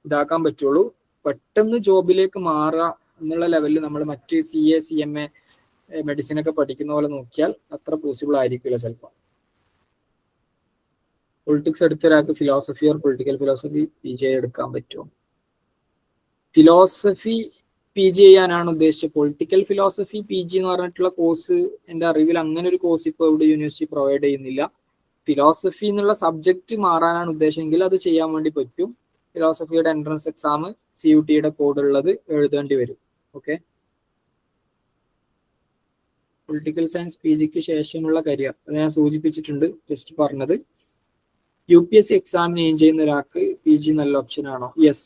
ഇതാക്കാൻ പറ്റുള്ളൂ. പെട്ടെന്ന് ജോബിലേക്ക് മാറുക എന്നുള്ള ലെവലിൽ നമ്മൾ മറ്റ് CA CMA മെഡിസിൻ ഒക്കെ പഠിക്കുന്ന പോലെ നോക്കിയാൽ അത്ര പോസിബിൾ ആയിരിക്കില്ല ചിലപ്പോൾ. പൊളിറ്റിക്സ് എടുത്ത ഒരാൾക്ക് philosophy or political philosophy PG എടുക്കാൻ പറ്റുമോ? ഫിലോസഫി PG ചെയ്യാനാണ് ഉദ്ദേശിച്ചത്. പൊളിറ്റിക്കൽ ഫിലോസഫി PG എന്ന് പറഞ്ഞിട്ടുള്ള കോഴ്സ് എൻ്റെ അറിവിൽ അങ്ങനെ ഒരു കോഴ്സ് ഇപ്പോൾ ഇവിടെ യൂണിവേഴ്സിറ്റി പ്രൊവൈഡ് ചെയ്യുന്നില്ല. ഫിലോസഫി എന്നുള്ള സബ്ജക്റ്റ് മാറാനാണ് ഉദ്ദേശമെങ്കിൽ അത് ചെയ്യാൻ വേണ്ടി പറ്റും. ഫിലോസഫിയുടെ എൻട്രൻസ് എക്സാം CUT-യുടെ കോഡ് ഉള്ളത് എഴുതേണ്ടി വരും. ഓക്കെ, പൊളിറ്റിക്കൽ സയൻസ് PGക്ക് ശേഷമുള്ള കരിയർ അത് ഞാൻ സൂചിപ്പിച്ചിട്ടുണ്ട്, ജസ്റ്റ് പറഞ്ഞത്. UPSC എക്സാമിന് എയിം ചെയ്യുന്ന ഒരാൾക്ക് PG നല്ല ഓപ്ഷൻ ആണോ? യെസ്,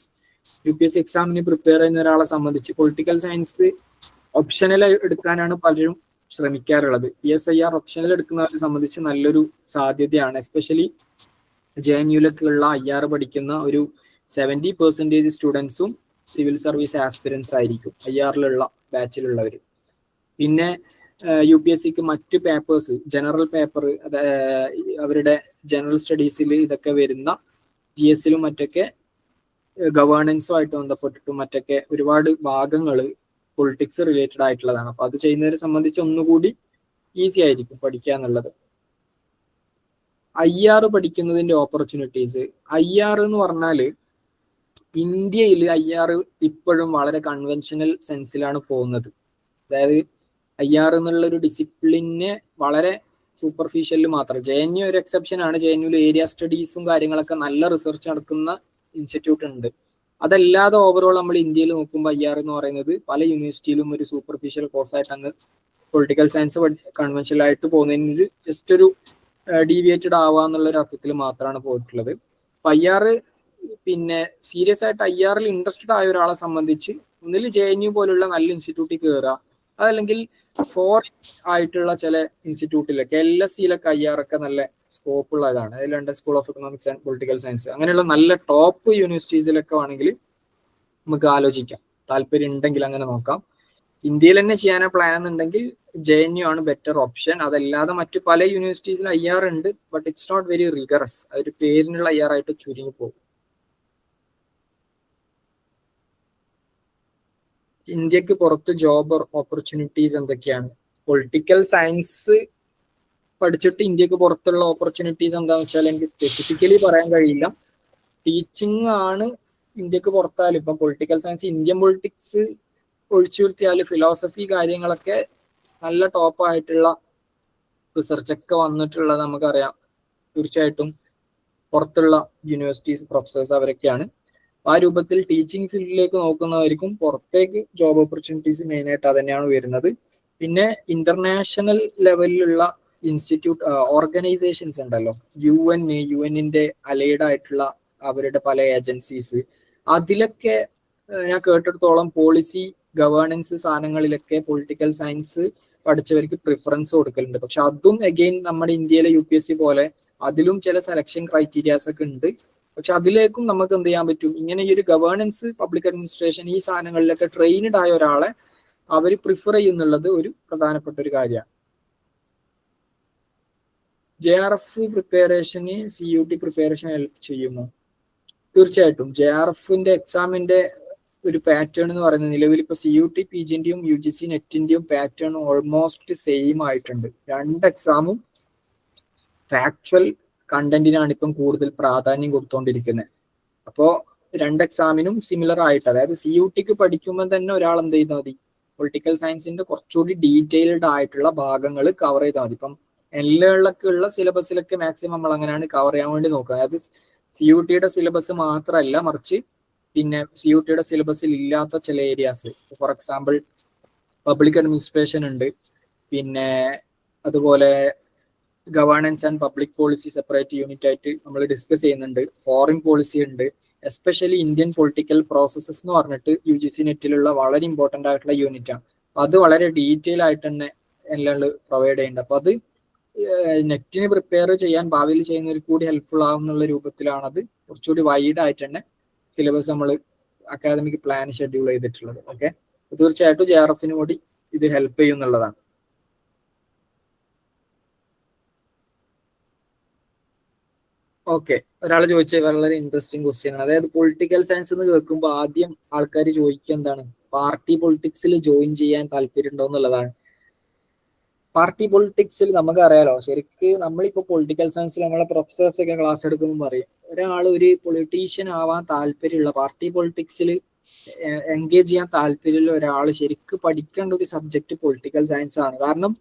UPSC എക്സാമിന് പ്രിപ്പയർ ചെയ്യുന്ന ഒരാളെ സംബന്ധിച്ച് പൊളിറ്റിക്കൽ സയൻസ് ഓപ്ഷണൽ എടുക്കാനാണ് പലരും ശ്രമിക്കാറുള്ളത്. PSIR ഓപ്ഷണൽ എടുക്കുന്നവരെ സംബന്ധിച്ച് നല്ലൊരു സാധ്യതയാണ്. എസ്പെഷ്യലി JNUലൊക്കെ ഉള്ള IR പഠിക്കുന്ന ഒരു 70% സ്റ്റുഡൻസും സിവിൽ സർവീസ് ആസ്പിരൻസ് ആയിരിക്കും IRലുള്ള ബാച്ചിലുള്ളവർ. പിന്നെ UPSCക്ക് മറ്റ് പേപ്പേഴ്സ്, ജനറൽ പേപ്പർ, അവരുടെ ജനറൽ സ്റ്റഡീസിൽ ഇതൊക്കെ വരുന്ന GSലും മറ്റൊക്കെ ഗവേണൻസുമായിട്ട് ബന്ധപ്പെട്ടിട്ടും മറ്റൊക്കെ ഒരുപാട് ഭാഗങ്ങൾ പൊളിറ്റിക്സ് റിലേറ്റഡ് ആയിട്ടുള്ളതാണ്. അപ്പൊ അത് ചെയ്യുന്നവരെ സംബന്ധിച്ച് ഒന്നുകൂടി ഈസി ആയിരിക്കും പഠിക്കുക എന്നുള്ളത്. IR പഠിക്കുന്നതിന്റെ opportunities. IR എന്ന് പറഞ്ഞാല് ഇന്ത്യയിൽ IR ഇപ്പോഴും വളരെ കൺവെൻഷനൽ സെൻസിലാണ് പോകുന്നത്. അതായത് IR എന്നുള്ള ഒരു ഡിസിപ്ലിനെ വളരെ സൂപ്പർഫിഷ്യലിൽ മാത്രം. JNU ഒരു എക്സെപ്ഷൻ ആണ്. JNUവിൽ ഏരിയ സ്റ്റഡീസും കാര്യങ്ങളൊക്കെ നല്ല റിസർച്ച് നടക്കുന്ന ഇൻസ്റ്റിറ്റ്യൂട്ട് ഉണ്ട്. അതല്ലാതെ ഓവറോൾ നമ്മൾ ഇന്ത്യയിൽ നോക്കുമ്പോൾ IR എന്ന് പറയുന്നത് പല യൂണിവേഴ്സിറ്റിയിലും ഒരു സൂപ്പർഫിഷ്യൽ കോഴ്സായിട്ട് അങ്ങ് പൊളിറ്റിക്കൽ സയൻസ് കൺവെൻഷനൽ ആയിട്ട് പോകുന്നതിന് ജസ്റ്റ് ഒരു ഡീവിയേറ്റഡ് ആവുക എന്നുള്ള ഒരു അർത്ഥത്തിൽ മാത്രമാണ് പോയിട്ടുള്ളത്. അപ്പൊ IR പിന്നെ സീരിയസ് ആയിട്ട് IRൽ ഇൻട്രസ്റ്റഡ് ആയ ഒരാളെ സംബന്ധിച്ച് ഒന്നിൽ JNU പോലുള്ള നല്ല ഇൻസ്റ്റിറ്റ്യൂട്ടിൽ കയറുക, അതല്ലെങ്കിൽ ഫോറിൻ ആയിട്ടുള്ള ചില ഇൻസ്റ്റിറ്റ്യൂട്ടിലൊക്കെ LSEയിലൊക്കെ IR ഒക്കെ നല്ല സ്കോപ്പ് ഉള്ളതാണ്. London school of economics and political science അങ്ങനെയുള്ള നല്ല ടോപ്പ് യൂണിവേഴ്സിറ്റീസിലൊക്കെ ആണെങ്കിൽ നമുക്ക് ആലോചിക്കാം. താല്പര്യം ഉണ്ടെങ്കിൽ അങ്ങനെ നോക്കാം. ഇന്ത്യയിൽ തന്നെ ചെയ്യാനാ പ്ലാൻ എന്നുണ്ടെങ്കിൽ JNU ആണ് ബെറ്റർ ഓപ്ഷൻ. അതല്ലാതെ മറ്റു പല യൂണിവേഴ്സിറ്റീസിൽ IR ഉണ്ട്, but it's not very rigorous. അതൊരു പേരിനുള്ള IR ആയിട്ട് ചുരുങ്ങി പോകും. ഇന്ത്യക്ക് പുറത്ത് ജോബ് ഓപ്പർച്യൂണിറ്റീസ് എന്തൊക്കെയാണ്? പൊളിറ്റിക്കൽ സയൻസ് പഠിച്ചിട്ട് ഇന്ത്യക്ക് പുറത്തുള്ള ഓപ്പർച്യൂണിറ്റീസ് എന്താണെന്ന് വെച്ചാൽ എനിക്ക് സ്പെസിഫിക്കലി പറയാൻ കഴിയില്ല. ടീച്ചിങ് ആണ് ഇന്ത്യക്ക് പുറത്തായാലും. ഇപ്പം പൊളിറ്റിക്കൽ സയൻസ് ഇന്ത്യൻ പൊളിറ്റിക്സ് ഒഴിച്ചു നിർത്തിയാൽ ഫിലോസഫി കാര്യങ്ങളൊക്കെ നല്ല ടോപ്പായിട്ടുള്ള റിസർച്ചൊക്കെ വന്നിട്ടുള്ളത് നമുക്കറിയാം. തീർച്ചയായിട്ടും പുറത്തുള്ള യൂണിവേഴ്സിറ്റീസ് പ്രൊഫസേഴ്സ് അവരൊക്കെയാണ്. ആ രൂപത്തിൽ ടീച്ചിങ് ഫീൽഡിലേക്ക് നോക്കുന്നവർക്കും പുറത്തേക്ക് ജോബ് ഓപ്പർച്യൂണിറ്റീസ് മെയിനായിട്ട് അത് തന്നെയാണ് വരുന്നത്. പിന്നെ ഇന്റർനാഷണൽ ലെവലിലുള്ള ഇൻസ്റ്റിറ്റ്യൂട്ട് ഓർഗനൈസേഷൻസ് ഉണ്ടല്ലോ, യുഎന്നിന്റെ അലൈഡ് ആയിട്ടുള്ള അവരുടെ പല ഏജൻസീസ്, അതിലൊക്കെ ഞാൻ കേട്ടിടത്തോളം പോളിസി ഗവേണൻസ് സാധനങ്ങളിലൊക്കെ പൊളിറ്റിക്കൽ സയൻസ് പഠിച്ചവർക്ക് പ്രിഫറൻസ് കൊടുക്കലുണ്ട്. പക്ഷെ അതും അഗെയിൻ നമ്മുടെ ഇന്ത്യയിലെ UPSC പോലെ അതിലും ചില സെലക്ഷൻ ക്രൈറ്റീരിയാസ് ഒക്കെ ഉണ്ട്. പക്ഷെ അതിലേക്കും നമുക്ക് എന്ത് ചെയ്യാൻ പറ്റും, ഇങ്ങനെ ഈ ഒരു ഗവേണൻസ്, പബ്ലിക് അഡ്മിനിസ്ട്രേഷൻ ഈ സാധനങ്ങളിലൊക്കെ ട്രെയിനഡ് ആയ ഒരാളെ അവർ പ്രിഫർ ചെയ്യുന്നുള്ളത് ഒരു പ്രധാനപ്പെട്ട ഒരു കാര്യമാണ്. JRF പ്രിപ്പയറേഷന് CUT പ്രിപ്പയറേഷൻ ഹെൽപ്പ് ചെയ്യുമോ? തീർച്ചയായിട്ടും. JRFന്റെ എക്സാമിന്റെ ഒരു പാറ്റേൺ എന്ന് പറയുന്നത് നിലവിൽ ഇപ്പൊ CUT PGന്റെയും UGC നെറ്റിന്റെയും പാറ്റേൺ ഓൾമോസ്റ്റ് സെയിം ആയിട്ടുണ്ട്. രണ്ട് എക്സാമും ഫാക്ച്വൽ കണ്ടന്റിനാണ് ഇപ്പം കൂടുതൽ പ്രാധാന്യം കൊടുത്തുകൊണ്ടിരിക്കുന്നത്. അപ്പോൾ രണ്ട് എക്സാമിനും സിമിലർ ആയിട്ട്, അതായത് CUTക്ക് പഠിക്കുമ്പോൾ തന്നെ ഒരാൾ എന്ത് ചെയ്താൽ മതി, പൊളിറ്റിക്കൽ സയൻസിന്റെ കുറച്ചുകൂടി ഡീറ്റെയിൽഡ് ആയിട്ടുള്ള ഭാഗങ്ങൾ കവർ ചെയ്താൽ മതി. ഇപ്പം എല്ലാവർക്കും ഉള്ള സിലബസിലൊക്കെ മാക്സിമം നമ്മൾ അങ്ങനെയാണ് കവർ ചെയ്യാൻ വേണ്ടി നോക്കുക. അതായത് CUTയുടെ സിലബസ് മാത്രമല്ല, മറിച്ച് പിന്നെ CUTയുടെ സിലബസിൽ ഇല്ലാത്ത ചില areas, for example public administration ഉണ്ട്, പിന്നെ അതുപോലെ governance and public policy separate unit ആയിട്ട് നമ്മൾ ഡിസ്കസ് ചെയ്യുന്നുണ്ട്, ഫോറിൻ പോളിസി ഉണ്ട്, എസ്പെഷ്യലി ഇന്ത്യൻ പൊളിറ്റിക്കൽ പ്രോസസ്സസ് എന്ന് പറഞ്ഞിട്ട് UGC നെറ്റിലുള്ള വളരെ ഇമ്പോർട്ടൻ്റ് ആയിട്ടുള്ള യൂണിറ്റ് ആണ്. അത് വളരെ ഡീറ്റെയിൽ ആയിട്ട് തന്നെ എല്ലാം പ്രൊവൈഡ് ചെയ്യുന്നുണ്ട്. അപ്പൊ അത് നെറ്റിന് പ്രിപ്പയർ ചെയ്യാൻ ഭാവിയിൽ ചെയ്യുന്നവർ കൂടി ഹെൽപ്ഫുൾ ആവുന്നുള്ള രൂപത്തിലാണ് അത് കുറച്ചുകൂടി വൈഡ് ആയിട്ട് തന്നെ സിലബസ് നമ്മൾ അക്കാദമിക് പ്ലാൻ ഷെഡ്യൂൾ ചെയ്തിട്ടുള്ളത്. ഓക്കെ, തീർച്ചയായിട്ടും JRFന് കൂടി ഇത് ഹെൽപ്പ് ചെയ്യുന്നുള്ളതാണ്. ഓക്കെ, ഒരാൾ ചോദിച്ച വളരെ ഇൻട്രസ്റ്റിംഗ് ക്വസ്റ്റ്യൻ ആണ്. അതായത് പൊളിറ്റിക്കൽ സയൻസ് എന്ന് കേൾക്കുമ്പോൾ ആദ്യം ആൾക്കാർ ചോദിക്കുക എന്താണ്, പാർട്ടി പൊളിറ്റിക്സിൽ ജോയിൻ ചെയ്യാൻ താല്പര്യം ഉണ്ടോ എന്നുള്ളതാണ്. പാർട്ടി പൊളിറ്റിക്സിൽ നമുക്കറിയാലോ, ശരിക്ക് നമ്മളിപ്പോ പൊളിറ്റിക്കൽ സയൻസിൽ നമ്മളെ പ്രൊഫസേഴ്സ് ഒക്കെ ക്ലാസ് എടുക്കുമ്പോൾ പറയും, ഒരാൾ ഒരു പൊളിറ്റീഷ്യൻ ആവാൻ താല്പര്യമുള്ള, പാർട്ടി പൊളിറ്റിക്സിൽ എൻഗേജ് ചെയ്യാൻ താല്പര്യമുള്ള ഒരാൾ ശരിക്ക് പഠിക്കേണ്ട ഒരു സബ്ജക്ട് പൊളിറ്റിക്കൽ സയൻസ് ആണ്. കാരണം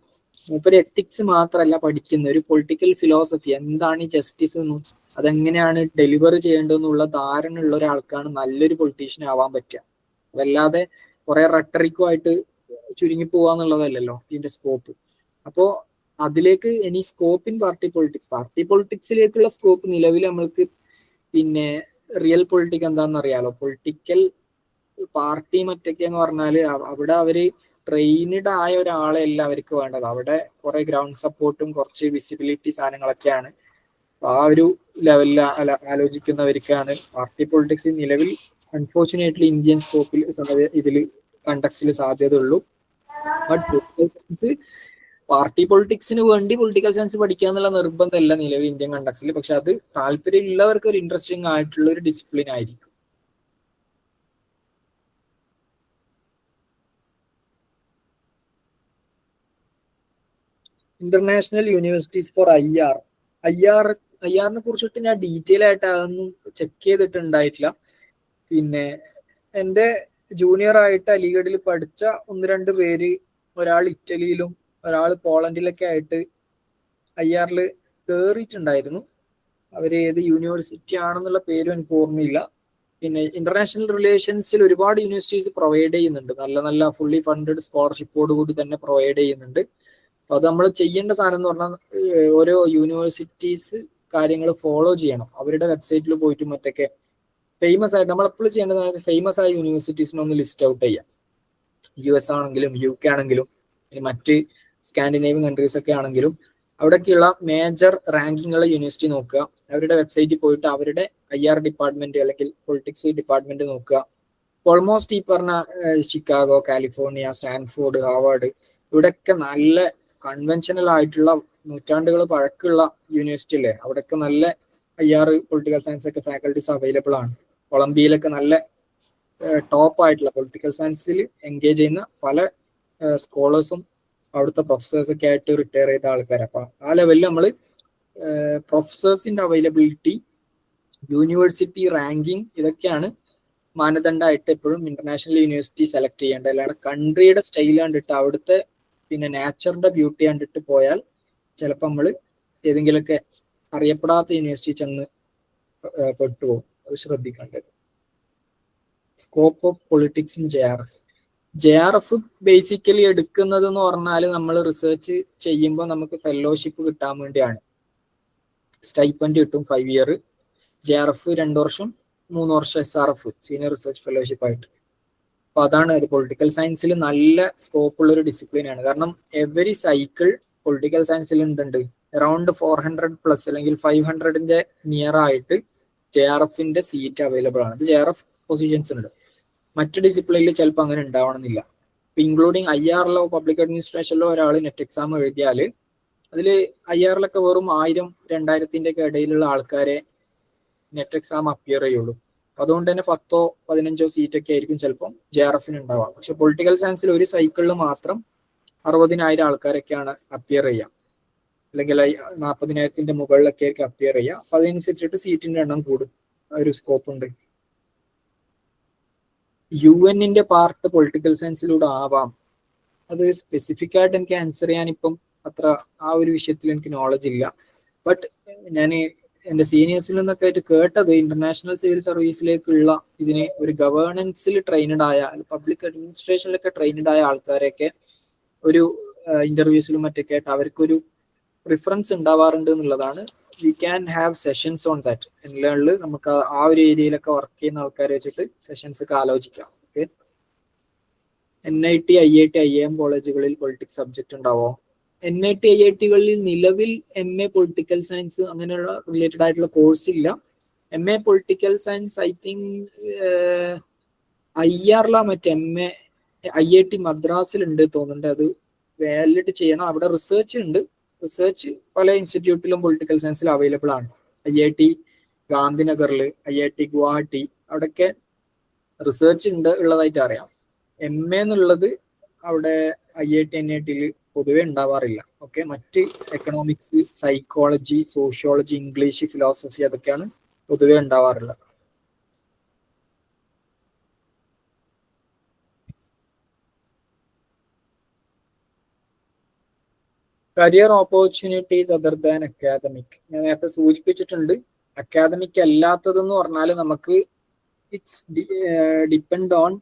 മൂപ്പര് എത്തിക്സ് മാത്രമല്ല പഠിക്കുന്ന ഒരു പൊളിറ്റിക്കൽ ഫിലോസഫി, എന്താണ് ഈ ജസ്റ്റിസ് എന്നും അതെങ്ങനെയാണ് ഡെലിവർ ചെയ്യേണ്ടതെന്നുള്ള ധാരണ ഉള്ള ഒരാൾക്കാണ് നല്ലൊരു പൊളിറ്റീഷ്യൻ ആവാൻ പറ്റുക. അതല്ലാതെ കുറെ റട്ടറിക്കുമായിട്ട് ചുരുങ്ങി പോവാന്നുള്ളതല്ലല്ലോ ഇതിന്റെ സ്കോപ്പ്. അപ്പോ അതിലേക്ക് ഇനി സ്കോപ്പ് ഇൻ പാർട്ടി പൊളിറ്റിക്സിലേക്കുള്ള സ്കോപ്പ് നിലവിൽ നമ്മൾക്ക് പിന്നെ റിയൽ പൊളിറ്റിക്സ് എന്താണെന്ന് അറിയാലോ. പൊളിറ്റിക്കൽ പാർട്ടി മറ്റൊക്കെ എന്ന് പറഞ്ഞാല് അവിടെ അവര് ട്രെയിനഡ് ആയ ഒരാളെ അല്ല അവർക്ക് വേണ്ടത്. അവിടെ കുറെ ഗ്രൗണ്ട് സപ്പോർട്ടും കുറച്ച് വിസിബിലിറ്റി സാധനങ്ങളൊക്കെയാണ്. ആ ഒരു ലെവലിൽ ആലോചിക്കുന്നവർക്കാണ് പാർട്ടി പൊളിറ്റിക്സ് നിലവിൽ അൺഫോർച്ചുനേറ്റ്ലി ഇന്ത്യൻ സ്കോപ്പിൽ ഇതിൽ കണ്ടക്സ്റ്റിൽ സാധ്യത ഉള്ളൂ. ബട്ട് പൊളിറ്റിക്കൽ സയൻസ് പാർട്ടി പൊളിറ്റിക്സിന് വേണ്ടി പൊളിറ്റിക്കൽ സയൻസ് പഠിക്കുക എന്നുള്ള നിർബന്ധമല്ല നിലവിൽ ഇന്ത്യൻ കണ്ടക്സ്റ്റിൽ. പക്ഷെ അത് താല്പര്യമുള്ളവർക്ക് ഒരു ഇൻട്രസ്റ്റിംഗ് ആയിട്ടുള്ള ഒരു ഡിസിപ്ലിൻ ആയിരിക്കും. ഇന്റർനാഷണൽ യൂണിവേഴ്സിറ്റീസ് ഫോർ ഐആറിനെ കുറിച്ചിട്ട് ഞാൻ ഡീറ്റെയിൽ ആയിട്ട് അതൊന്നും ചെക്ക് ചെയ്തിട്ടുണ്ടായിട്ടില്ല. പിന്നെ എൻ്റെ ജൂനിയർ ആയിട്ട് അലിഗഡിൽ പഠിച്ച 1-2 പേര്, ഒരാൾ ഇറ്റലിയിലും ഒരാൾ പോളണ്ടിലൊക്കെ ആയിട്ട് ഐആറിൽ കയറിയിട്ടുണ്ടായിരുന്നു. അവര് ഏത് യൂണിവേഴ്സിറ്റി ആണെന്നുള്ള പേരും എനിക്ക് ഓർമ്മയില്ല. പിന്നെ ഇന്റർനാഷണൽ റിലേഷൻസിൽ ഒരുപാട് യൂണിവേഴ്സിറ്റീസ് പ്രൊവൈഡ് ചെയ്യുന്നുണ്ട്, നല്ല നല്ല ഫുള്ളി ഫണ്ടഡ് സ്കോളർഷിപ്പോട് കൂടി തന്നെ പ്രൊവൈഡ് ചെയ്യുന്നുണ്ട്. അപ്പൊ അത് നമ്മൾ ചെയ്യേണ്ട സാധനം എന്ന് പറഞ്ഞാൽ ഓരോ യൂണിവേഴ്സിറ്റീസ് കാര്യങ്ങൾ ഫോളോ ചെയ്യണം. അവരുടെ വെബ്സൈറ്റിൽ പോയിട്ട് മറ്റൊക്കെ ഫേമസ് ആയിട്ട് നമ്മളെപ്പോഴും ചെയ്യേണ്ടത് ഫേമസ് ആയ യൂണിവേഴ്സിറ്റീസിനെ ഒന്ന് ലിസ്റ്റ് ഔട്ട് ചെയ്യാം. US ആണെങ്കിലും UK ആണെങ്കിലും മറ്റ് സ്കാൻഡിനേവിയൻ കൺട്രീസ് ഒക്കെ ആണെങ്കിലും അവിടേക്കുള്ള മേജർ റാങ്കിങ് ഉള്ള യൂണിവേഴ്സിറ്റി നോക്കുക. അവരുടെ വെബ്സൈറ്റിൽ പോയിട്ട് അവരുടെ IR ഡിപ്പാർട്ട്മെന്റ് അല്ലെങ്കിൽ പൊളിറ്റിക്സ് ഡിപ്പാർട്ട്മെന്റ് നോക്കുക. ഓൾമോസ്റ്റ് ഈ പറഞ്ഞ ഷിക്കാഗോ, കാലിഫോർണിയ, സ്റ്റാൻഫോർഡ്, ഹാർവാർഡ് ഇവിടെയൊക്കെ നല്ല കൺവെൻഷനൽ ആയിട്ടുള്ള നൂറ്റാണ്ടുകൾ പഴക്കമുള്ള യൂണിവേഴ്സിറ്റി അല്ലേ. അവിടെയൊക്കെ നല്ല IR പൊളിറ്റിക്കൽ സയൻസ് ഒക്കെ ഫാക്കൽറ്റീസ് അവൈലബിൾ ആണ്. കൊളംബിയയിലൊക്കെ നല്ല ടോപ്പ് ആയിട്ടുള്ള പൊളിറ്റിക്കൽ സയൻസിൽ എൻഗേജ് ചെയ്യുന്ന പല സ്കോളേഴ്സും അവിടുത്തെ പ്രൊഫസേഴ്സൊക്കെ ആയിട്ട് റിട്ടയർ ചെയ്ത ആൾക്കാർ. അപ്പൊ ആ ലെവലിൽ നമ്മൾ പ്രൊഫസേഴ്സിന്റെ അവൈലബിലിറ്റി, യൂണിവേഴ്സിറ്റി റാങ്കിങ് ഇതൊക്കെയാണ് മാനദണ്ഡമായിട്ട് എപ്പോഴും ഇന്റർനാഷണൽ യൂണിവേഴ്സിറ്റി സെലക്ട് ചെയ്യേണ്ടത്. അല്ലാണ്ട് കൺട്രിയുടെ സ്റ്റൈൽ കണ്ടിട്ട് അവിടുത്തെ പിന്നെ നാച്ചറിന്റെ ബ്യൂട്ടി കണ്ടിട്ട് പോയാൽ ചിലപ്പോൾ നമ്മൾ ഏതെങ്കിലുമൊക്കെ അറിയപ്പെടാത്ത യൂണിവേഴ്സിറ്റി ചെന്ന് പെട്ടുപോകും. അത് ശ്രദ്ധിക്കേണ്ടത്. Scope of politics in JRF basically എടുക്കുന്നത് എന്ന് പറഞ്ഞാൽ നമ്മൾ റിസർച്ച് ചെയ്യുമ്പോൾ നമുക്ക് ഫെലോഷിപ്പ് കിട്ടാൻ വേണ്ടിയാണ്. സ്റ്റൈപ്പൻഡ് കിട്ടും 5 ഇയർ, JRF 2 വർഷം, 3 വർഷം SRF സീനിയർ റിസർച്ച് ഫെലോഷിപ്പ് ആയിട്ട്. അപ്പൊ അതാണ് അത്. പൊളിറ്റിക്കൽ സയൻസിൽ നല്ല സ്കോപ്പ് ഉള്ള ഒരു ഡിസിപ്ലിൻ ആണ്. കാരണം എവറി സൈക്കിൾ പൊളിറ്റിക്കൽ സയൻസിൽ ഉണ്ട് അറൌണ്ട് 400+ അല്ലെങ്കിൽ 500ന്റെ നിയർ ആയിട്ട് JRFന്റെ സീറ്റ് അവൈലബിൾ ആണ്. ഇത് JRF പൊസിഷൻസ് ഉണ്ട്. മറ്റ് ഡിസിപ്ലിനിൽ ചിലപ്പോൾ അങ്ങനെ ഉണ്ടാവണമെന്നില്ല. ഇൻക്ലൂഡിങ് IRലോ പബ്ലിക് അഡ്മിനിസ്ട്രേഷനിലോ ഒരാൾ നെറ്റ് എക്സാം എഴുതിയാൽ അതിൽ IRലൊക്കെ വെറും 1000-2000ന്റെ ഒക്കെ ഇടയിലുള്ള ആൾക്കാരെ നെറ്റ് എക്സാം അപ്പിയർ ചെയ്യുള്ളൂ. അതുകൊണ്ട് തന്നെ 10-15 സീറ്റൊക്കെ ആയിരിക്കും ചിലപ്പം JRFന് ഉണ്ടാവുക. പക്ഷെ പൊളിറ്റിക്കൽ സയൻസിൽ ഒരു സൈക്കിളിൽ മാത്രം 60,000 ആൾക്കാരൊക്കെയാണ് അപ്പിയർ ചെയ്യുക, അല്ലെങ്കിൽ 40,000ന്റെ മുകളിലൊക്കെ ആയിരിക്കും അപ്പിയർ ചെയ്യുക. അപ്പൊ അതനുസരിച്ചിട്ട് സീറ്റിന്റെ എണ്ണം കൂടും. ഒരു സ്കോപ്പ് ഉണ്ട്. UN പാർട്ട് പൊളിറ്റിക്കൽ സയൻസിലൂടെ ആവാം. അത് സ്പെസിഫിക് ആയിട്ട് എനിക്ക് ആൻസർ ചെയ്യാൻ ഇപ്പം അത്ര ആ ഒരു വിഷയത്തിൽ എനിക്ക് നോളജ് ഇല്ല. ബട്ട് ഞാൻ എൻ്റെ സീനിയേഴ്സിൽ നിന്നൊക്കെ ആയിട്ട് കേട്ടത് ഇന്റർനാഷണൽ സിവിൽ സർവീസിലേക്കുള്ള ഇതിന് ഒരു ഗവേണൻസിൽ ട്രെയിനഡ് ആയ, പബ്ലിക് അഡ്മിനിസ്ട്രേഷനിലൊക്കെ ട്രെയിനഡ് ആയ ആൾക്കാരെയൊക്കെ ഒരു ഇന്റർവ്യൂസിലും മറ്റൊക്കെ ആയിട്ട് അവർക്കൊരു പ്രിഫറൻസ് ഉണ്ടാവാറുണ്ട് എന്നുള്ളതാണ്. We can have sessions on that. എന്നുള്ളത് നമുക്ക് ആ ഒരു ഏരിയയിലൊക്കെ വർക്ക് ചെയ്യുന്ന ആൾക്കാരെ വെച്ചിട്ട് സെഷൻസ് ഒക്കെ ആലോചിക്കാം. ഓക്കെ. NIT, IIT, IIM കോളേജുകളിൽ പൊളിറ്റിക്സ് സബ്ജക്ട് ഉണ്ടാവോ? NIT, IITകളിൽ നിലവിൽ MA പൊളിറ്റിക്കൽ സയൻസ് അങ്ങനെയുള്ള റിലേറ്റഡ് ആയിട്ടുള്ള കോഴ്സ് ഇല്ല. MA political science I think IRല മറ്റേ MA IIT മദ്രാസിൽ ഉണ്ട് തോന്നുന്നുണ്ട്. അത് വാലിഡ് ചെയ്യണം. അവിടെ റിസർച്ച് ഉണ്ട്. റിസർച്ച് പല ഇൻസ്റ്റിറ്റ്യൂട്ടിലും പൊളിറ്റിക്കൽ സയൻസിൽ അവൈലബിൾ ആണ്. IIT ഗാന്ധിനഗറിൽ, IIT ഗുവാഹട്ടി, അവിടെയൊക്കെ റിസർച്ച് ഉണ്ട് ഉള്ളതായിട്ട് അറിയാം. MA എന്നുള്ളത് അവിടെ IIT NITയിൽ പൊതുവെ ഉണ്ടാവാറില്ല. ഓക്കെ. മറ്റ് economics, psychology, sociology, English, philosophy അതൊക്കെയാണ് പൊതുവെ ഉണ്ടാവാറുള്ളത്. Career opportunities other than academic. ഞാൻ നേരത്തെ സൂചിപ്പിച്ചിട്ടുണ്ട്, അക്കാദമിക് അല്ലാത്തതെന്ന് പറഞ്ഞാൽ നമുക്ക് it's depend on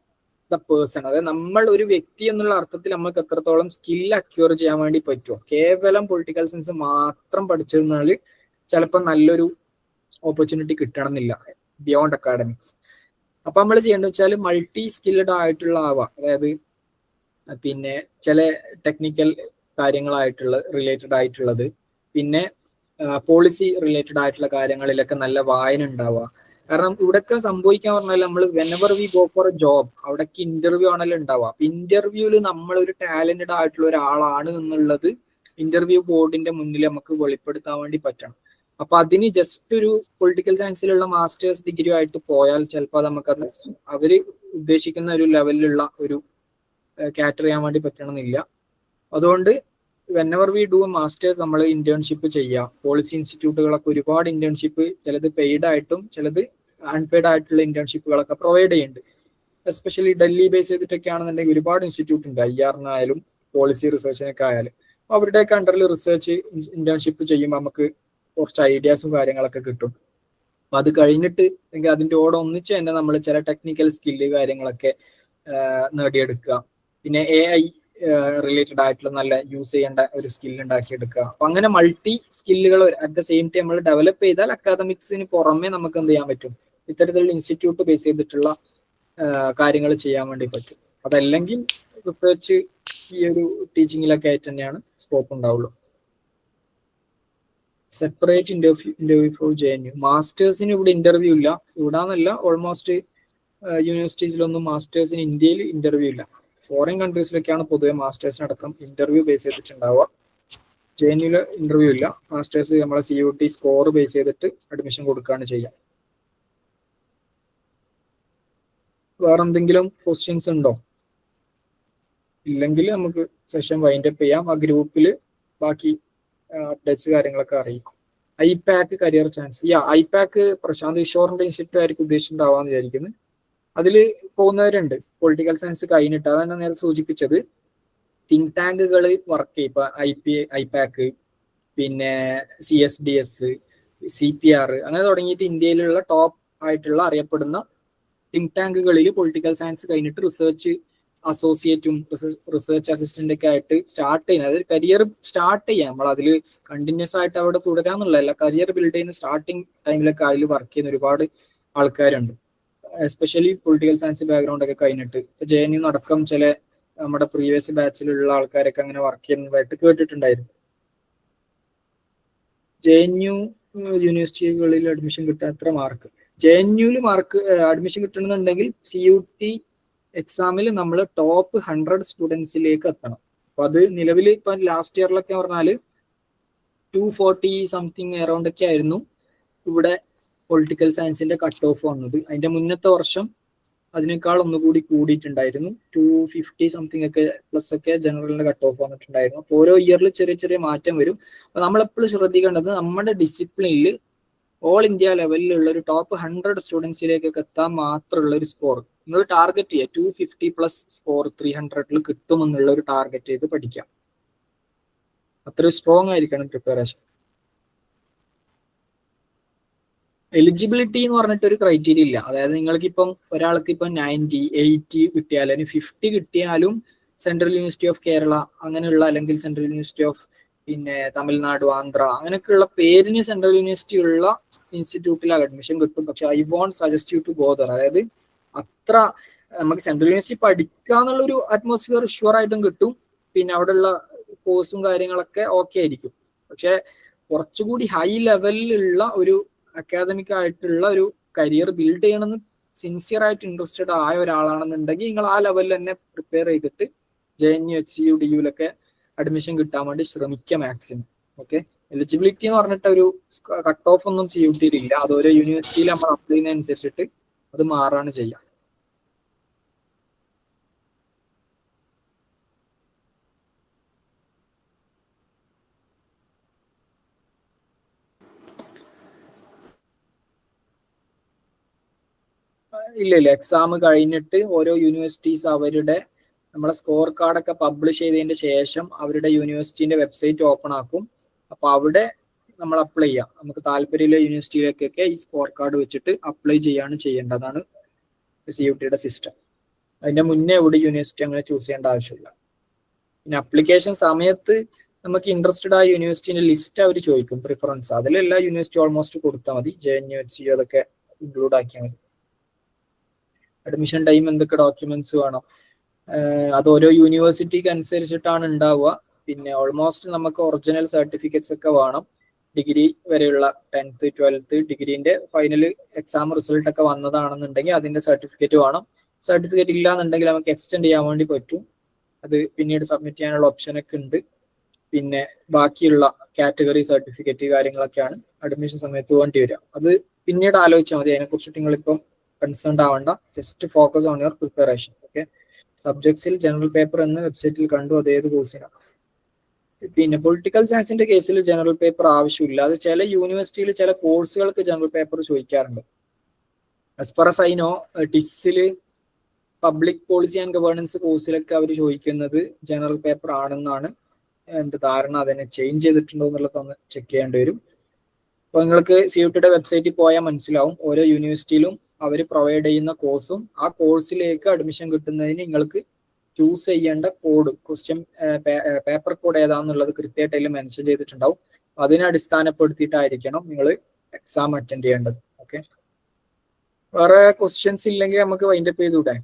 the person. അതായത് നമ്മൾ ഒരു വ്യക്തി എന്നുള്ള അർത്ഥത്തിൽ നമുക്ക് എത്രത്തോളം സ്കിൽ അക്യൂർ ചെയ്യാൻ വേണ്ടി പറ്റുമോ. കേവലം പൊളിറ്റിക്കൽ സയൻസ് മാത്രം പഠിച്ചിരുന്നാൽ ചിലപ്പോൾ നല്ലൊരു ഓപ്പർച്യൂണിറ്റി കിട്ടണമെന്നില്ല ബിയോണ്ട് അക്കാഡമിക്സ്. അപ്പൊ നമ്മൾ ചെയ്യേണ്ടത് വെച്ചാൽ മൾട്ടി സ്കിൽഡ് ആയിട്ടുള്ള ആവാം. അതായത് പിന്നെ ചില ടെക്നിക്കൽ കാര്യങ്ങളായിട്ടുള്ള റിലേറ്റഡ് ആയിട്ടുള്ളത്, പിന്നെ പോളിസി റിലേറ്റഡ് ആയിട്ടുള്ള കാര്യങ്ങളിലൊക്കെ നല്ല വായന ഉണ്ടാവുക. കാരണം ഇവിടെയൊക്കെ സംഭവിക്കാൻ പറഞ്ഞാൽ നമ്മൾ whenever we go for A job അവിടേക്ക് ഇന്റർവ്യൂ ആണല്ലോ ഉണ്ടാവുക. അപ്പൊ ഇന്റർവ്യൂവിൽ നമ്മൾ ഒരു ടാലന്റഡ് ആയിട്ടുള്ള ഒരാളാണ് എന്നുള്ളത് ഇന്റർവ്യൂ ബോർഡിന്റെ മുന്നിൽ നമുക്ക് വെളിപ്പെടുത്താൻ വേണ്ടി പറ്റണം. അപ്പൊ അതിന് ജസ്റ്റ് ഒരു പൊളിറ്റിക്കൽ സയൻസിലുള്ള മാസ്റ്റേഴ്സ് ഡിഗ്രി ആയിട്ട് പോയാൽ ചിലപ്പോൾ നമുക്കത് അവര് ഉദ്ദേശിക്കുന്ന ഒരു ലെവലിലുള്ള ഒരു കാറ്റർ ചെയ്യാൻ വേണ്ടി പറ്റണമെന്നില്ല. അതുകൊണ്ട് വെനെവർ വി ഡു മാസ്റ്റേഴ്സ് നമ്മൾ ഇന്റേൺഷിപ്പ് ചെയ്യുക. പോളിസി ഇൻസ്റ്റിറ്റ്യൂട്ടുകളൊക്കെ ഒരുപാട് ഇന്റേൺഷിപ്പ്, ചിലത് പെയ്ഡ് ആയിട്ടും ചിലത് അൺപെയ്ഡ് ആയിട്ടുള്ള ഇന്റേൺഷിപ്പുകളൊക്കെ പ്രൊവൈഡ് ചെയ്യുന്നുണ്ട്. എസ്പെഷ്യലി ഡൽഹി ബേസ് ചെയ്തിട്ടൊക്കെ ആണെന്നുണ്ടെങ്കിൽ ഒരുപാട് ഇൻസ്റ്റിറ്റ്യൂട്ട് ഉണ്ട്, IR-നായാലും പോളിസി റിസർച്ചിനൊക്കെ ആയാലും. അവരുടെയൊക്കെ അണ്ടറിൽ റിസർച്ച് ഇന്റേൺഷിപ്പ് ചെയ്യുമ്പോൾ നമുക്ക് കുറച്ച് ഐഡിയാസും കാര്യങ്ങളൊക്കെ കിട്ടും. അപ്പൊ അത് കഴിഞ്ഞിട്ട് അല്ലെങ്കിൽ അതിൻ്റെ കൂടെ ഒന്നിച്ച് തന്നെ നമ്മൾ ചില ടെക്നിക്കൽ സ്കില്ല് കാര്യങ്ങളൊക്കെ നേടിയെടുക്കുക. പിന്നെ AI റിലേറ്റഡ് ആയിട്ടുള്ള നല്ല യൂസ് ചെയ്യേണ്ട ഒരു സ്കിൽ ഉണ്ടാക്കിയെടുക്കുക. അപ്പൊ അങ്ങനെ മൾട്ടി സ്കില്ലുകൾ അറ്റ് ദ സെയിം ടൈം നമ്മൾ ഡെവലപ്പ് ചെയ്താൽ അക്കാദമിക്സിന് പുറമെ നമുക്ക് എന്ത് ചെയ്യാൻ പറ്റും, ഇത്തരത്തിലുള്ള ഇൻസ്റ്റിറ്റ്യൂട്ട് ബേസ് ചെയ്തിട്ടുള്ള കാര്യങ്ങൾ ചെയ്യാൻ വേണ്ടി പറ്റും. അതല്ലെങ്കിൽ റിസർച്ച് ഈ ഒരു ടീച്ചിങ്ങിലൊക്കെ ആയിട്ട് തന്നെയാണ് സ്കോപ്പ് ഉണ്ടാവുള്ളൂ. Separate interview for JNU. മാസ്റ്റേഴ്സിന് ഇവിടെ ഇന്റർവ്യൂ ഇല്ല. ഇവിടാന്നല്ല, ഓൾമോസ്റ്റ് യൂണിവേഴ്സിറ്റീസിലൊന്നും മാസ്റ്റേഴ്സിന് ഇന്ത്യയിൽ ഇന്റർവ്യൂ ഇല്ല. ഫോറിൻ കൺട്രീസിലൊക്കെയാണ് പൊതുവെ മാസ്റ്റേഴ്സിന് അടക്കം ഇന്റർവ്യൂ ബേസ് ചെയ്തിട്ടുണ്ടാവുക. JNU ഇന്റർവ്യൂ ഇല്ല. മാസ്റ്റേഴ്സ് നമ്മളെ CUT സ്കോർ ബേസ് ചെയ്തിട്ട് അഡ്മിഷൻ കൊടുക്കുകയാണ് ചെയ്യുക. വേറെ എന്തെങ്കിലും ക്വസ്റ്റ്യൻസ് ഉണ്ടോ? ഇല്ലെങ്കിൽ നമുക്ക് സെഷൻ വൈൻഡപ്പ് ചെയ്യാം. ആ ഗ്രൂപ്പിൽ ബാക്കി അപ്ഡേറ്റ്സ് കാര്യങ്ങളൊക്കെ അറിയിക്കും. IPAC career chance. IPAC Prashant കിഷോറിന്റെ ഇൻസ്റ്റിറ്റ്യൂട്ട് ആയിരിക്കും ഉദ്ദേശിച്ചിട്ടുണ്ടാവാന്ന് വിചാരിക്കുന്നു. അതിൽ പോകുന്നവരുണ്ട് പൊളിറ്റിക്കൽ സയൻസ് കഴിഞ്ഞിട്ട്. അതാണ് നേരെ സൂചിപ്പിച്ചത്. തിങ്ക് ടാങ്കുകൾ വർക്ക് ചെയ്യും. ഇപ്പൊ IPAC, പിന്നെ CSDS, CPR അങ്ങനെ തുടങ്ങിയിട്ട് ഇന്ത്യയിലുള്ള ടോപ്പ് ആയിട്ടുള്ള അറിയപ്പെടുന്ന തിങ്ക് ടാങ്കുകളിൽ പൊളിറ്റിക്കൽ സയൻസ് കഴിഞ്ഞിട്ട് റിസർച്ച് അസോസിയേറ്റും റിസർച്ച് അസിസ്റ്റന്റ് ഒക്കെ ആയിട്ട് സ്റ്റാർട്ട് ചെയ്യുന്നത്. അതായത് കരിയർ സ്റ്റാർട്ട് ചെയ്യാം. നമ്മൾ അതിൽ കണ്ടിന്യൂസ് ആയിട്ട് അവിടെ തുടരാന്നുള്ളതല്ല, കരിയർ ബിൽഡ് ചെയ്യുന്ന സ്റ്റാർട്ടിങ് ടൈമിലൊക്കെ അതിൽ വർക്ക് ചെയ്യുന്ന ഒരുപാട് ആൾക്കാരുണ്ട്. എസ്പെഷ്യലി പൊളിറ്റിക്കൽ സയൻസ് ബാക്ക്ഗ്രൗണ്ട് ഒക്കെ കഴിഞ്ഞിട്ട് JNU അടക്കം ചില നമ്മുടെ പ്രീവിയസ് ബാച്ചിലുള്ള ആൾക്കാരൊക്കെ അങ്ങനെ വർക്ക് ചെയ്യുന്നതായിട്ട് കേട്ടിട്ടുണ്ടായിരുന്നു. JNU യൂണിവേഴ്സിറ്റികളിൽ അഡ്മിഷൻ കിട്ടാൻ എത്ര മാർക്ക്? JNU മാർക്ക് അഡ്മിഷൻ കിട്ടണമെന്നുണ്ടെങ്കിൽ CUT എക്സാമിൽ നമ്മൾ ടോപ്പ് 100 സ്റ്റുഡൻസിലേക്ക് എത്തണം. അപ്പൊ അത് നിലവിൽ ഇപ്പൊ ലാസ്റ്റ് ഇയറിലൊക്കെ പറഞ്ഞാല് 240 സംതിങ് അറൗണ്ട് ഒക്കെ ആയിരുന്നു ഇവിടെ പൊളിറ്റിക്കൽ സയൻസിന്റെ കട്ട് ഓഫ് വന്നത്. അതിന്റെ മുന്നത്തെ വർഷം അതിനേക്കാൾ ഒന്നുകൂടി കൂടിയിട്ടുണ്ടായിരുന്നു. 250 സംതിങ് ഒക്കെ പ്ലസ് ഒക്കെ ജനറലിന്റെ കട്ട് ഓഫ് വന്നിട്ടുണ്ടായിരുന്നു. അപ്പൊ ഓരോ ഇയറിൽ ചെറിയ ചെറിയ മാറ്റം വരും. അപ്പൊ നമ്മളെപ്പോഴും ശ്രദ്ധിക്കേണ്ടത് നമ്മുടെ ഡിസിപ്ലിനിൽ ഓൾ ഇന്ത്യ ലെവലിലുള്ള ഒരു ടോപ്പ് 100 സ്റ്റുഡൻസിലേക്കൊക്കെ എത്താൻ മാത്രമുള്ള ഒരു സ്കോർ നിങ്ങൾ ടാർഗറ്റ് ചെയ്യുക. 250 പ്ലസ് സ്കോർ 300 കിട്ടുമെന്നുള്ള ഒരു ടാർഗറ്റ് ചെയ്ത് പഠിക്കാം. അത്ര സ്ട്രോങ് ആയിരിക്കണം പ്രിപ്പറേഷൻ. എലിജിബിലിറ്റി എന്ന് പറഞ്ഞിട്ട് ഒരു ക്രൈറ്റീരിയ ഇല്ല. അതായത് നിങ്ങൾക്ക് ഇപ്പം ഒരാൾക്ക് ഇപ്പം 90, 80 കിട്ടിയാലും 50 കിട്ടിയാലും സെൻട്രൽ യൂണിവേഴ്സിറ്റി ഓഫ് കേരള അങ്ങനെയുള്ള, അല്ലെങ്കിൽ സെൻട്രൽ യൂണിവേഴ്സിറ്റി ഓഫ് പിന്നെ തമിഴ്നാട്, ആന്ധ്ര അങ്ങനെയൊക്കെയുള്ള പേരിന് സെൻട്രൽ യൂണിവേഴ്സിറ്റി ഉള്ള ഇൻസ്റ്റിറ്റ്യൂട്ടിൽ അഡ്മിഷൻ കിട്ടും. പക്ഷെ I won't suggest you to go there. അതായത് അത്ര നമുക്ക് സെൻട്രൽ യൂണിവേഴ്സിറ്റി പഠിക്കാന്നുള്ള ഒരു അറ്റ്മോസ്ഫിയർ ഷുവർ ആയിട്ടും കിട്ടും. പിന്നെ അവിടെയുള്ള കോഴ്സും കാര്യങ്ങളൊക്കെ ഓക്കെ ആയിരിക്കും. പക്ഷെ കുറച്ചുകൂടി ഹൈ ലെവലിലുള്ള ഒരു അക്കാദമിക് ആയിട്ടുള്ള ഒരു കരിയർ ബിൽഡ് ചെയ്യണമെന്ന് സിൻസിയർ ആയിട്ട് ഇൻട്രസ്റ്റഡ് ആയ ഒരാളാണെന്നുണ്ടെങ്കിൽ നിങ്ങൾ ആ ലെവലിൽ തന്നെ പ്രിപ്പയർ ചെയ്തിട്ട് JNU, HCU, DUലൊക്കെ അഡ്മിഷൻ കിട്ടാൻ വേണ്ടി ശ്രമിക്കുക മാക്സിമം. ഓക്കെ. എലിജിബിലിറ്റി എന്ന് പറഞ്ഞിട്ട് ഒരു കട്ട് ഓഫ് ഒന്നും CUT ഇല്ല. അത് ഓരോ യൂണിവേഴ്സിറ്റിയിൽ നമ്മൾ അപ്ലൈ ചെയ്യുന്നതനുസരിച്ചിട്ട് അത് മാറാണ് ചെയ്യുക. ഇല്ല, എക്സാം കഴിഞ്ഞിട്ട് ഓരോ യൂണിവേഴ്സിറ്റീസ് അവരുടെ നമ്മളെ സ്കോർ കാർഡൊക്കെ പബ്ലിഷ് ചെയ്തതിന്റെ ശേഷം അവരുടെ യൂണിവേഴ്സിറ്റിന്റെ വെബ്സൈറ്റ് ഓപ്പൺ ആക്കും. അപ്പൊ അവിടെ നമ്മൾ അപ്ലൈ ചെയ്യാം. നമുക്ക് താല്പര്യമുള്ള യൂണിവേഴ്സിറ്റിയിലേക്കൊക്കെ ഈ സ്കോർ കാർഡ് വെച്ചിട്ട് അപ്ലൈ ചെയ്യാണ് ചെയ്യേണ്ടതാണ് CUT സിസ്റ്റം. അതിന്റെ മുന്നേ എവിടെ യൂണിവേഴ്സിറ്റി അങ്ങനെ ചൂസ് ചെയ്യേണ്ട ആവശ്യമില്ല. പിന്നെ അപ്ലിക്കേഷൻ സമയത്ത് നമുക്ക് ഇൻട്രസ്റ്റഡ് ആയ യൂണിവേഴ്സിറ്റിന്റെ ലിസ്റ്റ് അവർ ചോദിക്കും, പ്രിഫറൻസ്. അതിലെല്ലാ യൂണിവേഴ്സിറ്റി ഓൾമോസ്റ്റ് കൊടുത്താൽ മതി. JNU, HCU അതൊക്കെ ഇൻക്ലൂഡ് ആക്കിയാൽ മതി. അഡ്മിഷൻ ടൈം എന്തൊക്കെ ഡോക്യുമെന്റ്സ് വേണം, അത് ഓരോ യൂണിവേഴ്സിറ്റിക്ക് അനുസരിച്ചിട്ടാണ് ഉണ്ടാവുക. പിന്നെ ഓൾമോസ്റ്റ് നമുക്ക് ഒറിജിനൽ സർട്ടിഫിക്കറ്റ്സ് ഒക്കെ വേണം. ഡിഗ്രി വരെയുള്ള 10th 12th ഡിഗ്രീന്റെ final exam result ഒക്കെ വന്നതാണെന്നുണ്ടെങ്കിൽ അതിന്റെ സർട്ടിഫിക്കറ്റ് വേണം. സർട്ടിഫിക്കറ്റ് ഇല്ലാന്നുണ്ടെങ്കിൽ നമുക്ക് എക്സ്റ്റെൻഡ് ചെയ്യാൻ വേണ്ടി പറ്റും. അത് പിന്നീട് സബ്മിറ്റ് ചെയ്യാനുള്ള ഓപ്ഷൻ ഒക്കെ ഉണ്ട്. പിന്നെ ബാക്കിയുള്ള കാറ്റഗറി സർട്ടിഫിക്കറ്റ് കാര്യങ്ങളൊക്കെയാണ് അഡ്മിഷൻ സമയത്ത് വേണ്ടി വരിക. അത് പിന്നീട് ആലോചിച്ചാൽ മതി. അതിനെക്കുറിച്ചിട്ട് നിങ്ങളിപ്പം കൺസേൺഡ് ആവേണ്ട. Just focus on your preparation. Okay. സബ്ജക്ട്സിൽ ജനറൽ പേപ്പർ എന്ന് വെബ്സൈറ്റിൽ കണ്ടു, അതേത് കോഴ്സിനാണ്. പിന്നെ പൊളിറ്റിക്കൽ സയൻസിന്റെ കേസിൽ ജനറൽ പേപ്പർ ആവശ്യമില്ല. അത് ചില യൂണിവേഴ്സിറ്റിയിൽ ചില കോഴ്സുകൾക്ക് ജനറൽ പേപ്പർ ചോദിക്കാറുണ്ട്. As far as I know, ടിസ്സില് പബ്ലിക് പോളിസി ആൻഡ് ഗവേണൻസ് കോഴ്സിലൊക്കെ അവർ ചോദിക്കുന്നത് ജനറൽ പേപ്പർ ആണെന്നാണ് എൻ്റെ ധാരണ. അതിനെ ചേഞ്ച് ചെയ്തിട്ടുണ്ടോ എന്നുള്ളതൊന്ന് ചെക്ക് ചെയ്യേണ്ടി വരും. അപ്പോൾ നിങ്ങൾക്ക് CUT വെബ്സൈറ്റിൽ പോയാൽ മനസ്സിലാവും ഓരോ യൂണിവേഴ്സിറ്റിയിലും അവർ പ്രൊവൈഡ് ചെയ്യുന്ന കോഴ്സും ആ കോഴ്സിലേക്ക് അഡ്മിഷൻ കിട്ടുന്നതിന് നിങ്ങൾക്ക് ചൂസ് ചെയ്യേണ്ട കോഡ്, ക്വസ്റ്റ്യൻ പേപ്പർ കോഡ് ഏതാണെന്നുള്ളത് കൃത്യമായിട്ട് അതിൽ മെൻഷൻ ചെയ്തിട്ടുണ്ടാവും. അതിനെ അടിസ്ഥാനപ്പെടുത്തിയിട്ടായിരിക്കണം നിങ്ങൾ എക്സാം അറ്റൻഡ് ചെയ്യേണ്ടത്. ഓക്കെ. വേറെ ക്വസ്റ്റ്യൻസ് ഇല്ലെങ്കിൽ നമുക്ക് വൈൻഡപ്പ് ചെയ്തുകൂടെ?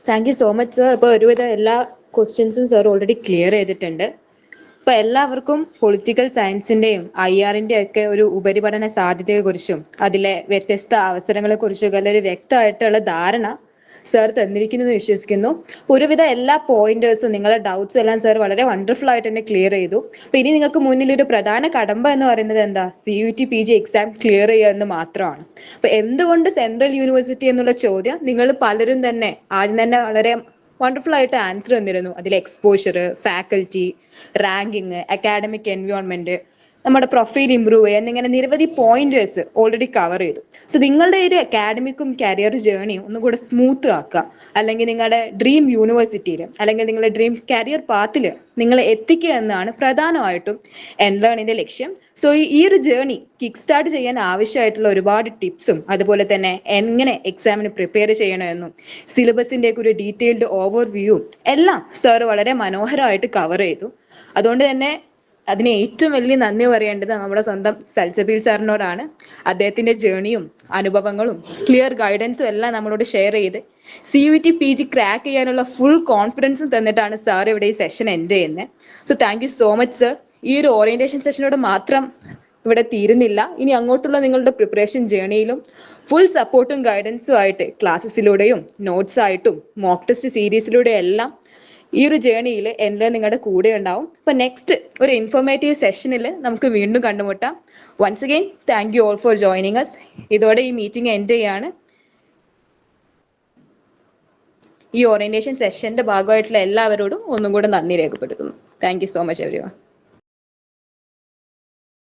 Thank you so much sir. അപ്പോൾ ഒരുവിധം എല്ലാ ക്വസ്റ്റ്യൻസും സർ ഓൾറെഡി ക്ലിയർ ചെയ്തിട്ടുണ്ട്. അപ്പോൾ എല്ലാവർക്കും പൊളിറ്റിക്കൽ സയൻസിൻ്റെയും IR ഒക്കെ ഒരു ഉപരിപഠന സാധ്യതയെക്കുറിച്ചും അതിലെ വ്യത്യസ്ത അവസരങ്ങളെക്കുറിച്ചൊക്കെ ഒരു വ്യക്തമായിട്ടുള്ള ധാരണ സർ തന്നിരിക്കുന്നു എന്ന് വിശ്വസിക്കുന്നു. ഒരുവിധ എല്ലാ പോയിന്റേഴ്സും നിങ്ങളുടെ ഡൗട്ട്സ് എല്ലാം സർ വളരെ വണ്ടർഫുൾ ആയിട്ട് തന്നെ ക്ലിയർ ചെയ്തു. അപ്പോൾ ഇനി നിങ്ങൾക്ക് മുന്നിൽ ഒരു പ്രധാന കടമ്പ എന്ന് പറയുന്നത് എന്താ? CUT PG എക്സാം ക്ലിയർ ചെയ്യുക എന്ന് മാത്രമാണ്. അപ്പോൾ എന്തുകൊണ്ട് സെൻട്രൽ യൂണിവേഴ്സിറ്റി എന്നുള്ള ചോദ്യം നിങ്ങൾ പലരും തന്നെ ആദ്യം തന്നെ വളരെ വണ്ടർഫുൾ ആയിട്ട് ആൻസർ തന്നിരുന്നു. അതിൽ exposure, faculty, ranking, academic environment, നമ്മുടെ പ്രൊഫൈൽ ഇംപ്രൂവ് ചെയ്യുക എന്നിങ്ങനെ നിരവധി പോയിന്റേഴ്സ് ഓൾറെഡി കവർ ചെയ്തു. സോ നിങ്ങളുടെ ഒരു അക്കാഡമിക്കും കരിയർ ജേർണിയും ഒന്നും കൂടെ സ്മൂത്ത് ആക്കുക, അല്ലെങ്കിൽ നിങ്ങളുടെ ഡ്രീം യൂണിവേഴ്സിറ്റിയിൽ അല്ലെങ്കിൽ നിങ്ങളുടെ ഡ്രീം കരിയർ പാത്തിൽ നിങ്ങൾ എത്തിക്കുക എന്നാണ് പ്രധാനമായിട്ടും എൻലേണിന്റെ ലക്ഷ്യം. സോ ഈ ഒരു ജേർണി കിക്ക് സ്റ്റാർട്ട് ചെയ്യാൻ ആവശ്യമായിട്ടുള്ള ഒരുപാട് ടിപ്സും അതുപോലെ തന്നെ എങ്ങനെ എക്സാമിന് പ്രിപ്പയർ ചെയ്യണമെന്നും സിലബസിന്റെ ഒക്കെ ഒരു ഡീറ്റെയിൽഡ് ഓവർവ്യൂവും എല്ലാം സാർ വളരെ മനോഹരമായിട്ട് കവർ ചെയ്തു. അതുകൊണ്ട് തന്നെ അതിന് ഏറ്റവും വലിയ നന്ദി പറയേണ്ടത് നമ്മുടെ സ്വന്തം സൽസബീൽ സാറിനോടാണ്. അദ്ദേഹത്തിന്റെ ജേർണിയും അനുഭവങ്ങളും ക്ലിയർ ഗൈഡൻസും എല്ലാം നമ്മളോട് ഷെയർ ചെയ്ത് CUT PG ക്രാക്ക് ചെയ്യാനുള്ള ഫുൾ കോൺഫിഡൻസും തന്നിട്ടാണ് സാർ ഇവിടെ ഈ സെഷൻ എൻഡ് ചെയ്യുന്നത്. So thank you so much sir. ഈ ഒരു ഓറിയന്റേഷൻ സെഷനോട് മാത്രം ഇവിടെ തീരുന്നില്ല. ഇനി അങ്ങോട്ടുള്ള നിങ്ങളുടെ പ്രിപ്പറേഷൻ ജേർണിയിലും ഫുൾ സപ്പോർട്ടും ഗൈഡൻസും ആയിട്ട് ക്ലാസ്സസിലൂടെയും നോട്ട്സ് ആയിട്ടും മോക്ക് ടെസ്റ്റ് സീരീസിലൂടെയും എല്ലാം ഈ ഒരു ജേർണിയിൽ എൻ്റെ നിങ്ങളുടെ കൂടെ ഉണ്ടാവും. അപ്പോൾ നെക്സ്റ്റ് ഒരു ഇൻഫോർമേറ്റീവ് സെഷനിൽ നമുക്ക് വീണ്ടും കണ്ടുമുട്ടാം. Once again thank you all for joining us. ഇതോടെ ഈ മീറ്റിംഗ് എൻഡ് ചെയ്യാണ്. ഈ ഓറിയന്റേഷൻ സെഷന്റെ ഭാഗമായിട്ടുള്ള എല്ലാവരോടും ഒന്നും കൂടെ നന്ദി രേഖപ്പെടുത്തുന്നു. Thank you so much everyone.